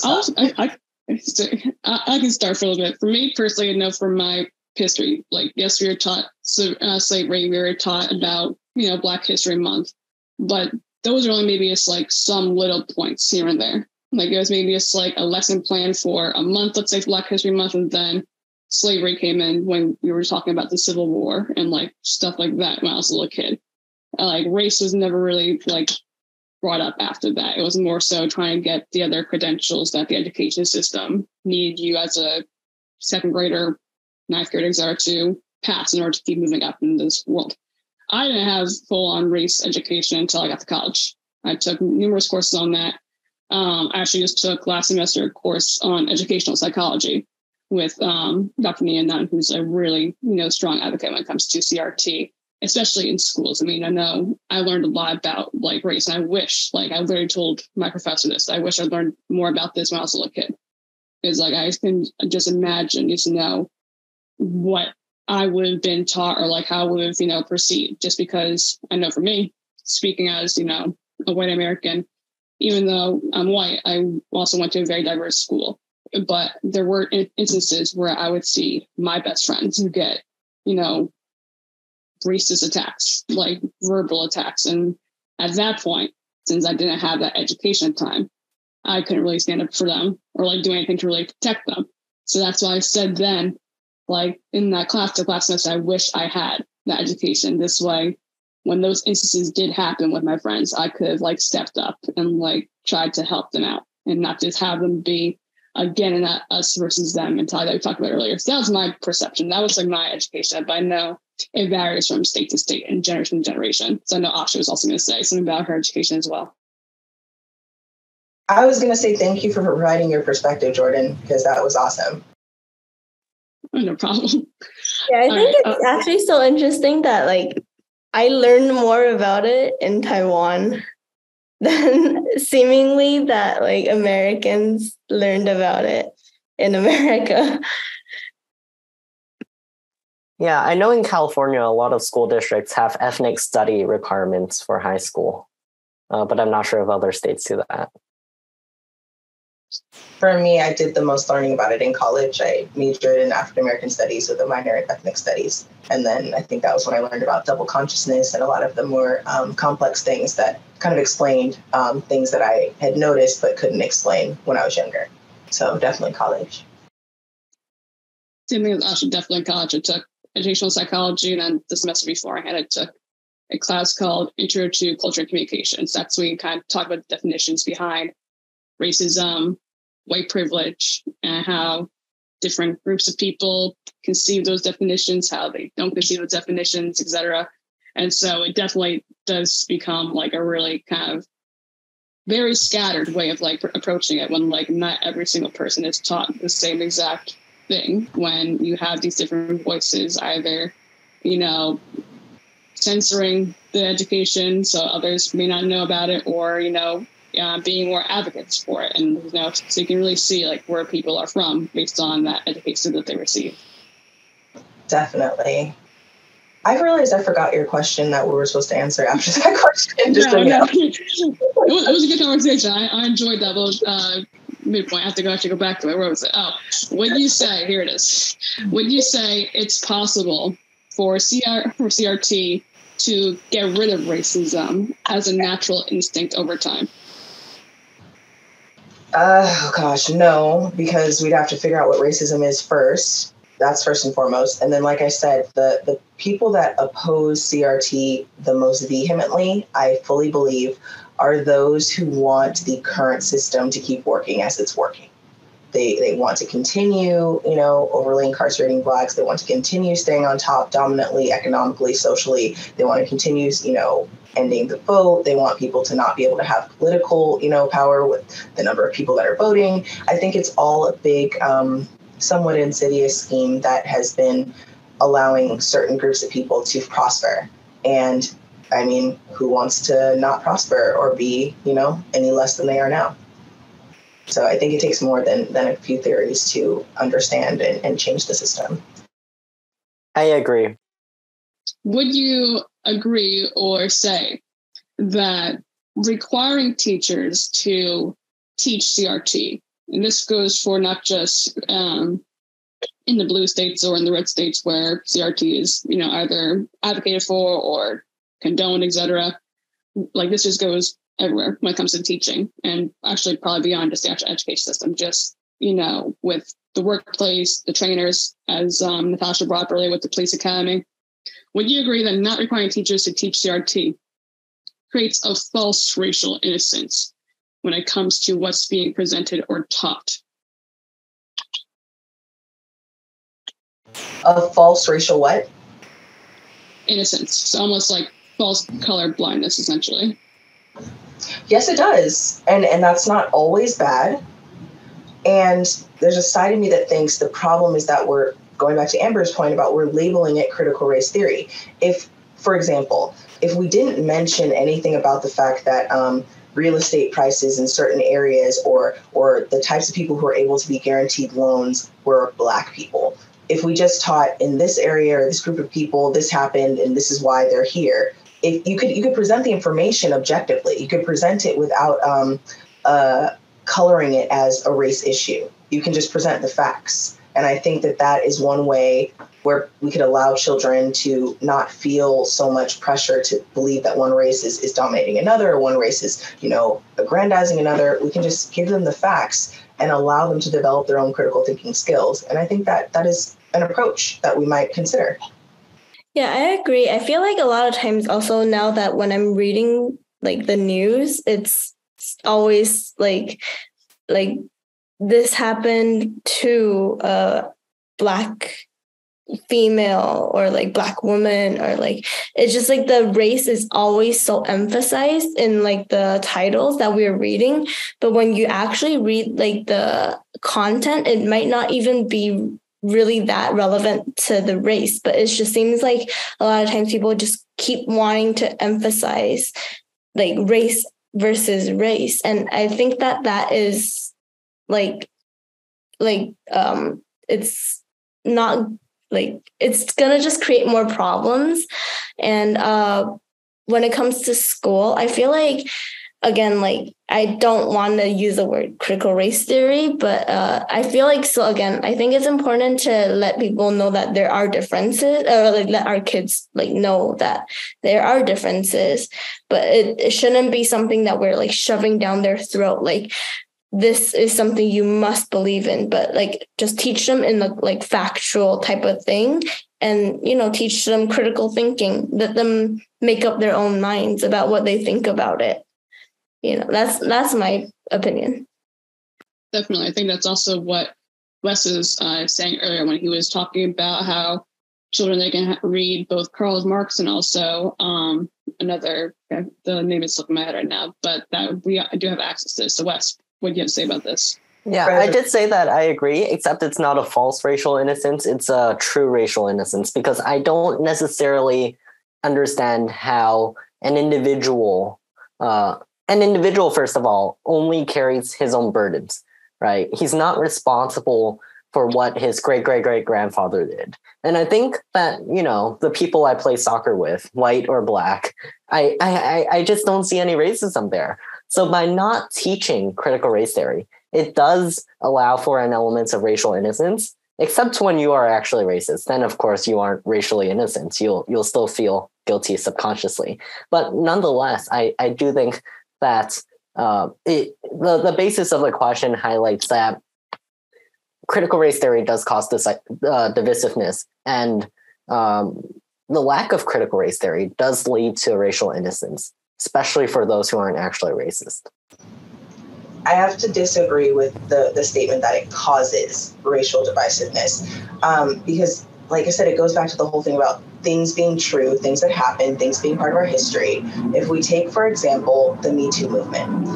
I can start for a little bit. For me personally, I know from my history, like, yes, we were taught slavery, we were taught about, Black History Month, but those are only maybe just like some little points here and there. Like it was maybe just like a lesson plan for a month, let's say Black History Month, and then slavery came in when we were talking about the Civil War and like stuff like that when I was a little kid. Like race was never really like brought up after that. It was more so trying to get the other credentials that the education system needed you as a second grader, ninth grader, etc., to pass in order to keep moving up in this world. I didn't have full-on race education until I got to college. I took numerous courses on that. I actually just took last semester a course on educational psychology with Dr. Nia Nunn, who's a really strong advocate when it comes to CRT, especially in schools. I mean, I know I learned a lot about like race, and I wish, like I literally told my professor this, I wish I learned more about this when I was a little kid. It's like I can just imagine, what I would have been taught or like how I would have, perceived, just because I know for me, speaking as, a white American, even though I'm white, I also went to a very diverse school. But there were instances where I would see my best friends who get, racist attacks, like verbal attacks. And at that point, since I didn't have that education time, I couldn't really stand up for them or like do anything to really protect them. So that's why I said then, like in that class semester, I wish I had that education. This way, when those instances did happen with my friends, I could have like stepped up and like tried to help them out and not just have them be again in that us versus them mentality that we talked about earlier. So that was my perception. That was like my education. But I know it varies from state to state and generation to generation. So I know Asha was also going to say something about her education as well. I was going to say thank you for providing your perspective, Jordan, because that was awesome. No problem. Yeah, I think it's actually so interesting that like I learned more about it in Taiwan than seemingly that like Americans learned about it in America. Yeah, I know in California, a lot of school districts have ethnic study requirements for high school, but I'm not sure if other states do that. For me, I did the most learning about it in college. I majored in African American studies with a minor in ethnic studies. And then I think that was when I learned about double consciousness and a lot of the more complex things that kind of explained things that I had noticed but couldn't explain when I was younger. So definitely college. Same thing as Asha, definitely college. I took educational psychology, and then the semester beforehand, I took a class called Intro to Culture and Communications. That's when we kind of talk about the definitions behind racism, white privilege, and how different groups of people conceive those definitions, how they don't conceive those definitions, etc. And so it definitely does become like a really kind of very scattered way of like approaching it when like not every single person is taught the same exact thing, when you have these different voices either, censoring the education so others may not know about it, or, being more advocates for it, and so you can really see like where people are from based on that education that they receive. Definitely. I realized I forgot your question that we were supposed to answer after that question. It was a good conversation. I enjoyed that little midpoint. I have to actually go back to it. Where was it? Oh, would you say, here it is. Would you say it's possible for CRT to get rid of racism as a natural instinct over time? Oh gosh, no, because we'd have to figure out what racism is first. That's first and foremost. And then, like I said, the people that oppose CRT the most vehemently, I fully believe, are those who want the current system to keep working as it's working. They want to continue, overly incarcerating Blacks. They want to continue staying on top dominantly, economically, socially. They want to continue, ending the vote. They want people to not be able to have political, power with the number of people that are voting. I think it's all a big, somewhat insidious scheme that has been allowing certain groups of people to prosper. And I mean, who wants to not prosper or be, any less than they are now? So I think it takes more than a few theories to understand and change the system. I agree. Would you agree or say that requiring teachers to teach CRT, and this goes for not just in the blue states or in the red states where CRT is, either advocated for or condoned, etc. Like this just goes everywhere when it comes to teaching, and actually probably beyond just the actual education system, just, with the workplace, the trainers, as Natasha brought up earlier with the police academy. Would you agree that not requiring teachers to teach CRT creates a false racial innocence when it comes to what's being presented or taught? A false racial what? Innocence. So almost like false color blindness, essentially. Yes, it does. And that's not always bad. And there's a side of me that thinks the problem is that we're going back to Amber's point about we're labeling it critical race theory. If, for example, if we didn't mention anything about the fact that real estate prices in certain areas or the types of people who are able to be guaranteed loans were Black people, if we just taught in this area or this group of people, this happened and this is why they're here, if you could present the information objectively. You could present it without coloring it as a race issue. You can just present the facts. And I think that is one way where we could allow children to not feel so much pressure to believe that one race is dominating another, or one race is, aggrandizing another. We can just give them the facts and allow them to develop their own critical thinking skills. And I think that is an approach that we might consider. Yeah, I agree. I feel like a lot of times also now that when I'm reading like the news, it's always like this happened to a Black female or like Black woman, or like it's just like the race is always so emphasized in like the titles that we're reading. But when you actually read like the content, it might not even be really that relevant to the race, but it just seems like a lot of times people just keep wanting to emphasize like race versus race. And I think that is it's not like, it's gonna just create more problems. And when it comes to school, I feel like, again, like I don't want to use the word critical race theory, but I feel like, so again, I think it's important to let people know that there are differences, or like let our kids like know that there are differences, but it shouldn't be something that we're like shoving down their throat. Like, this is something you must believe in, but like just teach them in the like factual type of thing, and, teach them critical thinking, let them make up their own minds about what they think about it. That's my opinion. Definitely. I think that's also what Wes was saying earlier when he was talking about how children, they can read both Karl Marx and also another, the name is slipping my head right now, but that we do have access to. So Wes, what do you have to say about this? Yeah, I did say that I agree, except it's not a false racial innocence. It's a true racial innocence, because I don't necessarily understand how an individual an individual, first of all, only carries his own burdens, right? He's not responsible for what his great-great-great-grandfather did. And I think that, the people I play soccer with, white or black, I just don't see any racism there. So by not teaching critical race theory, it does allow for an element of racial innocence, except when you are actually racist. Then, of course, you aren't racially innocent. You'll still feel guilty subconsciously. But nonetheless, I do think that the basis of the question highlights that critical race theory does cause this divisiveness, and the lack of critical race theory does lead to racial innocence, especially for those who aren't actually racist. I have to disagree with the statement that it causes racial divisiveness, because, like I said, it goes back to the whole thing about things being true, things that happen, things being part of our history. If we take, for example, the Me Too movement,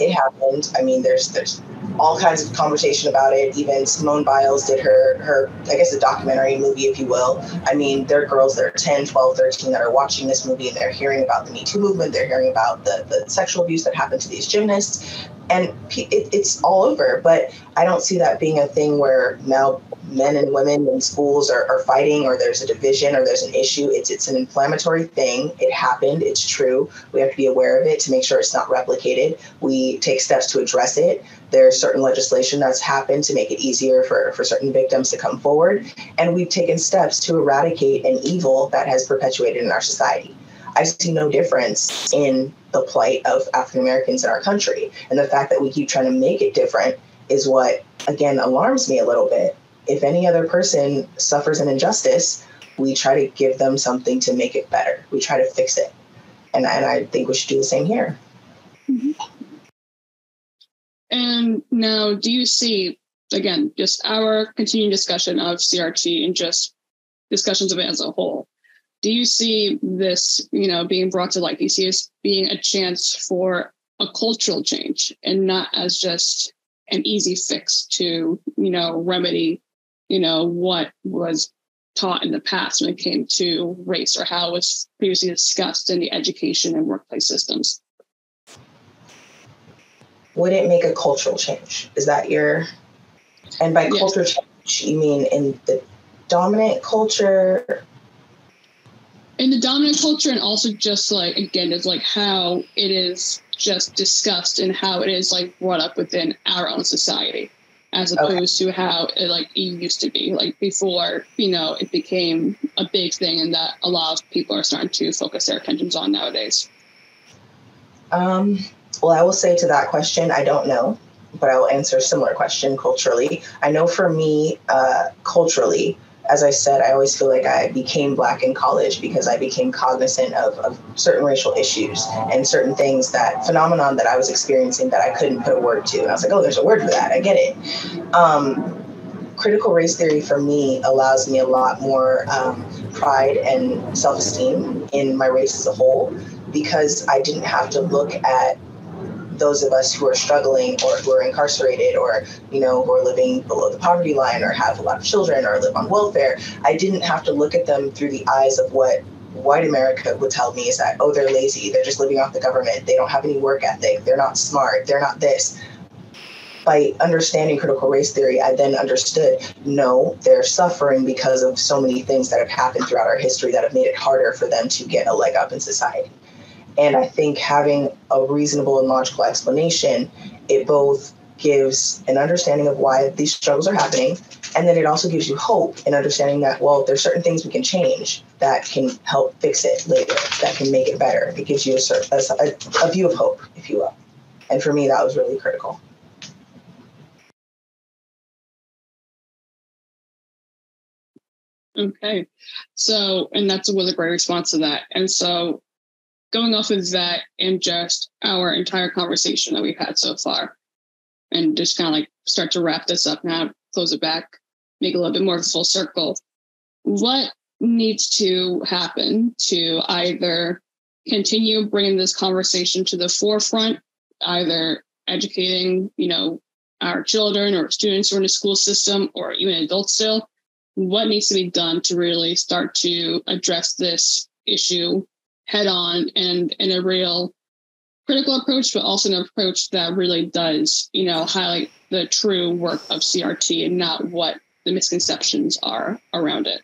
it happened. I mean, there's all kinds of conversation about it. Even Simone Biles did her, I guess, a documentary movie, if you will. I mean, there are girls that are 10, 12, 13 that are watching this movie, and they're hearing about the Me Too movement. They're hearing about the sexual abuse that happened to these gymnasts. And it's all over. But I don't see that being a thing where now men and women in schools are fighting, or there's a division, or there's an issue. It's an inflammatory thing. It happened. It's true. We have to be aware of it to make sure it's not replicated. We take steps to address it. There's certain legislation that's happened to make it easier for certain victims to come forward. And we've taken steps to eradicate an evil that has perpetuated in our society. I see no difference in the plight of African Americans in our country. And the fact that we keep trying to make it different is what, again, alarms me a little bit. If any other person suffers an injustice, we try to give them something to make it better. We try to fix it. And I think we should do the same here. Mm-hmm. And now, do you see, again, just our continuing discussion of CRT and just discussions of it as a whole, do you see this, being brought to light? Do you see this being a chance for a cultural change and not as just an easy fix to, remedy, what was taught in the past when it came to race, or how it was previously discussed in the education and workplace systems? Would it make a cultural change? Is that and by Yes. culture change, you mean in the dominant culture? In the dominant culture, and also just it's how it is just discussed and how it is brought up within our own society, as opposed to how it used to be before, it became a big thing, and that a lot of people are starting to focus their attentions on nowadays. Well, I will say to that question, I don't know, but I will answer a similar question culturally. I know for me, culturally, as I said, I always feel like I became Black in college because I became cognizant of certain racial issues and certain things, that phenomenon that I was experiencing that I couldn't put a word to. And I was like, oh, there's a word for that. I get it. Critical race theory for me allows me a lot more pride and self-esteem in my race as a whole, because I didn't have to look at those of us who are struggling, or who are incarcerated, or, who are living below the poverty line, or have a lot of children, or live on welfare. I didn't have to look at them through the eyes of what white America would tell me is that, oh, they're lazy, they're just living off the government, they don't have any work ethic, they're not smart, they're not this. By understanding critical race theory, I then understood, no, they're suffering because of so many things that have happened throughout our history that have made it harder for them to get a leg up in society. And I think having a reasonable and logical explanation, it both gives an understanding of why these struggles are happening, and then it also gives you hope in understanding that, well, there's certain things we can change that can help fix it later, that can make it better. It gives you a view of hope, if you will. And for me, that was really critical. Okay. So, and that was a great response to that. And so, going off of that and just our entire conversation that we've had so far, and just kind of start to wrap this up now, close it back, make a little bit more of a full circle. What needs to happen to either continue bringing this conversation to the forefront, either educating, our children or students who are in the school system, or even adults still? What needs to be done to really start to address this issue head on and in a real critical approach, but also an approach that really does, highlight the true work of CRT and not what the misconceptions are around it.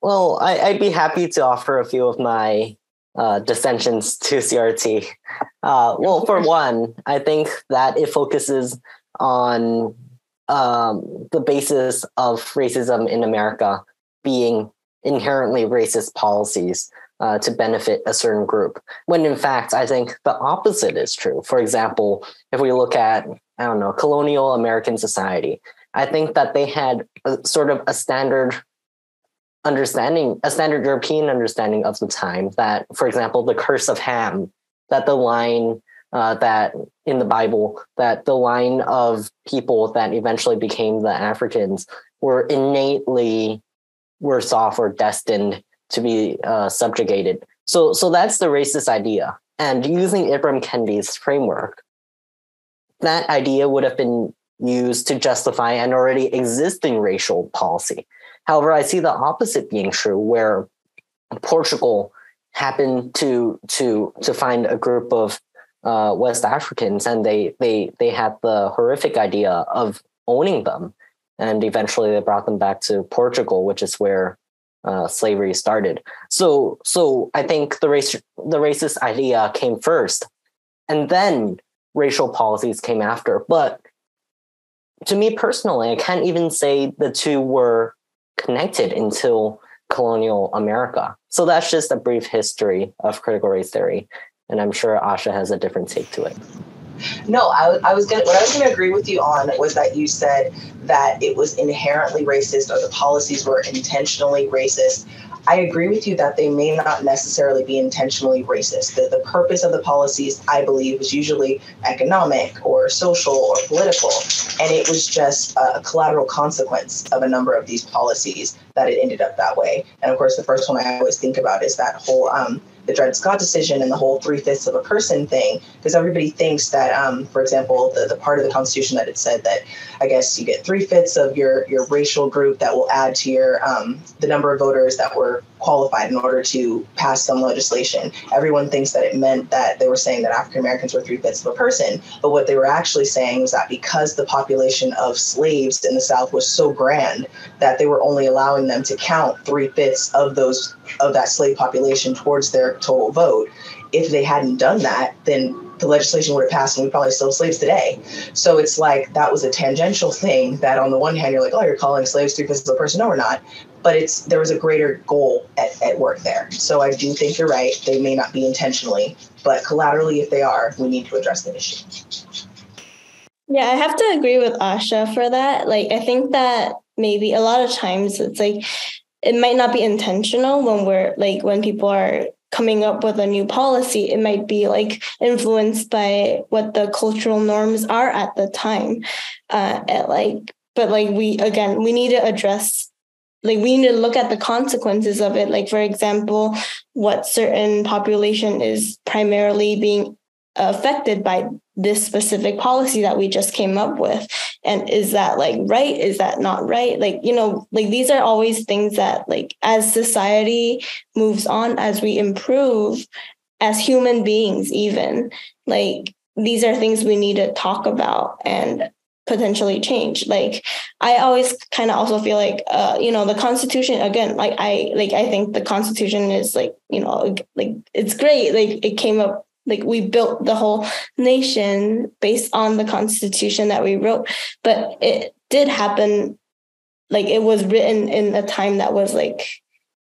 Well, I'd be happy to offer a few of my dissensions to CRT. Well, for one, I think that it focuses on the basis of racism in America being inherently racist policies to benefit a certain group, when in fact, I think the opposite is true. For example, if we look at, colonial American society, I think that they had a standard understanding, a standard European understanding of the time that, for example, the curse of Ham, that the line that in the Bible, that the line of people that eventually became the Africans were innately worse off or destined to be subjugated. So that's the racist idea. And using Ibram Kendi's framework, that idea would have been used to justify an already existing racial policy. However, I see the opposite being true, where Portugal happened to find a group of West Africans, and they had the horrific idea of owning them, and eventually they brought them back to Portugal, which is where slavery started. So I think the racist idea came first, and then racial policies came after. But to me personally, I can't even say the two were connected until colonial America. So that's just a brief history of critical race theory. And I'm sure Asha has a different take to it. No, what I was gonna agree with you on was that you said that it was inherently racist, or the policies were intentionally racist. I agree with you that they may not necessarily be intentionally racist. The purpose of the policies, I believe, was usually economic or social or political. And it was just a collateral consequence of a number of these policies that it ended up that way. And of course, the first one I always think about is that whole the Dred Scott decision and the whole 3/5 of a person thing, because everybody thinks that, for example, the part of the Constitution that it said that, I guess, you get 3/5 of your racial group that will add to your the number of voters that were qualified in order to pass some legislation. Everyone thinks that it meant that they were saying that African Americans were 3/5 of a person, but what they were actually saying was that because the population of slaves in the South was so grand that they were only allowing them to count 3/5 of that slave population towards their total vote. If they hadn't done that, then the legislation would have passed and we probably still have slaves today. So it's like that was a tangential thing that on the one hand, you're like, oh, you're calling slaves 3/5 of a person. No, we're not. But there was a greater goal at work there. So I do think you're right. They may not be intentionally, but collaterally, if they are, we need to address the issue. Yeah, I have to agree with Asha for that. Like, I think that maybe a lot of times it's like, it might not be intentional when people are coming up with a new policy. It might be like influenced by what the cultural norms are at the time. We need to address, we need to look at the consequences of it. Like, for example, what certain population is primarily being affected by this specific policy that we just came up with. And is that right? Is that not right? These are always things that as society moves on, as we improve as human beings, even these are things we need to talk about and potentially change. I always kind of also feel the Constitution, again, I think the Constitution is it's great. It came up, we built the whole nation based on the Constitution that we wrote, but it did happen. It was written in a time that was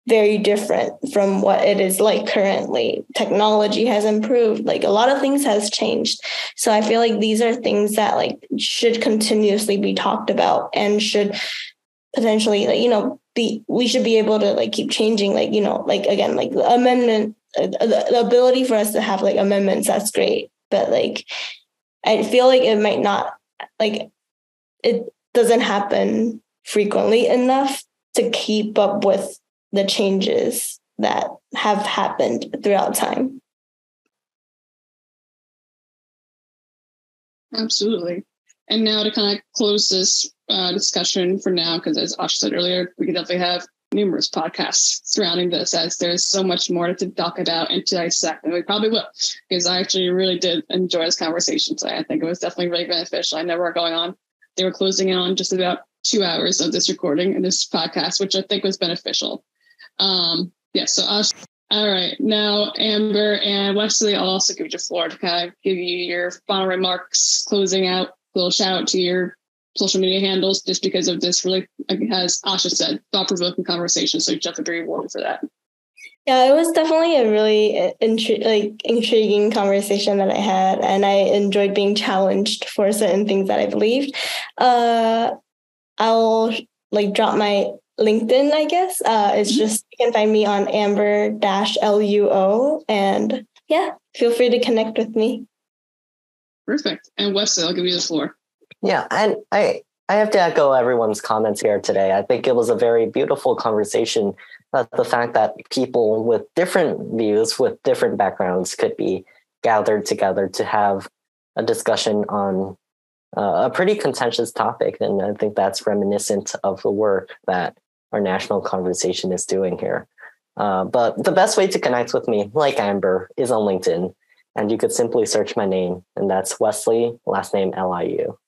very different from what it is currently. Technology has improved. A lot of things has changed. So I feel these are things that should continuously be talked about and should potentially, we should be able to keep changing, the amendment, the ability for us to have amendments, that's great. But I feel it might not, it doesn't happen frequently enough to keep up with the changes that have happened throughout time. Absolutely. And now to kind of close this discussion for now, because as Asha said earlier, we could definitely have numerous podcasts surrounding this, as there's so much more to talk about and to dissect, and we probably will, because I actually really did enjoy this conversation today. I think it was definitely really beneficial. I know we're going on. They were closing in on just about 2 hours of this recording and this podcast, which I think was beneficial. All right. Now, Amber and Wesley, I'll also give you the floor to kind of give you your final remarks, closing out, a little shout out to your social media handles, just because of this really, as Asha said, thought-provoking conversation. So you have to be rewarded for that. Yeah, it was definitely a really intriguing conversation that I had, and I enjoyed being challenged for certain things that I believed. I'll drop my LinkedIn, I guess. It's just, you can find me on Amber-LUO, and yeah, feel free to connect with me. Perfect. And Wesley, I'll give you the floor. Yeah, and I have to echo everyone's comments here today. I think it was a very beautiful conversation. The fact that people with different views, with different backgrounds, could be gathered together to have a discussion on a pretty contentious topic. And I think that's reminiscent of the work that our national conversation is doing here. But the best way to connect with me, like Amber, is on LinkedIn. And you could simply search my name, and that's Wesley, last name Liu.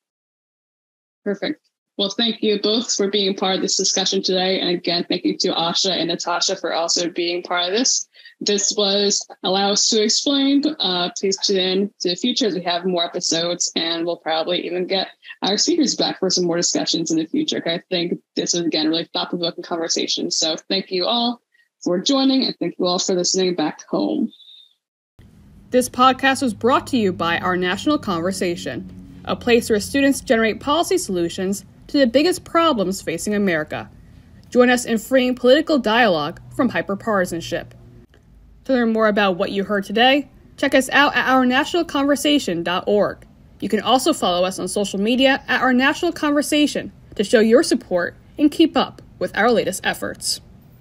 Perfect. Well, thank you both for being part of this discussion today. And again, thank you to Asha and Natasha for also being part of this. This was Allow Us to Explain. Please tune in to the future as we have more episodes, and we'll probably even get our speakers back for some more discussions in the future. I think this is, again, really thought-provoking conversation. So thank you all for joining, and thank you all for listening back home. This podcast was brought to you by Our National Conversation, a place where students generate policy solutions to the biggest problems facing America. Join us in freeing political dialogue from hyperpartisanship. To learn more about what you heard today, check us out at ournationalconversation.org. You can also follow us on social media at Our National Conversation to show your support and keep up with our latest efforts.